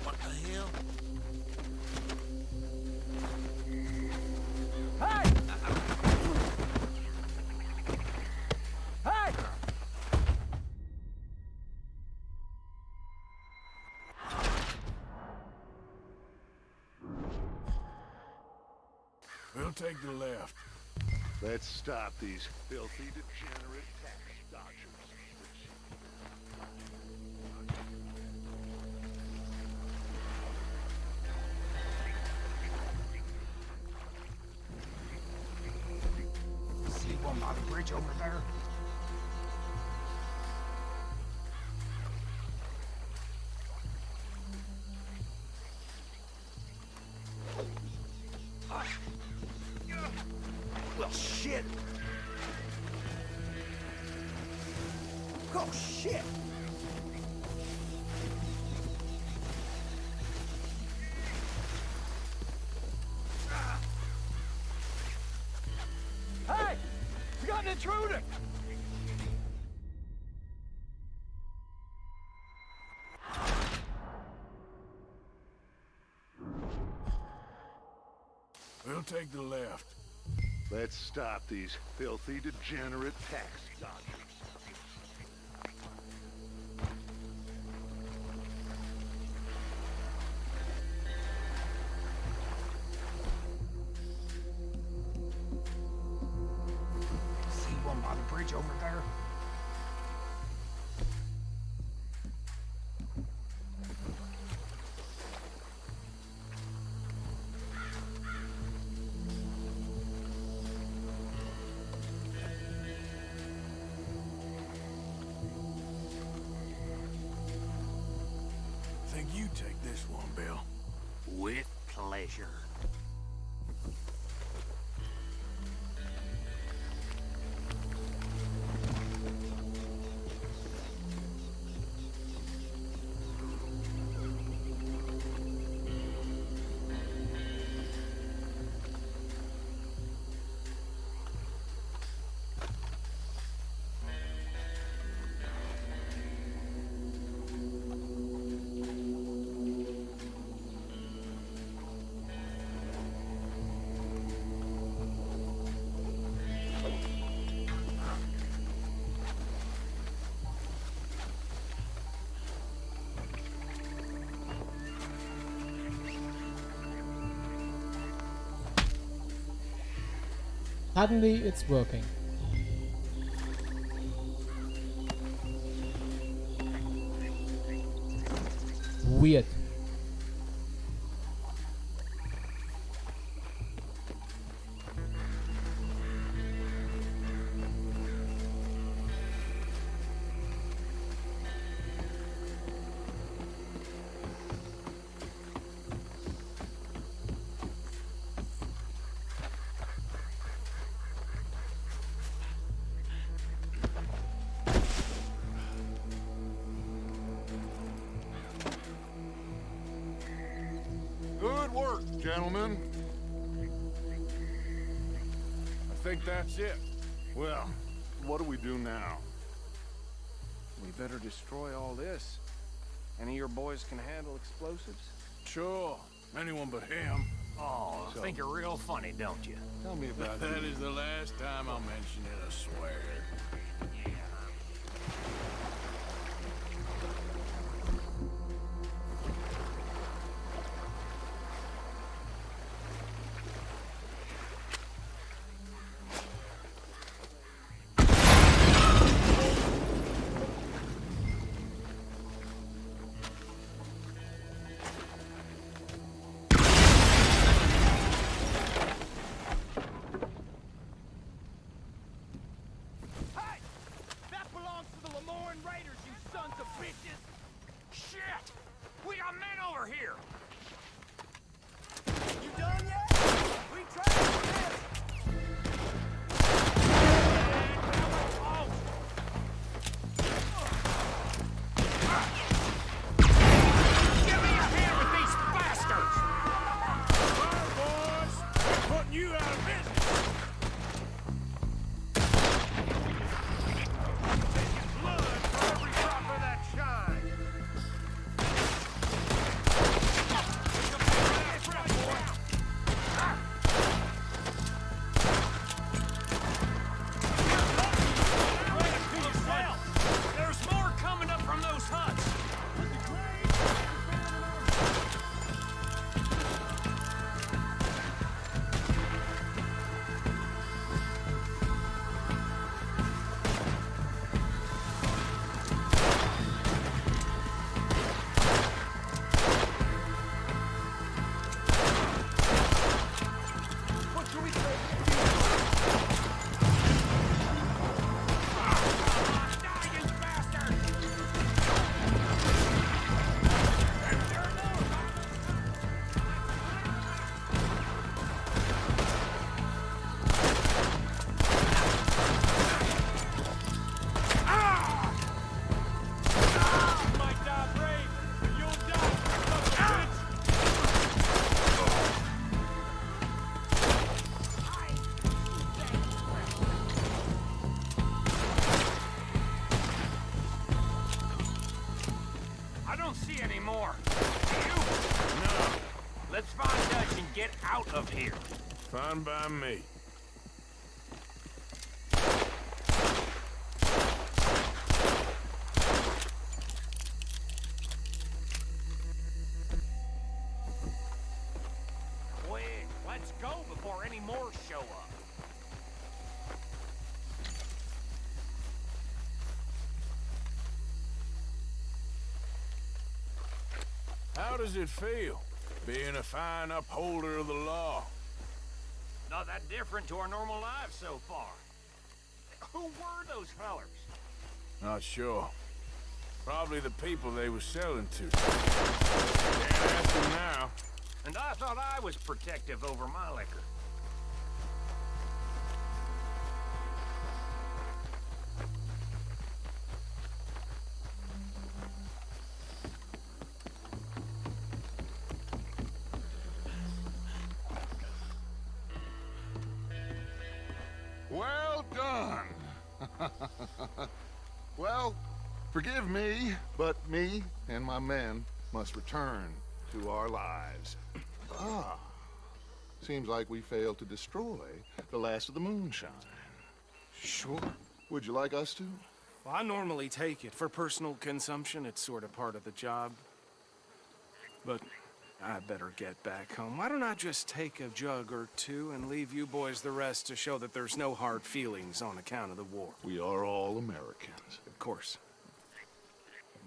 S7: What the hell?
S21: Hey! Hey!
S7: We'll take the left. Let's stop these filthy degenerate tax dodgers.
S21: See one by the bridge over there?
S9: Well, shit! Oh, shit!
S21: Hey! We got an intruder!
S7: We'll take the left. Let's stop these filthy degenerate tax dodgers.
S21: See one by the bridge over there?
S7: Think you take this one, Bill.
S8: With pleasure.
S1: Suddenly it's working. Weird.
S7: Gentlemen?
S4: I think that's it.
S7: Well, what do we do now?
S9: We better destroy all this. Any of your boys can handle explosives?
S4: Sure. Anyone but him.
S5: Oh, I think you're real funny, don't you?
S7: Tell me about
S4: That
S7: it.
S4: is the last time I'll mention it, I swear.
S5: Hey! That belongs to the Lemoyne Raiders, you sons of bitches! Shit! We got men over here! You done yet? We tried for this! Give me a hand with these bastards!
S4: Fire, boys! We're putting you out of business!
S5: Blood for every drop of that shine! There's more coming up from those huts! What should we I don't see any more. Do you?
S4: No.
S5: Let's find Dutch and get out of here.
S4: Fine by me.
S5: Quick, let's go before any more show up.
S4: How does it feel, being a fine upholder of the law?
S5: Not that different to our normal lives so far. Who were those fellers?
S4: Not sure. Probably the people they were selling to. Can't ask them now.
S5: And I thought I was protective over my liquor.
S7: Well done. Well, forgive me, but me and my men must return to our lives. Ah, seems like we failed to destroy the last of the moonshine.
S9: Sure.
S7: Would you like us to?
S9: Well, I normally take it. For personal consumption, it's sort of part of the job. But I better get back home. Why don't I just take a jug or two and leave you boys the rest to show that there's no hard feelings on account of the war?
S7: We are all Americans.
S9: Of course.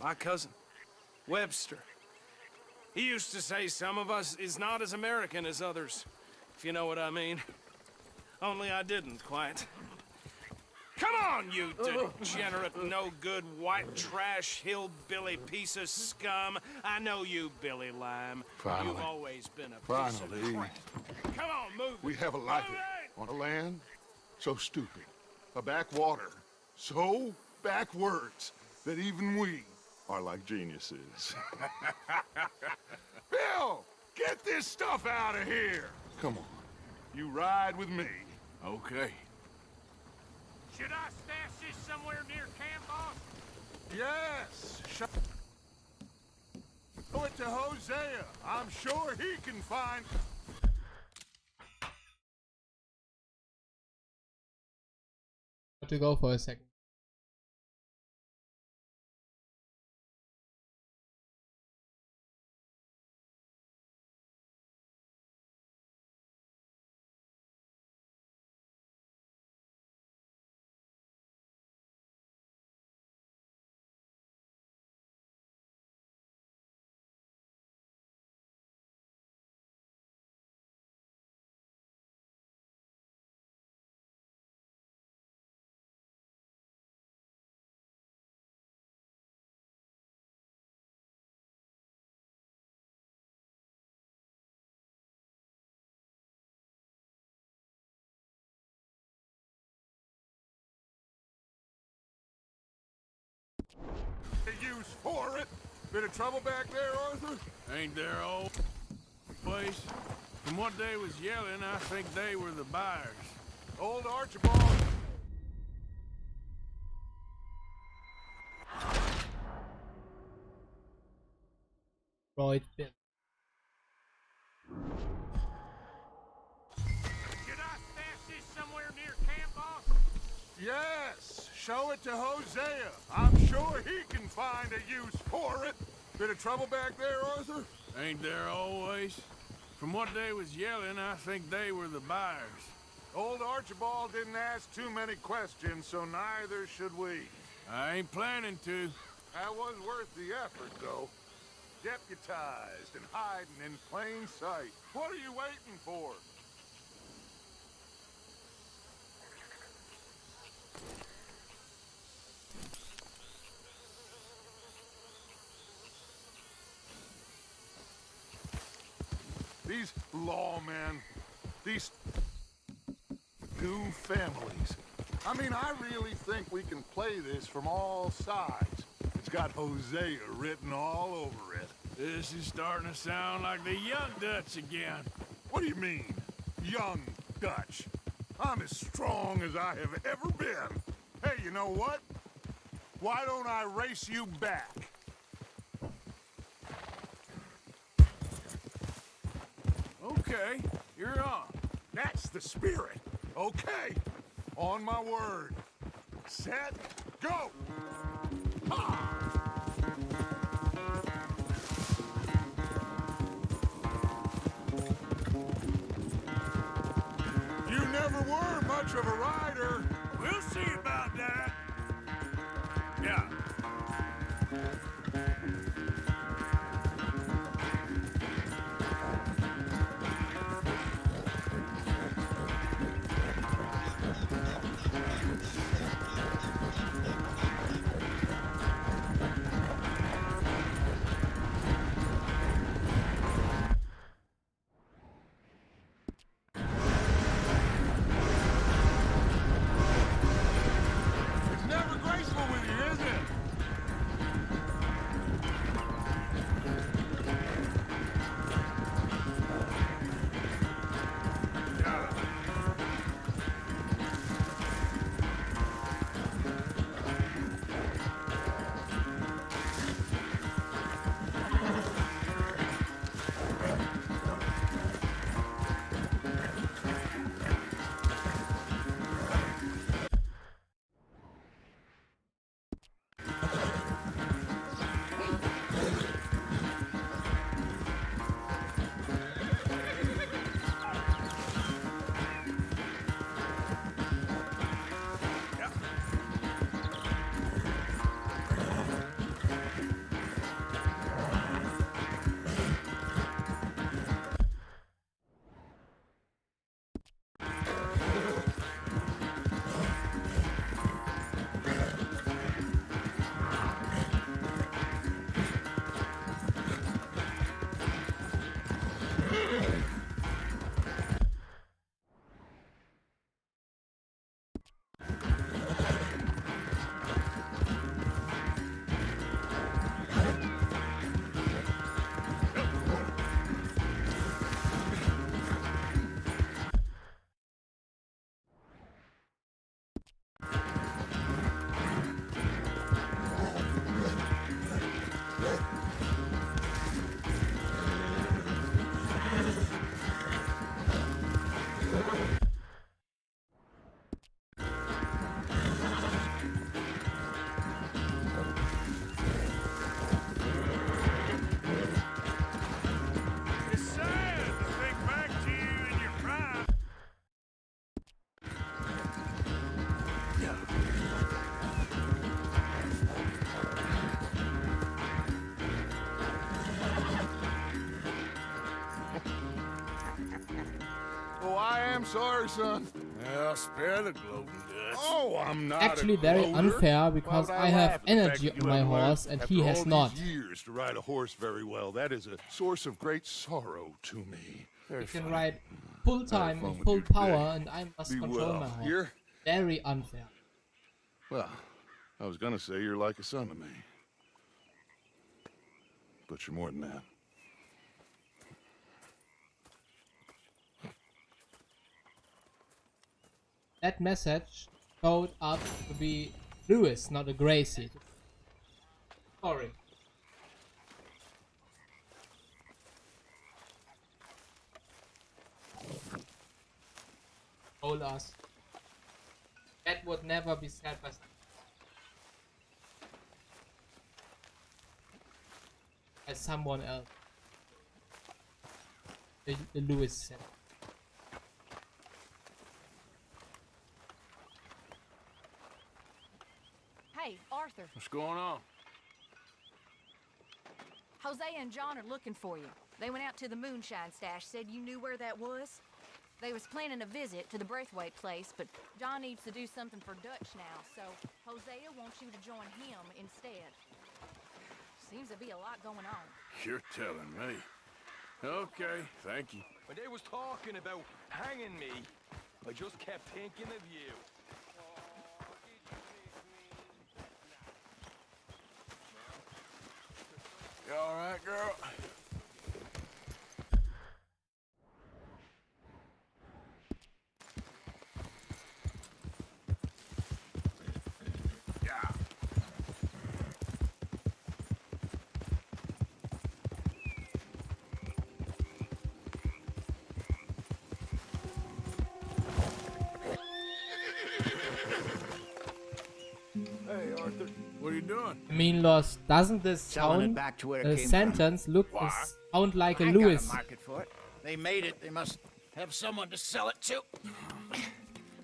S9: My cousin, Webster, he used to say some of us is not as American as others, if you know what I mean. Only I didn't quite. Come on, you degenerate, no-good, white trash, hillbilly piece of scum. I know you, Billy Lime.
S7: Finally.
S9: You've always been a piece of
S7: Finally.
S9: crap. Come on, move
S7: We
S9: it.
S7: have a life
S9: Move it!
S7: on a land so stupid, a backwater so backwards that even we are like geniuses. Bill! Get this stuff out of here! Come on. You ride with me.
S4: Okay.
S5: Should I stash this somewhere near camp, boss?
S7: Yes! Show it to Hosea. I'm sure he can find...
S1: To go for a second.
S7: use for it. Bit of trouble back there, Arthur?
S4: Ain't there old place? From what they was yelling, I think they were the buyers.
S7: Old Archibald.
S1: Bro, it's been.
S5: Should I stash this somewhere near camp, boss?
S7: Yes, show it to Hosea. I'm sure he can find a use for it. Bit of trouble back there, Arthur?
S4: Ain't there always? From what they was yelling, I think they were the buyers.
S7: Old Archibald didn't ask too many questions, so neither should we.
S4: I ain't planning to.
S7: That was worth the effort, though. Deputized and hiding in plain sight. What are you waiting for? These lawmen, these new families. I mean, I really think we can play this from all sides. It's got Hosea written all over it.
S4: This is starting to sound like the Young Dutch again.
S7: What do you mean, Young Dutch? I'm as strong as I have ever been. Hey, you know what? Why don't I race you back?
S4: Okay, you're on.
S7: That's the spirit. Okay, on my word. Set, go! Ha! You never were much of a rider.
S4: We'll see about that. Yeah.
S7: Oh, I am sorry, son.
S4: Well, spare the gloating, Dutch.
S7: Oh, I'm not
S1: Actually
S7: a
S1: very
S7: gloater.
S1: unfair because
S7: Why would
S1: I have
S7: laugh at the fact
S1: energy
S7: that you
S1: on my
S7: haven't learned
S1: horse and he
S7: after
S1: has
S7: all
S1: not.
S7: these years to ride a horse very well. That is a source of great sorrow to me.
S1: He can ride full time
S7: fun
S1: and
S7: with
S1: full
S7: you today.
S1: power and I must
S7: Be
S1: control
S7: well.
S1: my horse.
S7: Here?
S1: Very unfair.
S7: Well, I was gonna say you're like a son to me. But you're more than that.
S1: That message showed up to be Lewis, not a Gracie. Sorry. Told us. That would never be said by someone else. The Lewis said.
S10: Hey, Arthur.
S4: What's going on?
S10: Jose and John are looking for you. They went out to the moonshine stash, said you knew where that was. They was planning a visit to the Braithwaite place, but John needs to do something for Dutch now, so Hosea wants you to join him instead. Seems to be a lot going on.
S4: You're telling me. Okay, thank you.
S19: When they was talking about hanging me, I just kept thinking of you.
S4: You all right, girl? Yeah.
S21: Hey, Arthur.
S4: What are you doing?
S1: I mean, Lost, doesn't this
S21: Selling it
S1: sound,
S21: back to where it came
S1: sentence look
S21: from.
S1: sound like a
S21: I
S1: Lewis?
S21: got a market for it. They made it. They must have someone to sell it to.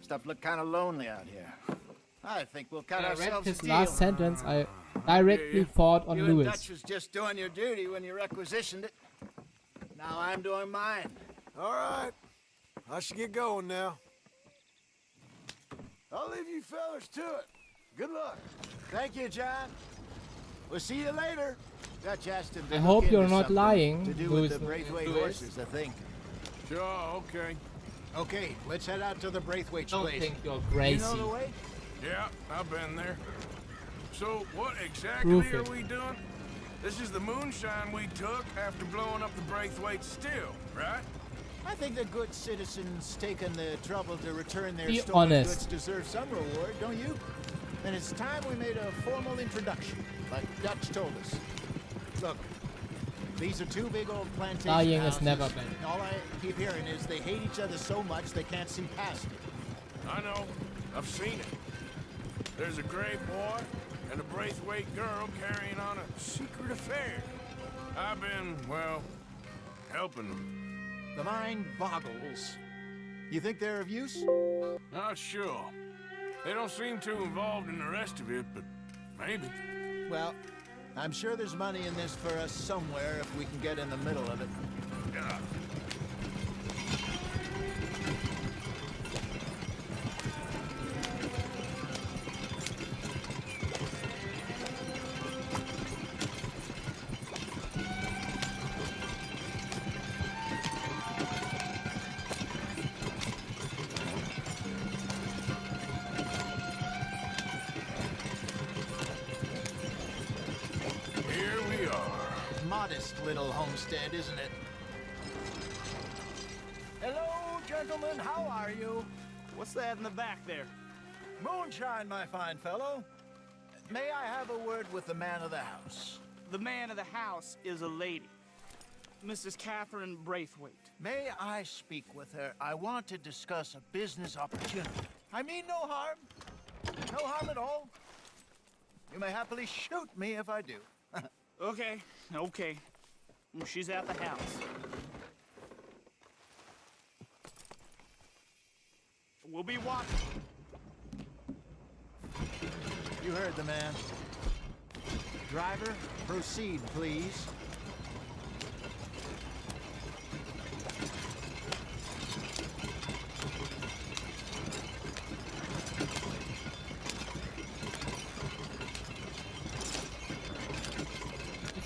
S21: Stuff look kind of lonely out here. I think we'll cut
S1: When I read
S21: ourselves a
S1: his
S21: deal.
S1: last sentence, I directly thought on
S21: You and
S1: Lewis.
S21: Dutch was just doing your duty when you requisitioned it. Now I'm doing mine.
S12: All right. I should get going now.
S21: I'll leave you fellas to it. Good luck. Thank you, John. We'll see you later. Dutch asked him to
S1: I
S21: look
S1: hope you're
S21: into
S1: not
S21: something
S1: lying,
S21: to do
S1: Lewis-
S21: with the Braithwaite
S1: Lewis.
S21: horses, I think.
S4: Sure, okay.
S21: Okay, let's head out to the Braithwaite's
S1: Don't
S21: place.
S1: think you're
S21: You
S1: crazy.
S21: know the way?
S4: Yeah, I've been there. So, what exactly
S1: Proof
S4: are
S1: it.
S4: we doing? This is the moonshine we took after blowing up the Braithwaite still, right?
S21: I think the good citizens taking the trouble to return their
S1: Be
S21: stolen
S1: honest.
S21: goods deserve some reward, don't you? And it's time we made a formal introduction, like Dutch told us. Look, these are two big old plantation
S1: Lying is
S21: houses.
S1: never bad.
S21: And all I keep hearing is they hate each other so much they can't see past it.
S4: I know. I've seen it. There's a gray boy and a Braithwaite girl carrying on a secret affair. I've been, well, helping them.
S21: The mind boggles. You think they're of use?
S4: Not sure. They don't seem too involved in the rest of it, but maybe.
S21: Well, I'm sure there's money in this for us somewhere if we can get in the middle of it.
S4: Yeah. Here we are.
S21: Modest little homestead, isn't it? Hello, gentlemen. How are you?
S5: What's that in the back there?
S21: Moonshine, my fine fellow. May I have a word with the man of the house?
S5: The man of the house is a lady. Mrs. Catherine Braithwaite.
S21: May I speak with her? I want to discuss a business opportunity. I mean no harm. No harm at all. You may happily shoot me if I do.
S5: Okay, okay. She's at the house. We'll be watching.
S21: You heard the man. Driver, proceed, please.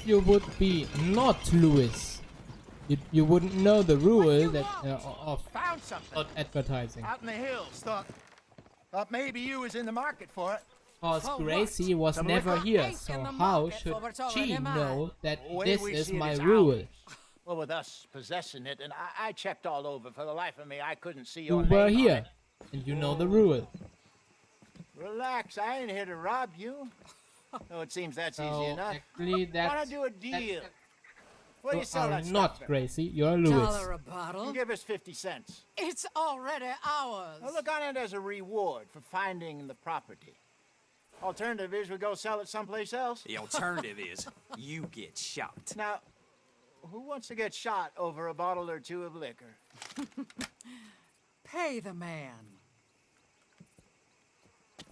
S1: you would be not Lewis, you wouldn't know the rule that of
S21: Found something
S1: not advertising.
S21: out in the hills. Thought maybe you was in the market for it.
S1: Because Gracie was
S21: Some
S1: never
S21: liquor?
S1: here,
S21: Ain't
S1: so
S21: in the
S1: how
S21: market
S1: should
S21: for what's already
S1: she
S21: mine.
S1: know that
S21: Wait,
S1: this
S21: we
S1: is
S21: see it
S1: my
S21: as
S1: rule?
S21: ours.
S16: Well, with us possessing it, and I checked all over. For the life of me, I couldn't see
S1: You
S16: your
S1: were
S16: name on
S1: here,
S16: it.
S1: and you know the rule.
S16: Relax, I ain't here to rob you. Oh, it seems that's
S1: So,
S16: easy enough.
S1: actually,
S16: Why
S1: that's-
S16: not do a deal? What do
S1: You
S16: you sell
S1: are
S16: that stuff
S1: not
S16: for?
S1: Gracie, you're Lewis.
S21: $1 a bottle?
S16: Give us 50 cents.
S21: It's already ours.
S16: Well, look on it as a reward for finding the property. Alternative is we go sell it someplace else.
S13: The alternative is you get shot.
S16: Now, who wants to get shot over a bottle or two of liquor?
S21: Pay the man.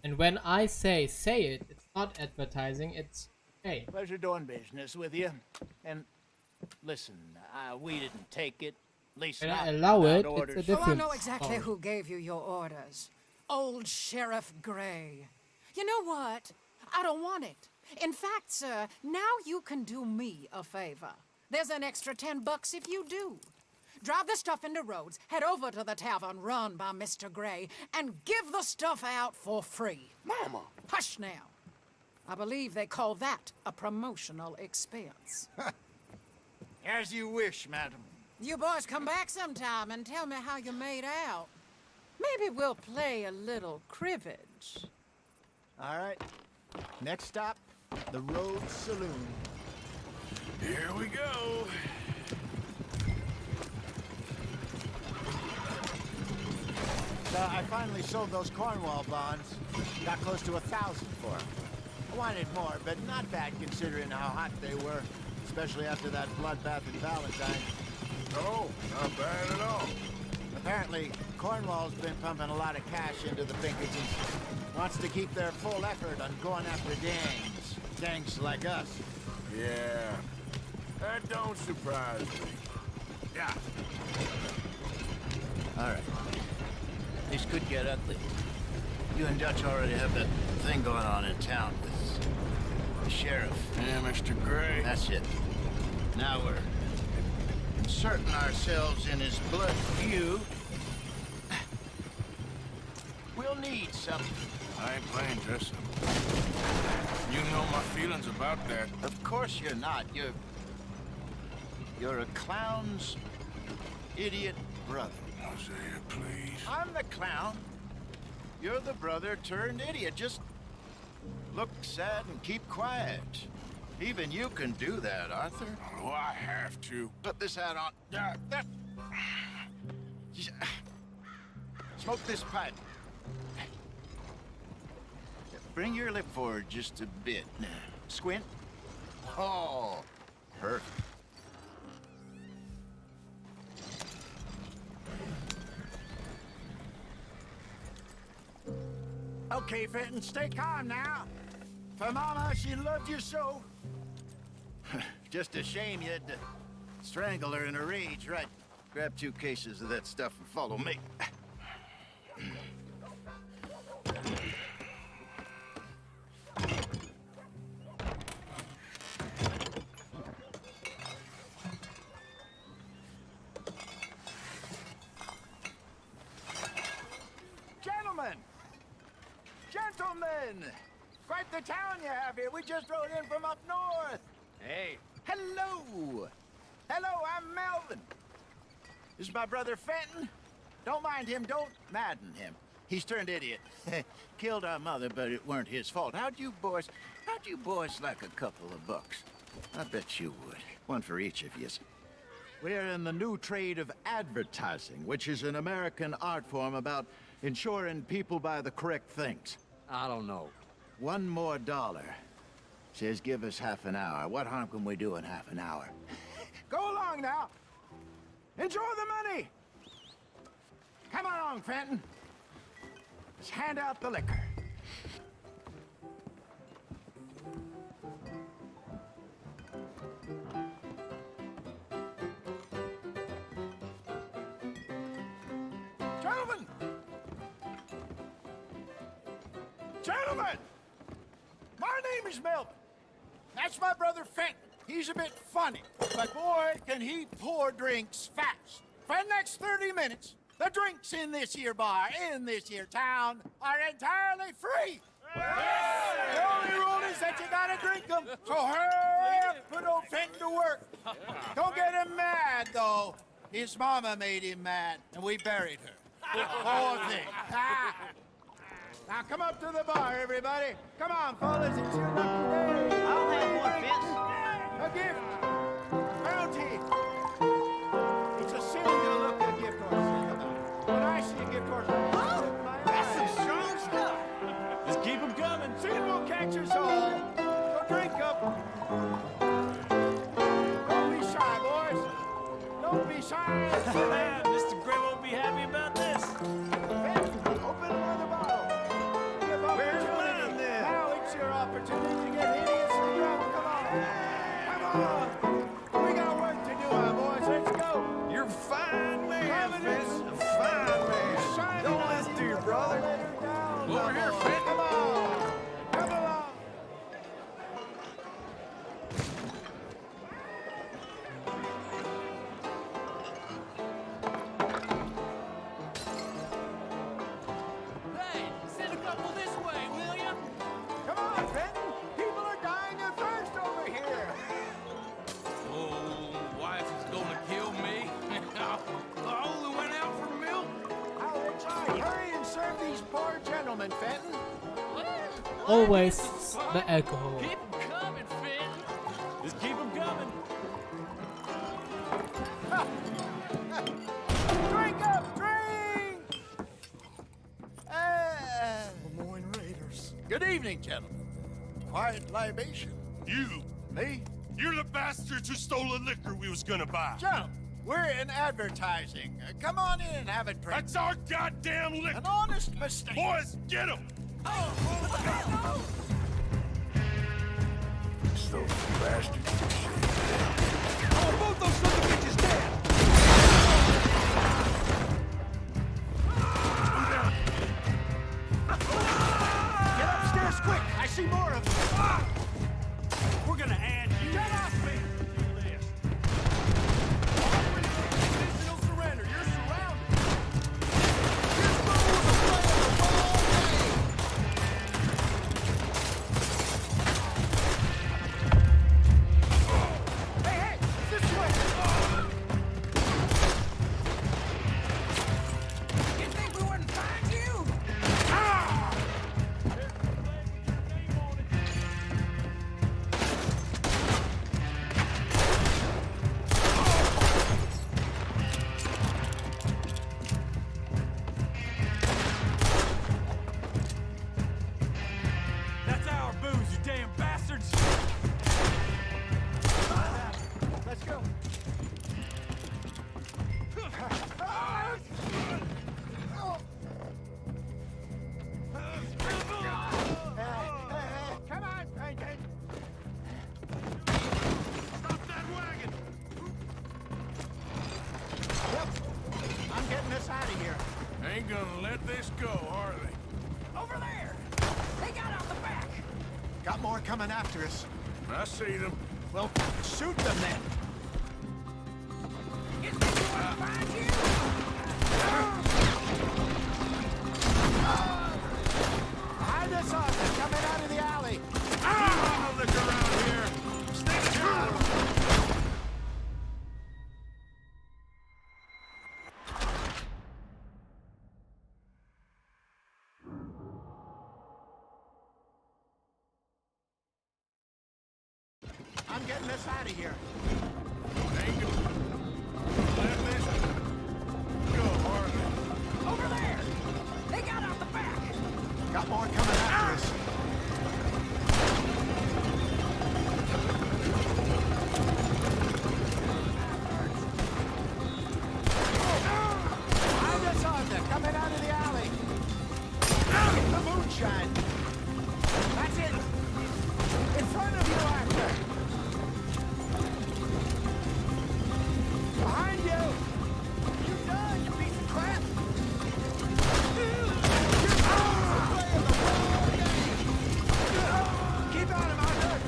S1: And when I say it, it's not advertising, it's hey.
S16: Pleasure doing business with you. And listen, we didn't take it. At least
S1: When
S16: not
S1: I allow
S16: without
S1: it, it's a
S16: orders.
S1: different
S21: Oh, I know exactly
S1: story.
S21: who gave you your orders. Old Sheriff Gray. You know what? I don't want it. In fact, sir, now you can do me a favor. There's an extra $10 if you do. Drive the stuff into Rhodes, head over to the tavern run by Mr. Gray, and give the stuff out for free.
S7: Mama!
S21: Hush now. I believe they call that a promotional expense.
S16: As you wish, madam.
S21: You boys come back sometime and tell me how you made out. Maybe we'll play a little cribbage.
S16: All right. Next stop, the Rhodes Saloon.
S4: Here we go.
S16: So I finally sold those Cornwall bonds. Got close to 1,000 for them. I wanted more, but not bad considering how hot they were, especially after that bloodbath in Valentine.
S7: Oh, not bad at all.
S16: Apparently, Cornwall's been pumping a lot of cash into the Pinkertons. Wants to keep their full effort on going after gangs. Gangs like us.
S7: Yeah, that don't surprise me.
S16: Yeah. All right. This could get ugly. You and Dutch already have that thing going on in town with the sheriff.
S4: Yeah, Mr. Gray.
S16: That's it. Now we're inserting ourselves in his blood feud. We'll need something.
S4: I ain't playing dress up. You know my feelings about that.
S16: Of course you're not. You're a clown's idiot brother.
S4: Hosea, please.
S16: I'm the clown. You're the brother turned idiot. Just look sad and keep quiet. Even you can do that, Arthur.
S4: Oh, I have to.
S16: Put this hat on. Smoke this pipe. Bring your lip forward just a bit. Squint. Oh, perfect. Okay, Fenton, stay calm now. For Mama, she loved you so. Just a shame you had to strangle her in a rage, right? Grab 2 cases of that stuff and follow me. Gentlemen! Gentlemen! Quite the town you have here. We just rode in from up north. Hey. Hello! Hello, I'm Melvin. This is my brother Fenton. Don't mind him, don't madden him. He's turned idiot. Killed our mother, but it weren't his fault. How'd you boys like a couple of bucks? I bet you would. One for each of you. We're in the new trade of advertising, which is an American art form about ensuring people buy the correct things.
S20: I don't know.
S16: $1 more. Says give us half an hour. What harm can we do in half an hour? Go along now. Enjoy the money. Come along, Fenton. Let's hand out the liquor. Gentlemen! Gentlemen! My name is Melvin. That's my brother Fenton. He's a bit funny, but boy, can he pour drinks fast. For the next 30 minutes, the drinks in this here bar, in this here town, are entirely free. The only rule is that you gotta drink them. So hurry up, put old Fenton to work. Don't get him mad, though. His mama made him mad, and we buried her. Poor thing. Now come up to the bar, everybody. Come on, fellas, it's your lucky day. I'll have one, Fitz. A gift. Bounty. It's a sin to look at a gift horse. When I see a gift horse, that's some strong stuff.
S20: Just keep them coming.
S16: Sin will catch us all. So drink up. Don't be shy, boys. Don't be shy.
S20: Mr. Gray won't be happy about this.
S16: Open another bottle. Give opportunity. Now it's your opportunity to get hideously drunk. Come on. Come on. We got work to do, our boys. Let's go.
S9: You're a fine man, Fitz. A fine man. Don't listen to your brother.
S16: Over here, Fitz. Come on. Come along.
S15: Hey, send a couple this way, will ya?
S16: Come on, Fenton. People are dying of thirst over here.
S4: Oh, wife is gonna kill me. I only went out for milk.
S16: That's right. Hurry and serve these poor gentlemen, Fenton.
S1: Always the alcohol.
S15: Keep 'em coming, Fenton.
S20: Just keep them coming.
S16: Drink up, drink! Lemoyne Raiders. Good evening, gentlemen. Quiet libation.
S2: You?
S16: Me?
S2: You're the bastards who stole the liquor we was gonna buy.
S16: Gentlemen, we're in advertising. Come on in and have it drink.
S2: That's our goddamn liquor.
S16: An honest mistake.
S2: Boys, get him!
S7: Those bastards.
S9: Oh, both those sons of bitches dead!
S16: Get upstairs quick. I see more of them.
S20: We're gonna add you.
S16: Get off me!
S9: No surrender. You're surrounded.
S16: Hey, this way!
S13: You think we wouldn't find you?
S20: That's our booze, you damn bastards.
S16: Let's go. Come on, Pancake.
S2: Stop that wagon!
S16: Yep. I'm getting us out of here.
S4: Ain't gonna let this go, are they?
S16: Over there. They got out the back. Got more coming after us.
S4: I see them.
S16: Well, shoot them then.
S13: You think we wouldn't find you?
S16: Behind us on them, coming out of the alley.
S2: Ah! Look around here! Stay down!
S16: I'm getting us out of here.
S4: Ain't gonna let this go, are they?
S13: Over there! They got out the back!
S16: Got more coming after us. Behind us on them, coming out of the alley. The moonshine. That's it. In front of you, actor. Behind you. You done, you piece of crap. Keep on him, Arthur.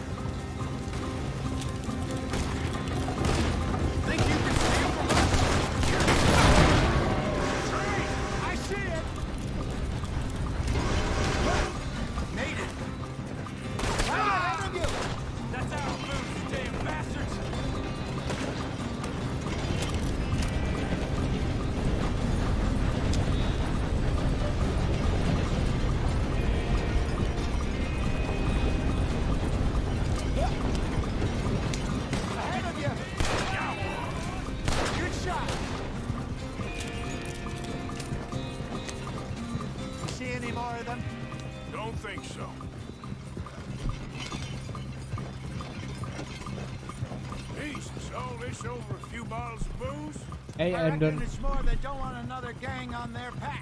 S16: more of them?
S4: Don't think so. Jesus, all this over a few bottles of booze?
S1: Hey,
S16: I
S1: and
S16: reckon it's more they don't want another gang on their patch.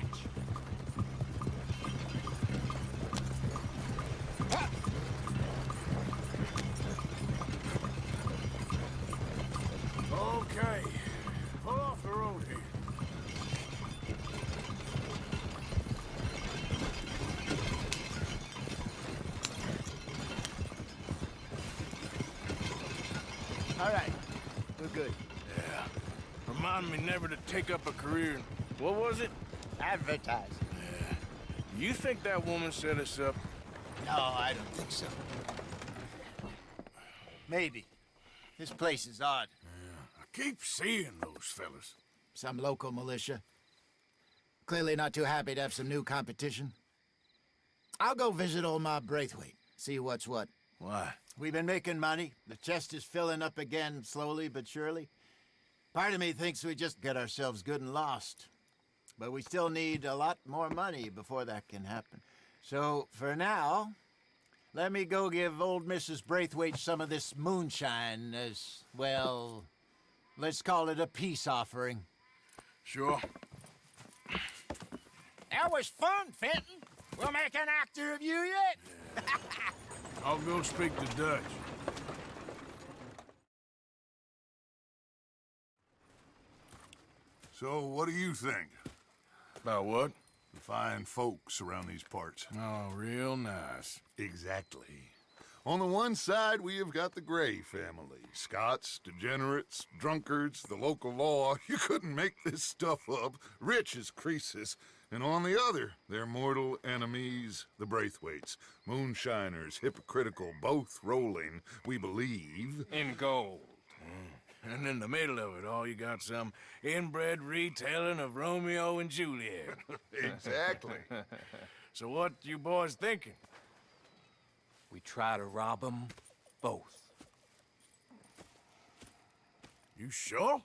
S4: Okay. Pull off the road here.
S16: All right, we're good.
S4: Yeah. Remind me never to take up a career in... What was it?
S16: Advertising.
S4: Yeah. You think that woman set us up?
S16: No, I don't think so. Maybe. This place is odd.
S4: Yeah. I keep seeing those fellas.
S16: Some local militia. Clearly not too happy to have some new competition. I'll go visit old Ma Braithwaite, see what's what.
S4: Why?
S16: We've been making money. The chest is filling up again, slowly but surely. Part of me thinks we just get ourselves good and lost. But we still need a lot more money before that can happen. So, for now, let me go give old Mrs. Braithwaite some of this moonshine as, well, let's call it a peace offering.
S4: Sure.
S16: That was fun, Fenton. We'll make an actor of you yet.
S4: I'll go speak to Dutch.
S8: So, what do you think?
S4: About what?
S8: The fine folks around these parts.
S4: Oh, real nice.
S8: Exactly. On the one side, we have got the Gray family. Scots, degenerates, drunkards, the local law. You couldn't make this stuff up. Rich as Croesus. And on the other, their mortal enemies, the Braithwaites. Moonshiners, hypocritical, both rolling, we believe.
S14: In gold.
S4: And in the middle of it all, you got some inbred retelling of Romeo and Juliet.
S8: Exactly.
S4: So what you boys thinking?
S13: We try to rob them both.
S4: You sure?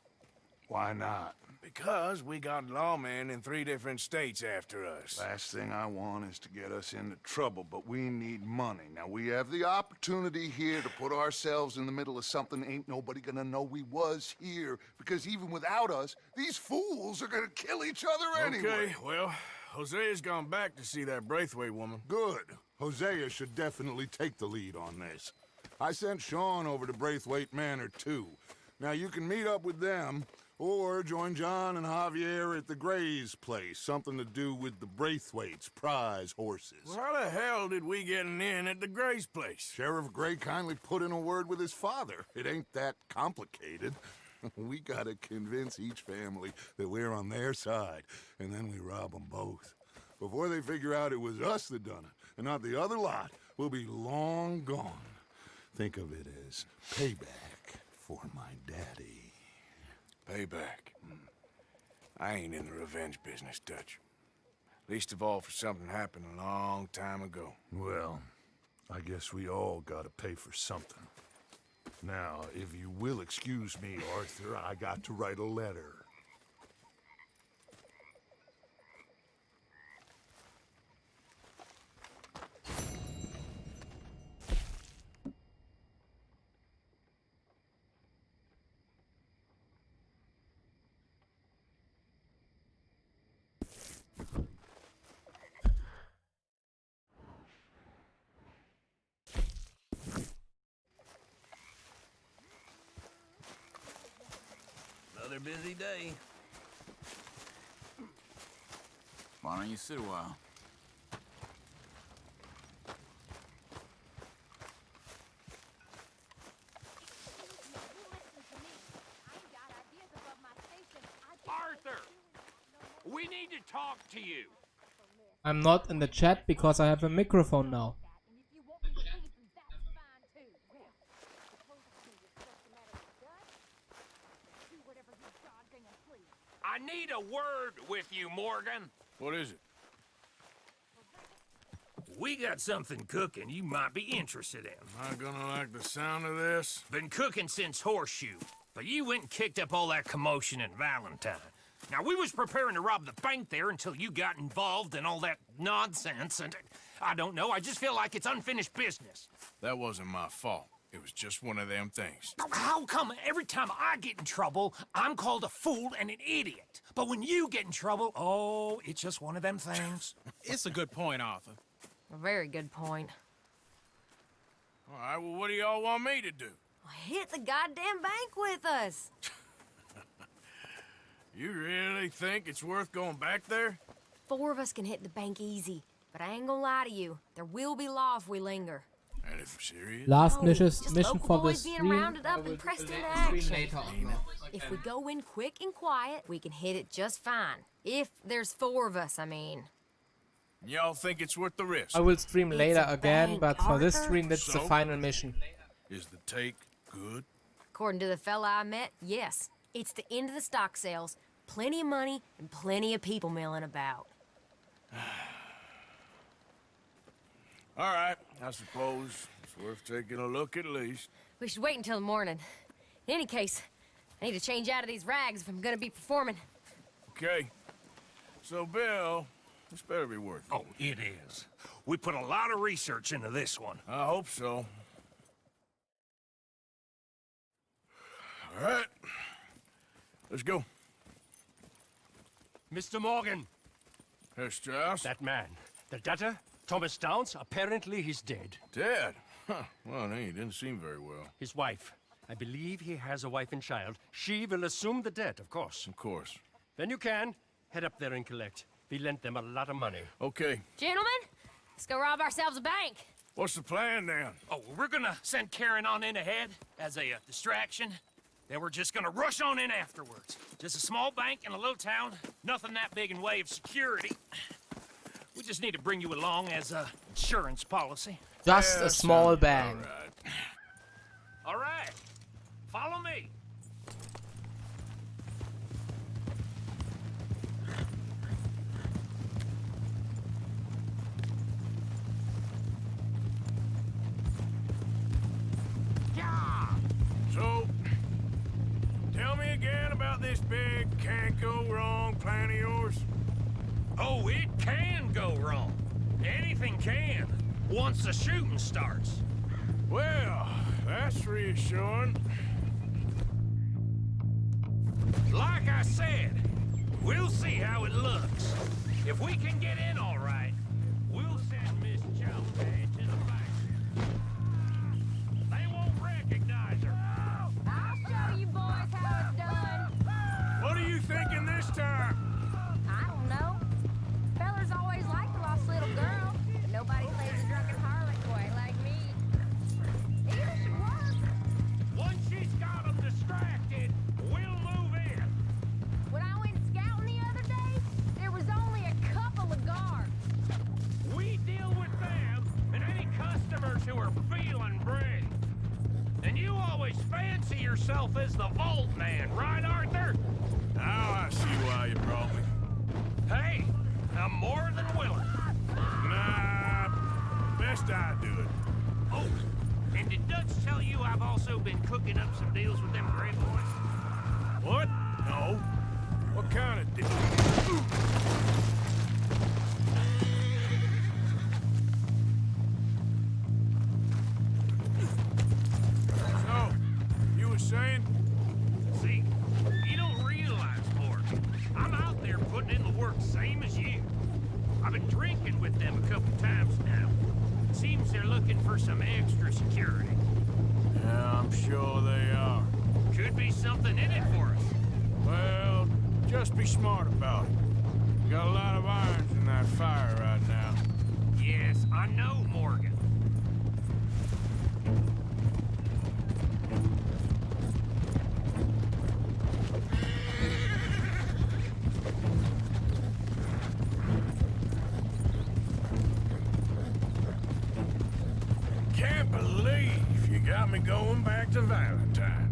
S8: Why not?
S4: Because we got lawmen in 3 different states after us.
S8: Last thing I want is to get us into trouble, but we need money. Now, we have the opportunity here to put ourselves in the middle of something ain't nobody gonna know we was here, because even without us, these fools are gonna kill each other anyway.
S4: Okay, well, Hosea's gone back to see that Braithwaite woman.
S8: Good. Hosea should definitely take the lead on this. I sent Sean over to Braithwaite Manor, too. Now, you can meet up with them, or join John and Javier at the Gray's place. Something to do with the Braithwaites' prize horses.
S4: Well, how the hell did we get in at the Gray's place?
S8: Sheriff Gray kindly put in a word with his father. It ain't that complicated. We gotta convince each family that we're on their side, and then we rob them both. Before they figure out it was us that done it, and not the other lot, we'll be long gone. Think of it as payback for my daddy.
S4: Payback. I ain't in the revenge business, Dutch. Least of all for something happened a long time ago.
S8: Well, I guess we all gotta pay for something. Now, if you will excuse me, Arthur, I got to write a letter.
S5: Another busy day.
S6: Why don't you sit a while?
S5: Arthur! We need to talk to you.
S1: I'm not in the chat because I have a microphone now.
S5: I need a word with you, Morgan.
S4: What is it?
S5: We got something cooking you might be interested in.
S4: Am I gonna like the sound of this?
S5: Been cooking since Horseshoe, but you went and kicked up all that commotion in Valentine. Now, we was preparing to rob the bank there until you got involved in all that nonsense, and I don't know, I just feel like it's unfinished business.
S4: That wasn't my fault. It was just one of them things.
S5: How come every time I get in trouble, I'm called a fool and an idiot? But when you get in trouble, oh, it's just one of them things.
S17: It's a good point, Arthur.
S10: A very good point.
S4: All right, well, what do y'all want me to do?
S10: Hit the goddamn bank with us.
S4: You really think it's worth going back there?
S10: 4 of us can hit the bank easy, but I ain't gonna lie to you. There will be law if we linger.
S4: And if serious?
S1: Last mission
S10: Local
S1: for
S10: boys
S1: this
S10: being
S1: stream.
S10: rounded
S1: I
S10: up
S1: will
S10: and pressed into
S1: stream
S10: action.
S1: later on.
S10: If we go in quick and quiet, we can hit it just fine. If there's 4 of us, I mean.
S4: Y'all think it's worth the risk?
S1: I will stream later
S10: a
S1: again,
S10: bank,
S1: but for this
S10: Arthur.
S1: stream, that's the
S4: So?
S1: final mission.
S4: Is the take good?
S10: According to the fella I met, yes. It's the end of the stock sales. Plenty of money and plenty of people milling about.
S4: All right, I suppose it's worth taking a look at least.
S10: We should wait until the morning. In any case, I need to change out of these rags if I'm gonna be performing.
S4: Okay. So, Bill, this better be worth it.
S5: Oh, it is. We put a lot of research into this one.
S4: I hope so. All right. Let's go.
S22: Mr. Morgan.
S4: Herr Strauss?
S22: That man. The debtor, Thomas Downs, apparently he's dead.
S4: Dead? Huh. Well, he didn't seem very well.
S22: His wife. I believe he has a wife and child. She will assume the debt, of course.
S4: Of course.
S22: Then you can head up there and collect. We lent them a lot of money.
S4: Okay.
S10: Gentlemen, let's go rob ourselves a bank.
S4: What's the plan, then?
S5: Oh, we're gonna send Karen on in ahead as a distraction. Then we're just gonna rush on in afterwards. Just a small bank in a little town. Nothing that big in way of security. We just need to bring you along as a insurance policy.
S1: Just a small bank.
S5: All right. Follow me.
S4: So, tell me again about this big can't-go-wrong plan of yours.
S5: Oh, it can go wrong. Anything can, once the shooting starts.
S4: Well, that's reassuring.
S5: Like I said, we'll see how it looks. If we can get in all right, we'll send Miss Jones to the bank. They won't recognize her.
S10: I'll show you boys how it's done.
S4: What are you thinking this time?
S10: I don't know. Fellers always liked a lost little girl, but nobody plays a drunken harlot quite like me. Either should work.
S5: Once she's got them distracted, we'll move in.
S10: When I went scouting the other day, there was only a couple of guards.
S5: We deal with them and any customers who are feeling brave. And you always fancy yourself as the vault man, right, Arthur?
S4: Now I see why you brought me.
S5: Hey, I'm more than willing.
S4: Nah, best I do it.
S5: Oh, and did Dutch tell you I've also been cooking up some deals with them Gray boys?
S4: What? No. What kind of deal? So, you were saying?
S5: See, you don't realize, Morgan. I'm out there putting in the work same as you. I've been drinking with them a couple times now. Seems they're looking for some extra security.
S4: Yeah, I'm sure they are.
S5: Could be something in it for us.
S4: Well, just be smart about it. You got a lot of irons in that fire right now.
S5: Yes, I know, Morgan.
S4: Can't believe you got me going back to Valentine.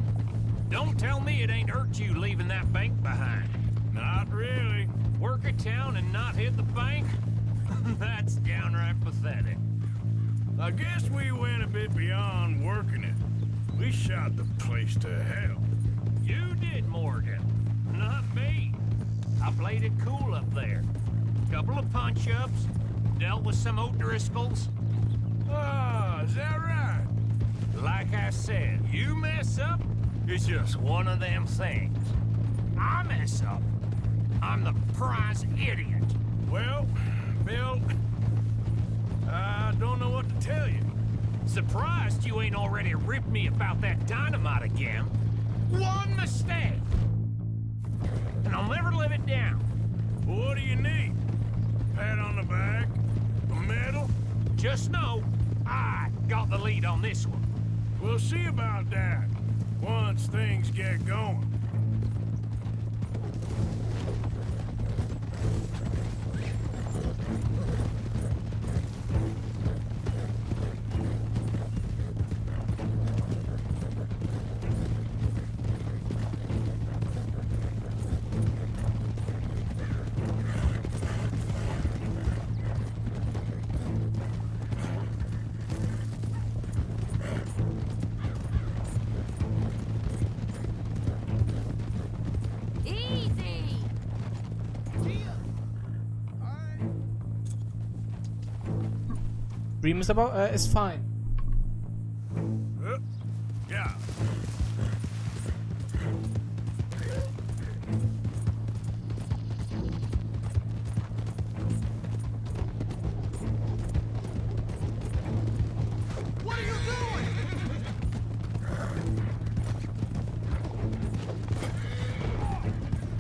S5: Don't tell me it ain't hurt you leaving that bank behind.
S4: Not really.
S5: Work a town and not hit the bank? That's downright pathetic.
S4: I guess we went a bit beyond working it. We shot the place to hell.
S5: You did, Morgan. Not me. I played it cool up there. Couple of punch-ups, dealt with some O'Driscolls.
S4: Ah, is that right?
S5: Like I said, you mess up, it's just one of them things. I mess up, I'm the prize idiot.
S4: Well, Bill, I don't know what to tell you.
S5: Surprised you ain't already ripped me about that dynamite again. One mistake! And I'll never live it down.
S4: What do you need? Pat on the back? A medal?
S5: Just know, I got the lead on this one.
S4: We'll see about that once things get going.
S1: Dream is about is fine.
S4: Yeah.
S15: What are you doing?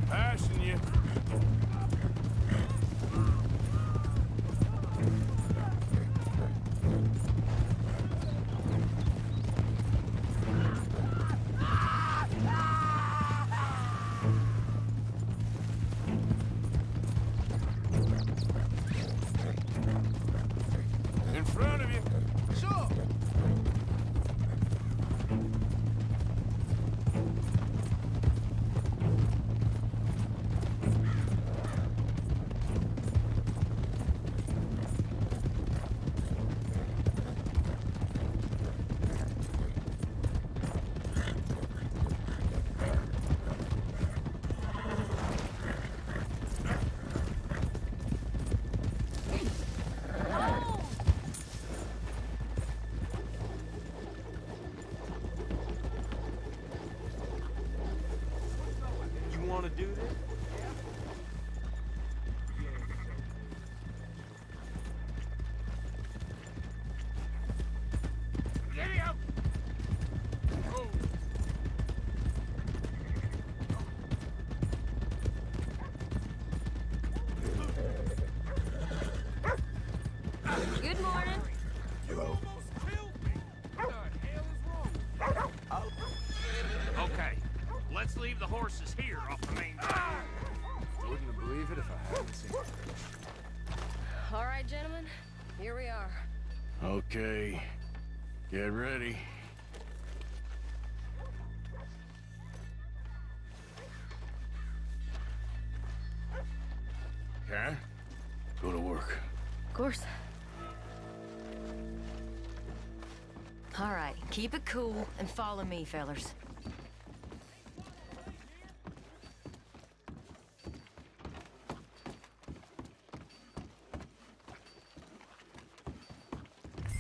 S4: Passing you. In front of you.
S15: Sure.
S11: You want to do this?
S5: Giddy up!
S10: Good morning.
S4: You almost killed me. What the hell is wrong?
S5: Okay, let's leave the horses here off the main drive.
S4: Wouldn't believe it if I hadn't seen it.
S10: All right, gentlemen, here we are.
S4: Okay, get ready. Karen, go to work.
S10: Of course. All right, keep it cool and follow me, fellers.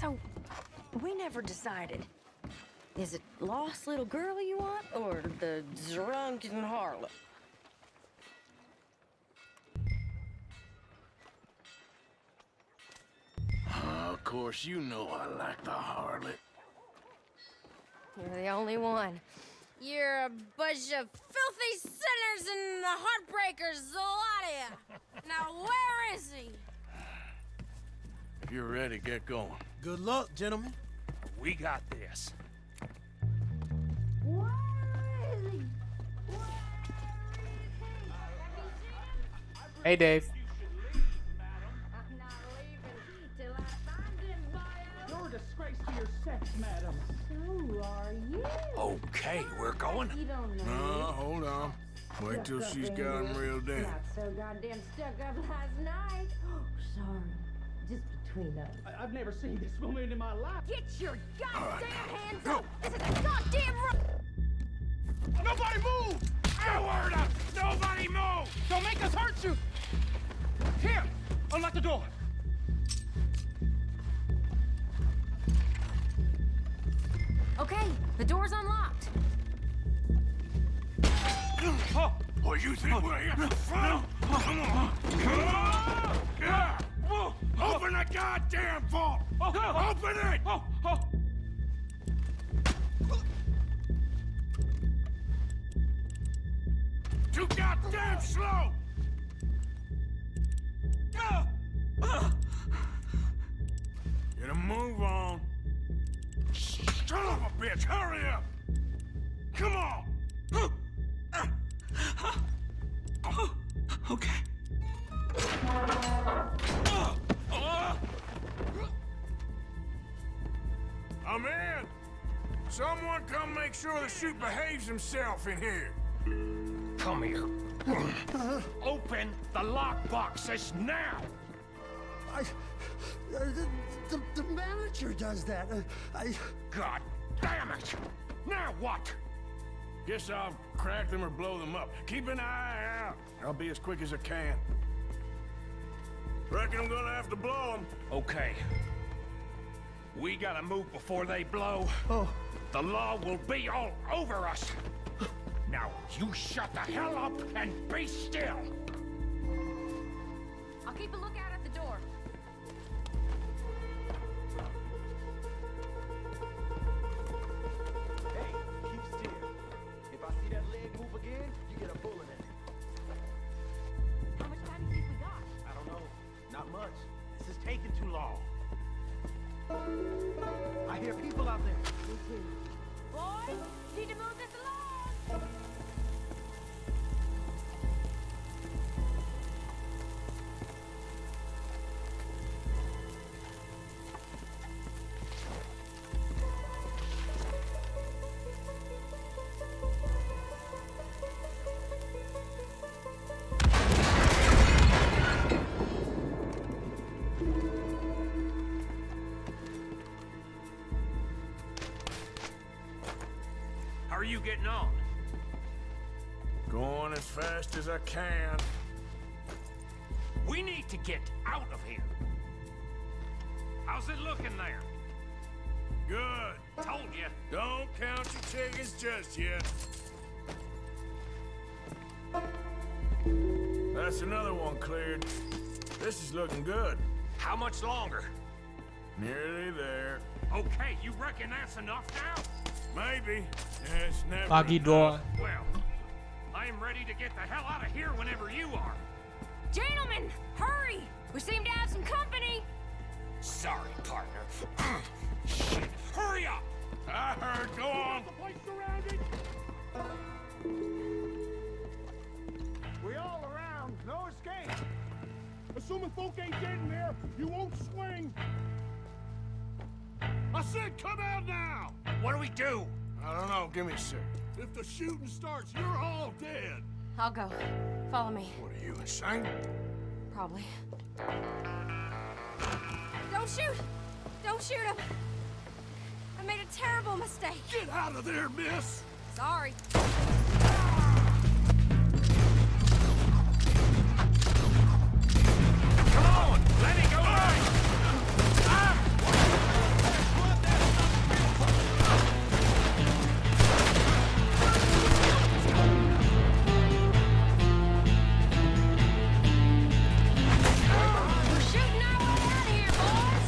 S10: So, we never decided. Is it lost little girl you want, or the drunken harlot?
S4: Of course, you know I like the harlot.
S10: You're the only one. You're a bunch of filthy sinners and the heartbreakers, the lot of you. Now, where is he?
S4: If you're ready, get going.
S12: Good luck, gentlemen.
S5: We got this.
S10: Where is he?
S1: Hey, Dave.
S10: I'm not leaving till I find him, boyo.
S21: You're a disgrace to your sex, madam.
S10: So are you.
S5: Okay, we're going.
S10: You don't know.
S4: No, hold on. Wait till she's got him reeled in.
S10: Not so goddamn stuck up last night. Sorry. Just between us.
S21: I've never seen this woman in my life.
S10: Get your goddamn hands up! This is a goddamn
S4: Nobody move!
S15: No word up! Nobody move!
S12: Don't make us hurt you! Here! Unlock the door!
S10: Okay, the door's unlocked.
S15: Oh, you think we're here for fun? Come on! Open the goddamn vault! Open it! Too goddamn slow! Get a move on. Son of a bitch, hurry up! Come on!
S13: Okay.
S15: I'm in! Someone come make sure the chute behaves himself in here.
S5: Come here. Open the lockboxes now!
S21: The manager does that.
S5: God damn it! Now what?
S4: Guess I'll crack them or blow them up. Keep an eye out. I'll be as quick as I can. Reckon I'm gonna have to blow them.
S5: Okay. We gotta move before they blow. The law will be all over us. Now, you shut the hell up and be still.
S10: I'll keep a lookout at the door.
S21: Hey, keep still. If I see that leg move again, you get a bullet in it.
S10: How much time do you think we got?
S21: I don't know. Not much. This is taking too long. I hear people out there.
S10: Me too. Boys, need to move this along.
S5: How are you getting on?
S4: Going as fast as I can.
S5: We need to get out of here. How's it looking there?
S4: Good.
S5: Told you.
S4: Don't count your chickens just yet. That's another one cleared. This is looking good.
S5: How much longer?
S4: Nearly there.
S5: Okay, you reckon that's enough now?
S4: Maybe. Yeah, it's never
S1: Foggy
S4: enough.
S1: door.
S5: Well, I'm ready to get the hell out of here whenever you are.
S10: Gentlemen, hurry! We seem to have some company.
S5: Sorry, partner. Shit, hurry up!
S4: I heard. Go on.
S15: The place surrounded!
S21: We all around. No escape.
S15: Assuming folk ain't dead in there, you won't swing! I said come out now!
S5: What do we do?
S4: I don't know. Give me a sec.
S15: If the shooting starts, you're all dead!
S10: I'll go. Follow me.
S4: What are you, insane?
S10: Probably. Don't shoot! Don't shoot him! I made a terrible mistake.
S15: Get out of there, miss!
S10: Sorry.
S5: Come on! Let it go right!
S10: We're shooting our way out of here, boys!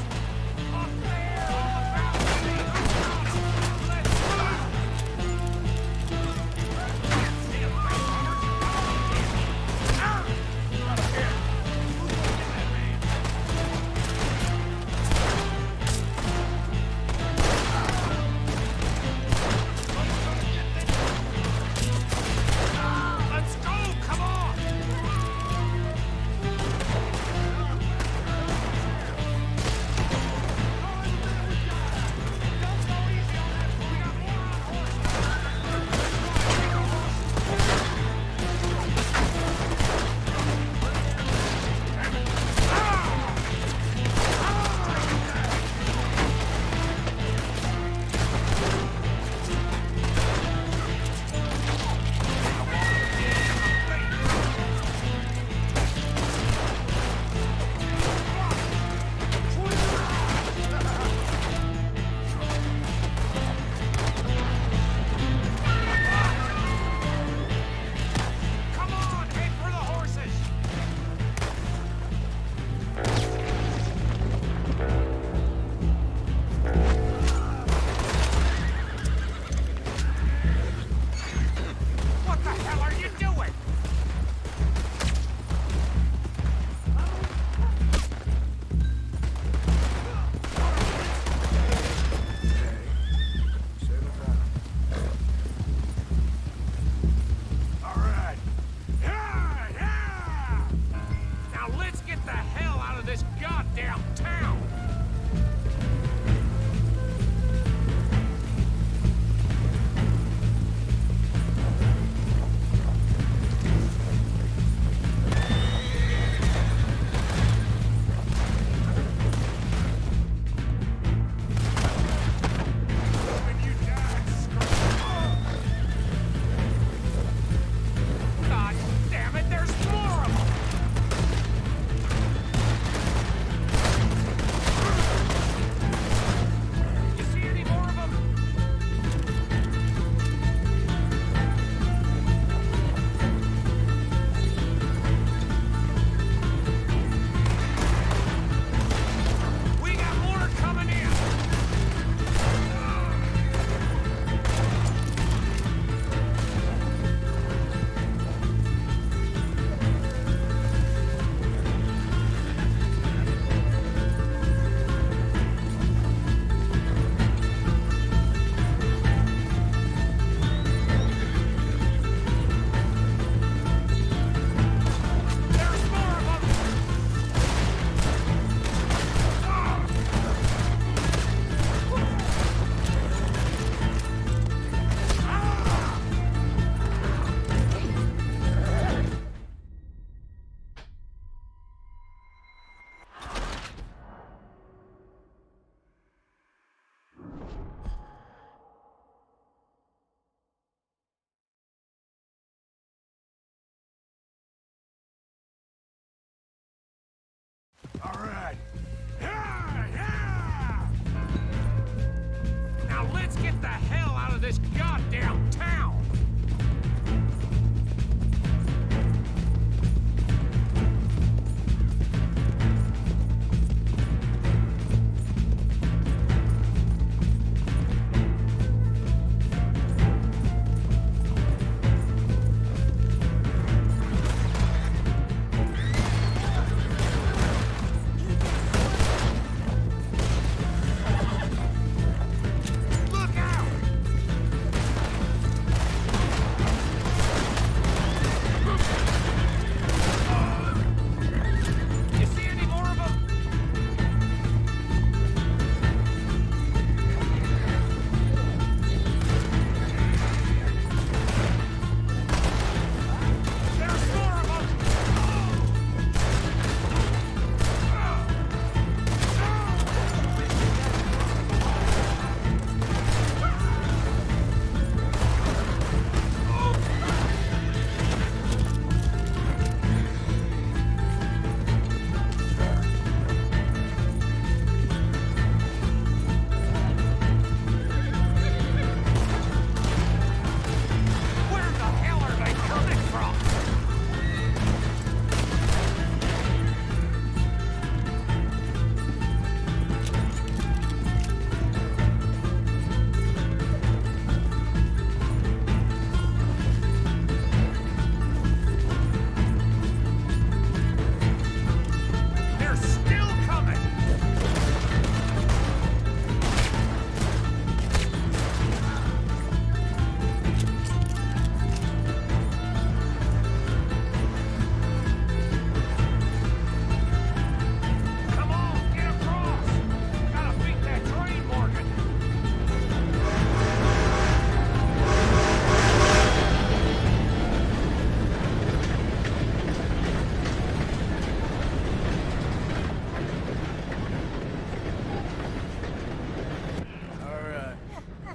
S5: this goddamn town!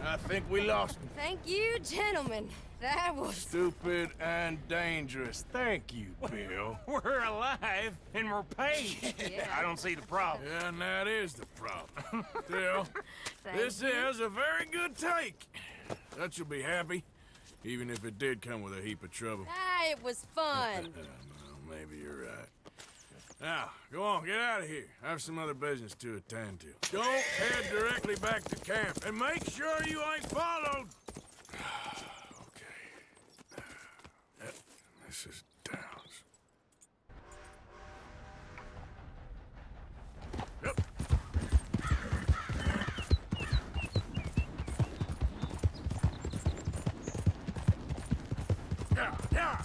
S4: I think we lost him.
S3: Thank you, gentlemen. That was...
S4: Stupid and dangerous. Thank you, Bill.
S5: We're alive and we're paid.
S3: Yeah.
S5: I don't see the problem.
S4: Yeah, and that is the problem. Still, this is a very good take. That you'll be happy, even if it did come with a heap of trouble.
S3: Ah, it was fun.
S4: Well, maybe you're right. Now, go on, get out of here. I have some other business to attend to. Don't head directly back to camp, and make sure you ain't followed. Okay. This is Downs. Yep. Yeah, yeah.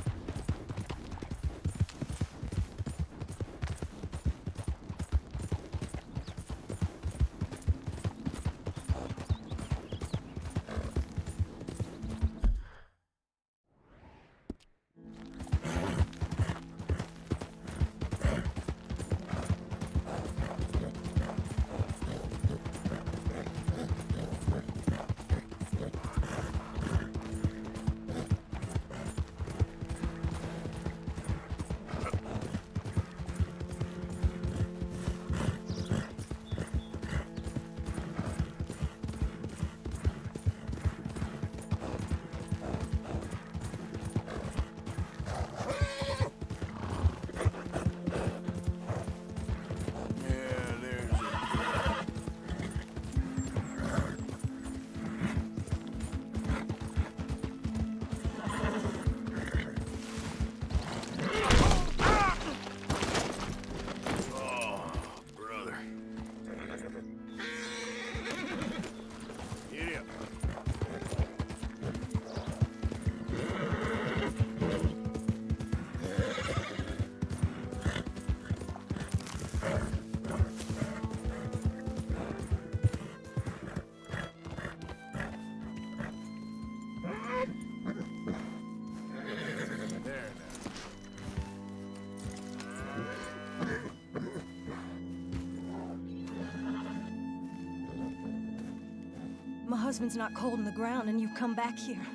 S3: My husband's not cold in the ground and you've come back here.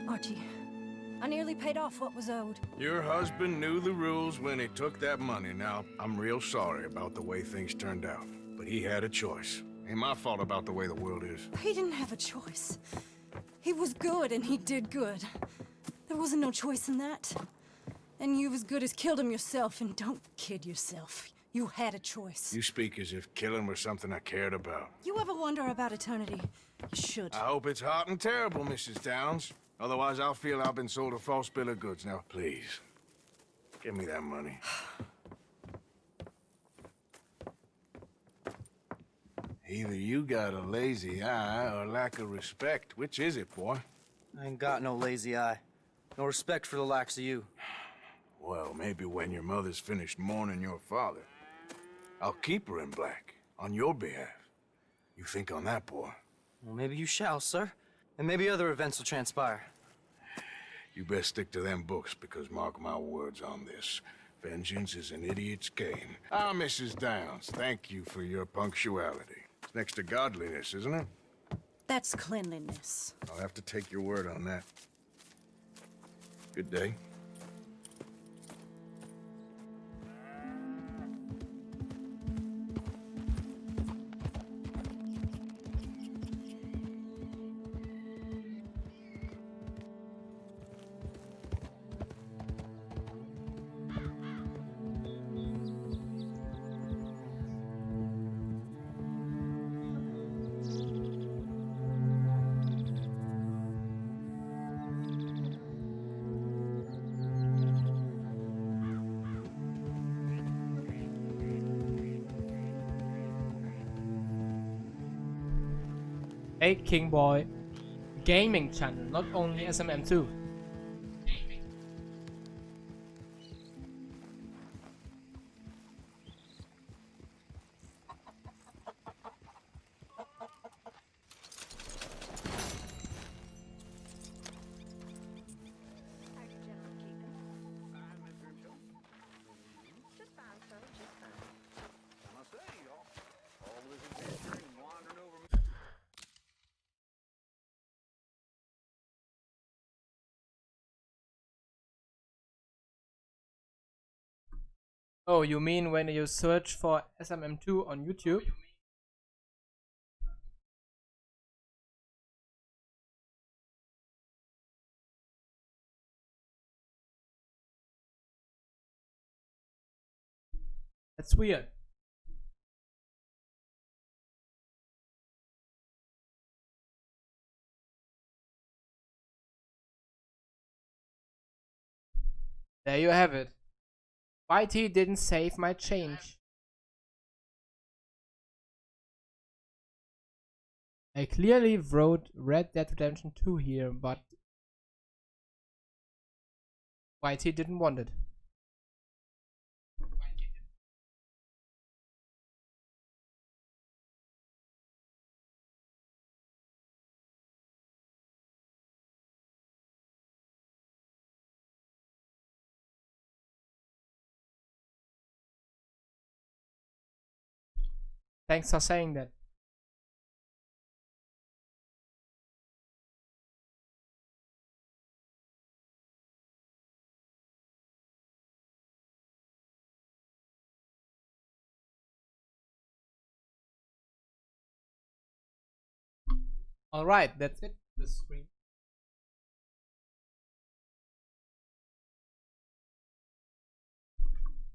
S3: Archie, I nearly paid off what was owed.
S4: Your husband knew the rules when he took that money. Now, I'm real sorry about the way things turned out. But he had a choice. Ain't my fault about the way the world is.
S3: He didn't have a choice. He was good and he did good. There wasn't no choice in that. And you've as good as killed him yourself, and don't kid yourself. You had a choice.
S4: You speak as if killing was something I cared about.
S3: You ever wonder about eternity? You should.
S4: I hope it's hot and terrible, Mrs. Downs. Otherwise, I'll feel I've been sold a false bill of goods. Now, please, give me that money. Either you got a lazy eye or lack of respect. Which is it, boy?
S17: I ain't got no lazy eye. No respect for the likes of you.
S4: Well, maybe when your mother's finished mourning your father, I'll keep her in black, on your behalf. You think on that, boy?
S17: Well, maybe you shall, sir. And maybe other events will transpire.
S4: You best stick to them books, because mark my words on this. Vengeance is an idiot's game. Ah, Mrs. Downs, thank you for your punctuality. It's next to godliness, isn't it?
S3: That's cleanliness.
S4: I'll have to take your word on that. Good day.
S1: Hey King Boy, gaming channel, not only SMM2. Oh, you mean when you search for SMM2 on YouTube? That's weird. There you have it. Whitey didn't save my change. I clearly wrote Red Dead Redemption 2 here, but Whitey didn't want it. Thanks for saying that. Alright, that's it. The stream.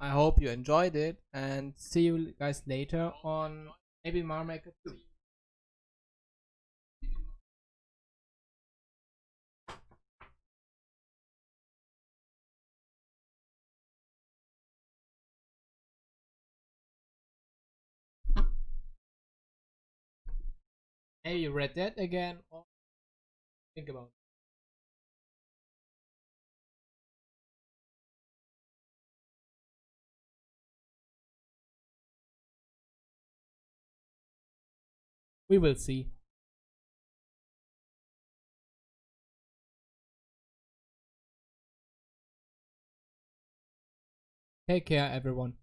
S1: I hope you enjoyed it, and see you guys later on maybe Mario Maker 2. Maybe Red Dead again, or think about it. We will see. Take care, everyone.